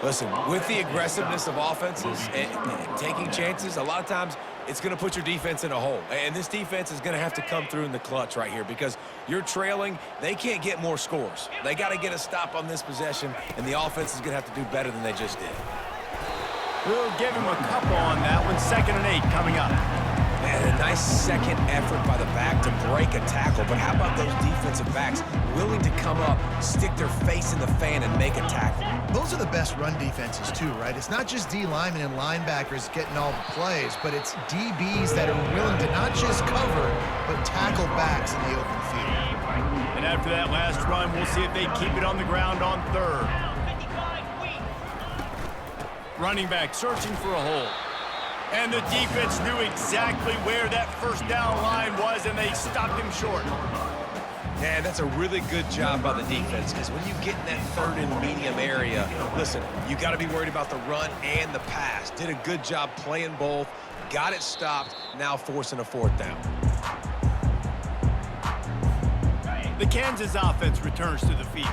Speaker 2: Listen, with the aggressiveness of offenses and taking chances, a lot of times it's going to put your defense in a hole. And this defense is going to have to come through in the clutch right here because you're trailing. They can't get more scores. They got to get a stop on this possession, and the offense is going to have to do better than they just did.
Speaker 1: We'll give him a couple on that one. 2nd and 8 coming up.
Speaker 2: And a nice second effort by the back to break a tackle. But how about those defensive backs willing to come up, stick their face in the fan, and make a tackle?
Speaker 3: Those are the best run defenses too, right? It's not just D linemen and linebackers getting all the plays, but it's DBs that are willing to not just cover, but tackle backs in the open field.
Speaker 1: And after that last run, we'll see if they keep it on the ground on 3rd. Running back searching for a hole. And the defense knew exactly where that first down line was, and they stopped him short.
Speaker 2: Yeah, that's a really good job by the defense because when you get in that 3rd and medium area, listen, you got to be worried about the run and the pass. Did a good job playing both, got it stopped, now forcing a 4th down.
Speaker 1: The Kansas offense returns to the field.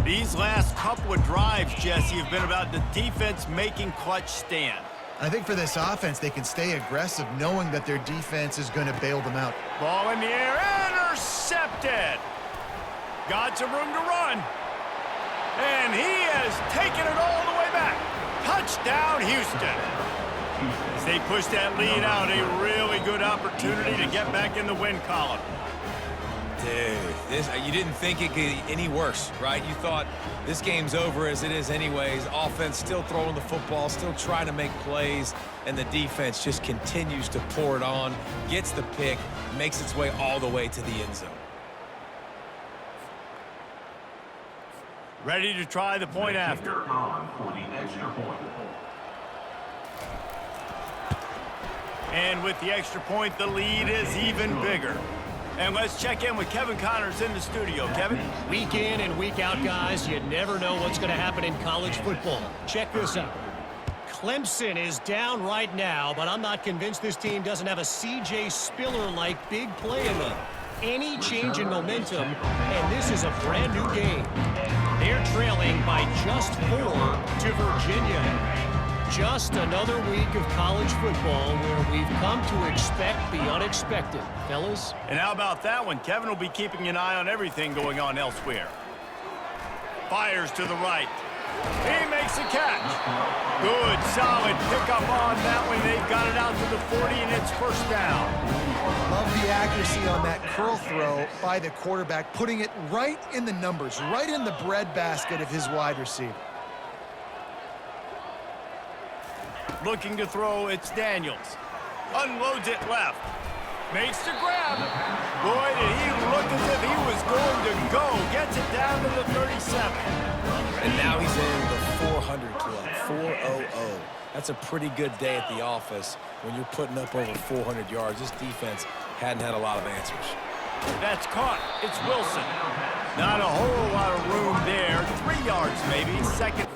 Speaker 1: These last couple of drives, Jesse, have been about the defense making clutch stand.
Speaker 3: I think for this offense, they can stay aggressive knowing that their defense is going to bail them out.
Speaker 1: Ball in the air, intercepted. Got some room to run. And he has taken it all the way back. Touchdown, Houston. As they push that lead out, a really good opportunity to get back in the win column.
Speaker 2: Dude, you didn't think it could get any worse, right? You thought this game's over as it is anyways. Offense still throwing the football, still trying to make plays, and the defense just continues to pour it on, gets the pick, makes its way all the way to the end zone.
Speaker 1: Ready to try the point after.
Speaker 4: On for the extra point.
Speaker 1: And with the extra point, the lead is even bigger. And let's check in with Kevin Connors in the studio. Kevin?
Speaker 5: Week in and week out, guys, you never know what's going to happen in college football. Check this out. Clemson is down right now, but I'm not convinced this team doesn't have a C.J. Spiller-like big play in them. Any change in momentum, and this is a brand new game. They're trailing by just 4 to Virginia. Just another week of college football where we've come to expect the unexpected, fellas.
Speaker 1: And how about that one? Kevin will be keeping an eye on everything going on elsewhere. Fires to the right. He makes a catch. Good, solid pickup on that one. They've got it out to the 40, and it's first down.
Speaker 3: Love the accuracy on that curl throw by the quarterback, putting it right in the numbers, right in the breadbasket of his wide receiver.
Speaker 1: Looking to throw, it's Daniels. Unloads it left. Makes the grab. Boy, did he look as if he was going to go. Gets it down to the 37.
Speaker 2: And now he's in the 400 club, 400. That's a pretty good day at the office when you're putting up over 400 yards. This defense hadn't had a lot of answers.
Speaker 1: That's caught. It's Wilson. Not a whole lot of room there. 3 yards maybe. Second.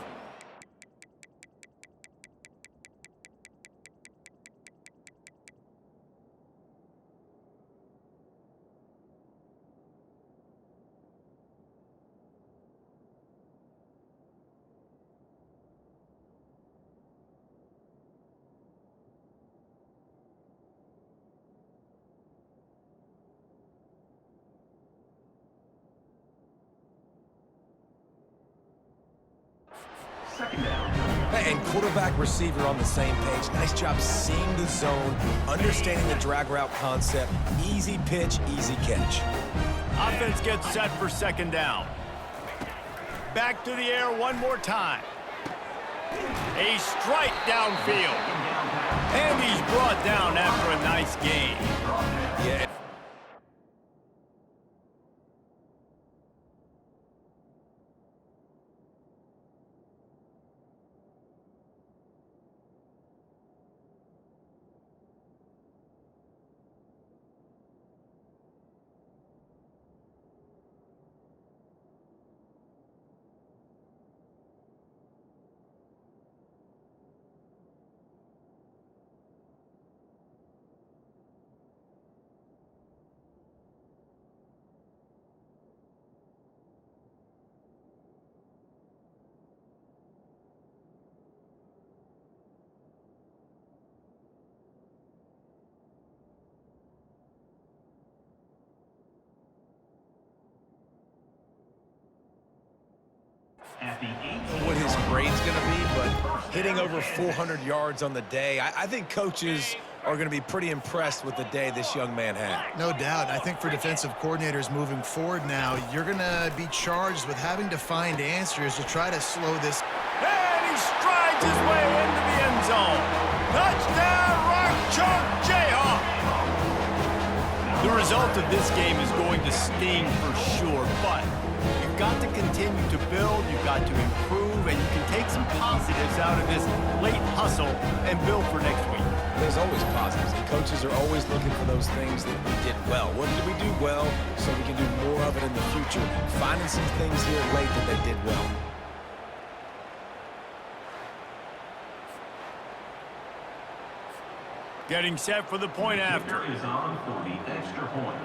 Speaker 4: Second down.
Speaker 2: And quarterback receiver on the same page. Nice job seeing the zone, understanding the drag route concept. Easy pitch, easy catch.
Speaker 1: Offense gets set for second down. Back to the air one more time. A strike downfield. And he's brought down after a nice gain.
Speaker 2: Yeah.
Speaker 4: At the 8.
Speaker 2: What his grade's going to be, but hitting over 400 yards on the day, I think coaches are going to be pretty impressed with the day this young man had.
Speaker 3: No doubt. I think for defensive coordinators moving forward now, you're going to be charged with having to find answers to try to slow this.
Speaker 1: And he strides his way into the end zone. Touchdown, Rock Chalk Jayhawk. The result of this game is going to sting for sure, but you've got to continue to build, you've got to improve, and you can take some positives out of this late hustle and build for next week.
Speaker 2: There's always positives, and coaches are always looking for those things that we did well. What did we do well so we can do more of it in the future? Finding some things here late that they did well.
Speaker 1: Getting set for the point after.
Speaker 4: Kicker is on for the extra point.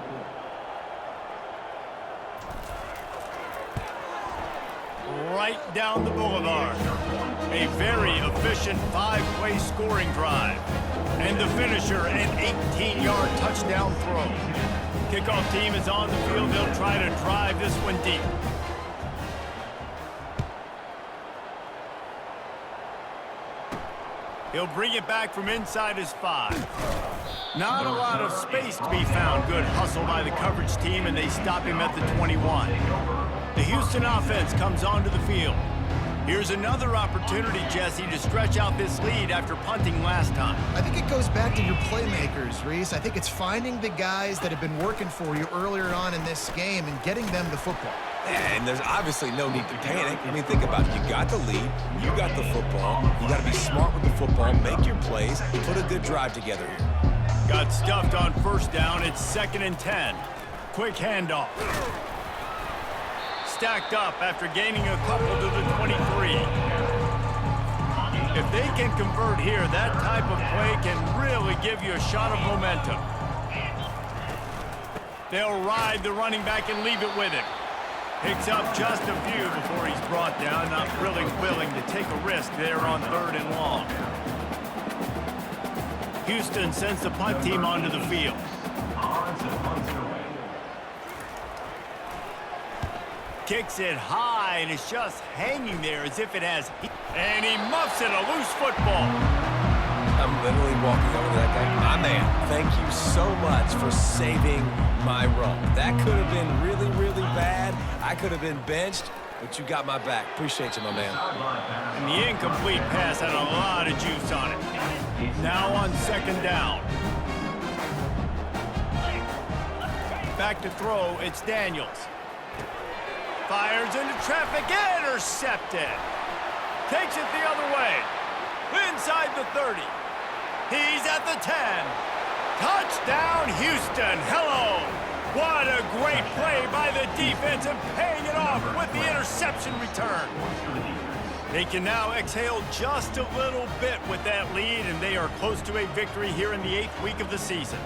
Speaker 1: Right down the boulevard. A very efficient 5-play scoring drive. And the finisher, an 18-yard touchdown throw. Kickoff team is on the field. They'll try to drive this one deep. He'll bring it back from inside his 5. Not a lot of space to be found. Good hustle by the coverage team, and they stop him at the 21. The Houston offense comes onto the field. Here's another opportunity, Jesse, to stretch out this lead after punting last time.
Speaker 3: I think it goes back to your playmakers, Reese. I think it's finding the guys that have been working for you earlier on in this game and getting them the football.
Speaker 2: And there's obviously no need to panic. I mean, think about it. You got the lead. You got the football. You got to be smart with the football, make your plays, put a good drive together here.
Speaker 1: Got stuffed on first down. It's 2nd and 10. Quick handoff. Stacked up after gaining a couple to the 23. If they can convert here, that type of play can really give you a shot of momentum. They'll ride the running back and leave it with him. Picks up just a few before he's brought down, not really willing to take a risk there on 3rd and long. Houston sends the punt team onto the field. Kicks it high, and it's just hanging there as if it has heat. And he muffs it, a loose football.
Speaker 2: I'm literally walking over to that guy. My man, thank you so much for saving my run. That could have been really, really bad. I could have been benched, but you got my back. Appreciate you, my man.
Speaker 1: And the incomplete pass had a lot of juice on it. Now on 2nd down. Back to throw, it's Daniels. Fires into traffic, intercepted. Takes it the other way. Inside the 30. He's at the 10. Touchdown, Houston. Hello. What a great play by the defense and paying it off with the interception return. They can now exhale just a little bit with that lead, and they are close to a victory here in the 8th week of the season.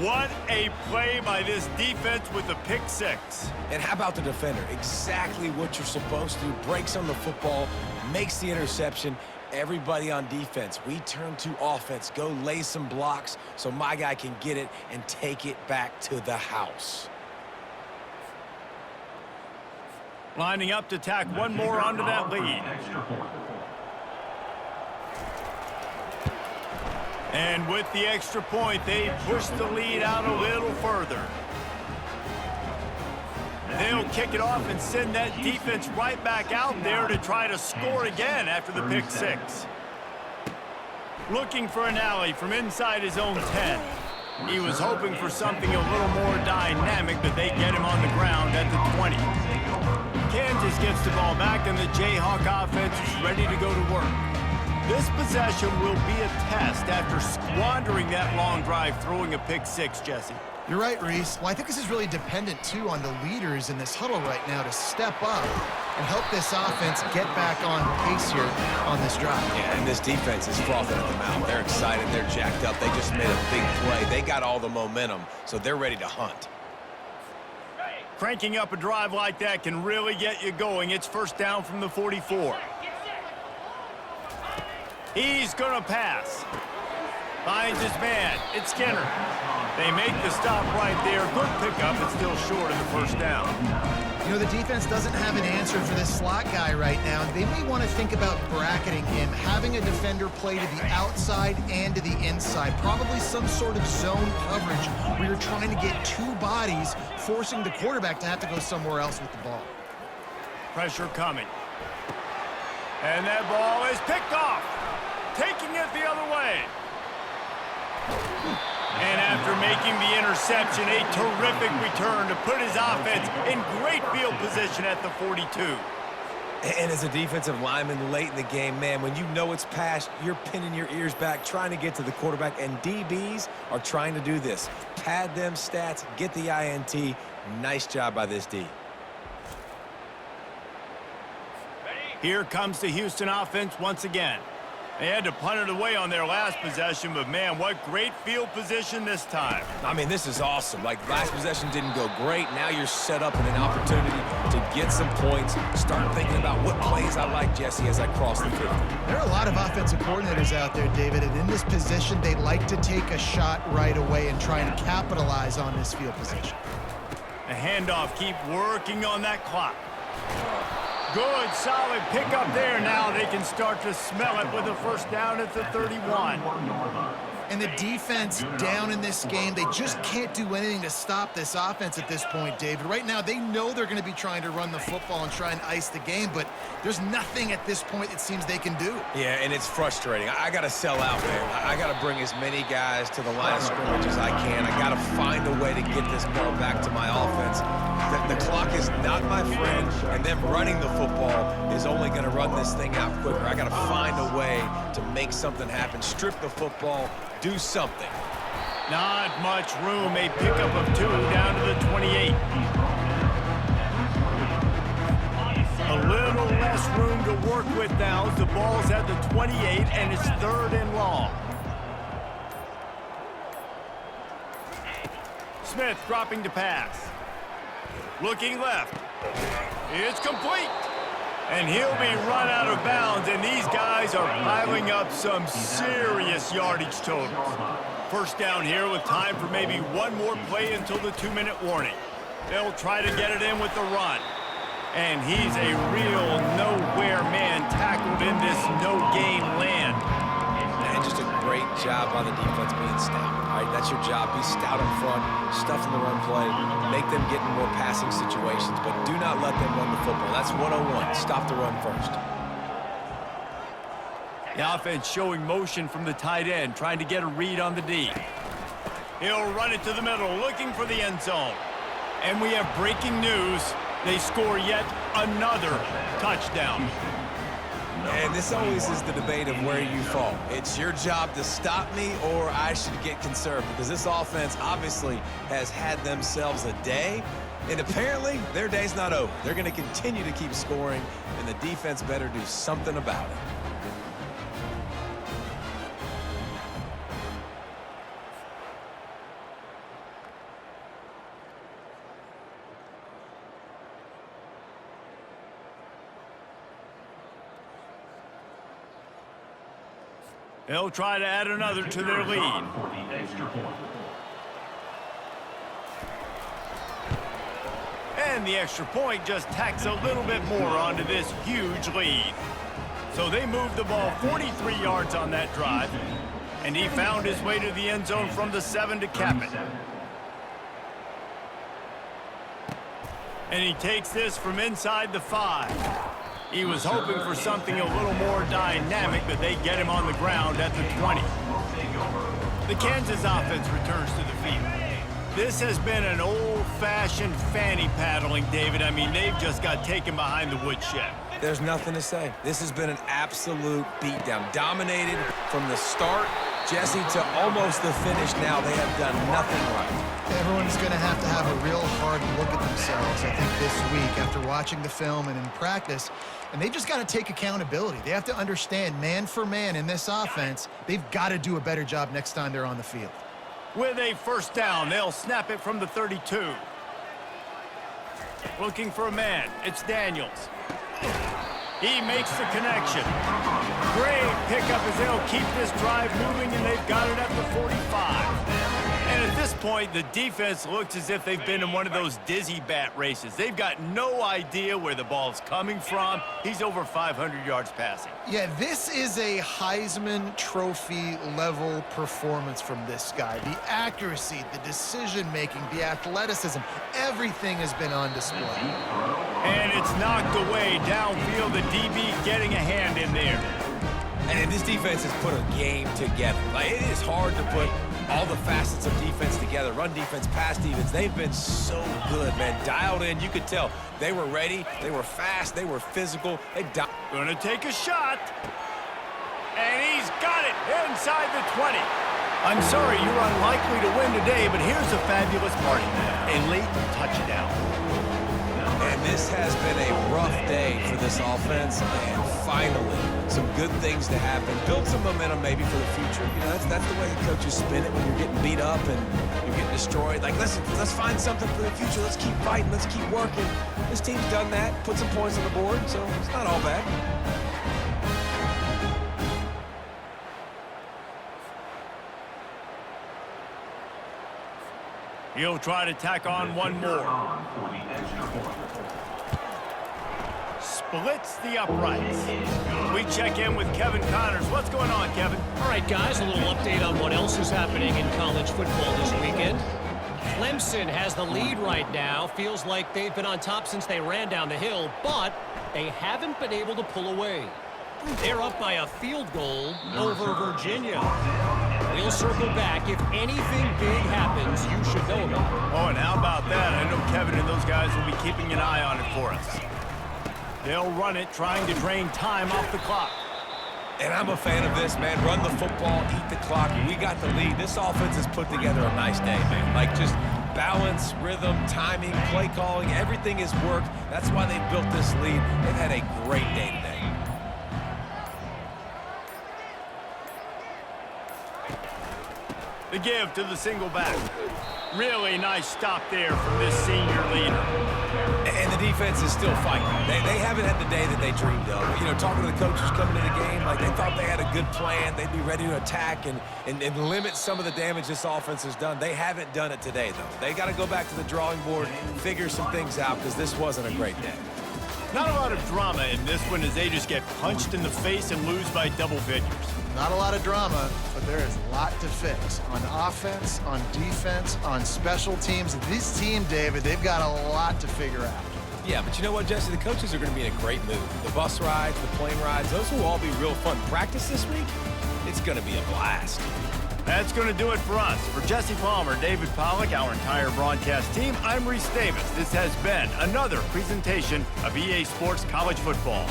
Speaker 1: What a play by this defense with the pick 6.
Speaker 2: And how about the defender? Exactly what you're supposed to. Breaks on the football, makes the interception. Everybody on defense, we turn to offense. Go lay some blocks so my guy can get it and take it back to the house.
Speaker 1: Lining up to tack one more onto that lead. And with the extra point, they push the lead out a little further. They'll kick it off and send that defense right back out there to try to score again after the pick 6. Looking for an alley from inside his own 10. He was hoping for something a little more dynamic, but they get him on the ground at the 20. Kansas gets the ball back, and the Jayhawk offense is ready to go to work. This possession will be a test after squandering that long drive, throwing a pick 6, Jesse.
Speaker 3: You're right, Reese. Well, I think this is really dependent, too, on the leaders in this huddle right now to step up and help this offense get back on pace here on this drive.
Speaker 2: Yeah, and this defense is frothing at the mouth. They're excited. They're jacked up. They just made a big play. They got all the momentum, so they're ready to hunt.
Speaker 1: Cranking up a drive like that can really get you going. It's 1st down from the 44. He's going to pass. Finds his man. It's Skinner. They make the stop right there. Good pickup, but still short of the 1st down.
Speaker 3: You know, the defense doesn't have an answer for this slot guy right now. They may want to think about bracketing him, having a defender play to the outside and to the inside. Probably some sort of zone coverage where you're trying to get 2 bodies, forcing the quarterback to have to go somewhere else with the ball.
Speaker 1: Pressure coming. And that ball is picked off. Taking it the other way. And after making the interception, a terrific return to put his offense in great field position at the 42.
Speaker 2: And as a defensive lineman late in the game, man, when you know it's past, you're pinning your ears back, trying to get to the quarterback, and DBs are trying to do this. Pad them stats, get the INT. Nice job by this D.
Speaker 1: Here comes the Houston offense once again. They had to punt it away on their last possession, but man, what great field position this time.
Speaker 2: I mean, this is awesome. Like, last possession didn't go great. Now you're set up in an opportunity to get some points. Start thinking about what plays I like, Jesse, as I cross the 50.
Speaker 3: There are a lot of offensive coordinators out there, David, and in this position, they like to take a shot right away and try and capitalize on this field position.
Speaker 1: A handoff, keep working on that clock. Good, solid pickup there. Now they can start to smell it with a 1st down at the 31.
Speaker 3: And the defense down in this game, they just can't do anything to stop this offense at this point, David. Right now, they know they're going to be trying to run the football and try and ice the game, but there's nothing at this point it seems they can do.
Speaker 2: Yeah, and it's frustrating. I got to sell out, man. I got to bring as many guys to the line of scrimmage as I can. I got to find a way to get this ball back to my offense. The clock is not my friend, and them running the football is only going to run this thing out quicker. I got to find a way to make something happen, strip the football, do something.
Speaker 1: Not much room. A pickup of 2 down to the 28. A little less room to work with now as the ball's at the 28 and it's 3rd and long. Smith dropping to pass. Looking left. It's complete. And he'll be run out of bounds, and these guys are piling up some serious yardage totals. First down here with time for maybe one more play until the 2-minute warning. They'll try to get it in with the run. And he's a real nowhere man tackled in this no-gain land.
Speaker 2: And just a great job by the defense being stout. All right, that's your job. Be stout in front, stuff in the run play, make them get in more passing situations, but do not let them run the football. That's 101. Stop the run first.
Speaker 1: The offense showing motion from the tight end, trying to get a read on the D. He'll run it to the middle, looking for the end zone. And we have breaking news. They score yet another touchdown.
Speaker 2: And this always is the debate of where you fall. It's your job to stop me or I should get conserved, because this offense obviously has had themselves a day, and apparently their day's not over. They're going to continue to keep scoring, and the defense better do something about it.
Speaker 1: They'll try to add another to their lead. And the extra point just tacks a little bit more onto this huge lead. So they moved the ball 43 yards on that drive, and he found his way to the end zone from the 7 to cap it. And he takes this from inside the 5. He was hoping for something a little more dynamic, but they get him on the ground at the 20. The Kansas offense returns to the field. This has been an old-fashioned fanny paddling, David. I mean, they've just got taken behind the woodshed.
Speaker 2: There's nothing to say. This has been an absolute beatdown. Dominated from the start, Jesse, to almost the finish now. They have done nothing right.
Speaker 3: Everyone's going to have a real hard look at themselves, I think, this week after watching the film and in practice. And they've just got to take accountability. They have to understand, man for man in this offense, they've got to do a better job next time they're on the field.
Speaker 1: With a first down, they'll snap it from the 32. Looking for a man. It's Daniels. He makes the connection. Great pickup as they'll keep this drive moving, and they've got it at the 45. And at this point, the defense looks as if they've been in one of those dizzy bat races. They've got no idea where the ball's coming from. He's over 500 yards passing.
Speaker 3: Yeah, this is a Heisman Trophy level performance from this guy. The accuracy, the decision-making, the athleticism, everything has been on display.
Speaker 1: And it's knocked away downfield. The DB getting a hand in there.
Speaker 2: And this defense has put a game together. Like, it is hard to put all the facets of defense together. Run defense, pass defense. They've been so good, man. Dialed in. You could tell they were ready. They were fast. They were physical.
Speaker 1: Gonna take a shot. And he's got it inside the 20. I'm sorry, you're unlikely to win today, but here's the fabulous part. A late touchdown.
Speaker 2: And this has been a rough day for this offense, and finally, some good things to happen. Build some momentum maybe for the future. You know, that's the way the coaches spin it when you're getting beat up and you're getting destroyed. Like, listen, let's find something for the future. Let's keep fighting. Let's keep working. This team's done that, put some points on the board, so it's not all bad.
Speaker 1: He'll try to tack on one more. Splits the uprights. We check in with Kevin Connors. What's going on, Kevin?
Speaker 5: All right, guys, a little update on what else is happening in college football this weekend. Clemson has the lead right now. Feels like they've been on top since they ran down the hill, but they haven't been able to pull away. They're up by a field goal over Virginia. We'll circle back. If anything big happens, you should know about it.
Speaker 1: Oh, and how about that? I know Kevin and those guys will be keeping an eye on it for us. They'll run it, trying to drain time off the clock.
Speaker 2: And I'm a fan of this, man. Run the football, eat the clock. We got the lead. This offense has put together a nice day, man. Like, just balance, rhythm, timing, play calling, everything has worked. That's why they built this lead. They've had a great day today.
Speaker 1: The give to the single back. Really nice stop there from this senior leader.
Speaker 2: And the defense is still fighting. They haven't had the day that they dreamed of. You know, talking to the coaches coming into the game, like they thought they had a good plan. They'd be ready to attack and limit some of the damage this offense has done. They haven't done it today, though. They got to go back to the drawing board, figure some things out, because this wasn't a great day.
Speaker 1: Not a lot of drama in this one as they just get punched in the face and lose by double figures.
Speaker 3: Not a lot of drama, but there is a lot to fix on offense, on defense, on special teams. This team, David, they've got a lot to figure out.
Speaker 2: Yeah, but you know what, Jesse? The coaches are going to be in a great mood. The bus rides, the plane rides, those will all be real fun. Practice this week, it's going to be a blast.
Speaker 1: That's going to do it for us. For Jesse Palmer, David Pollack, our entire broadcast team, I'm Reese Davis. This has been another presentation of EA Sports College Football.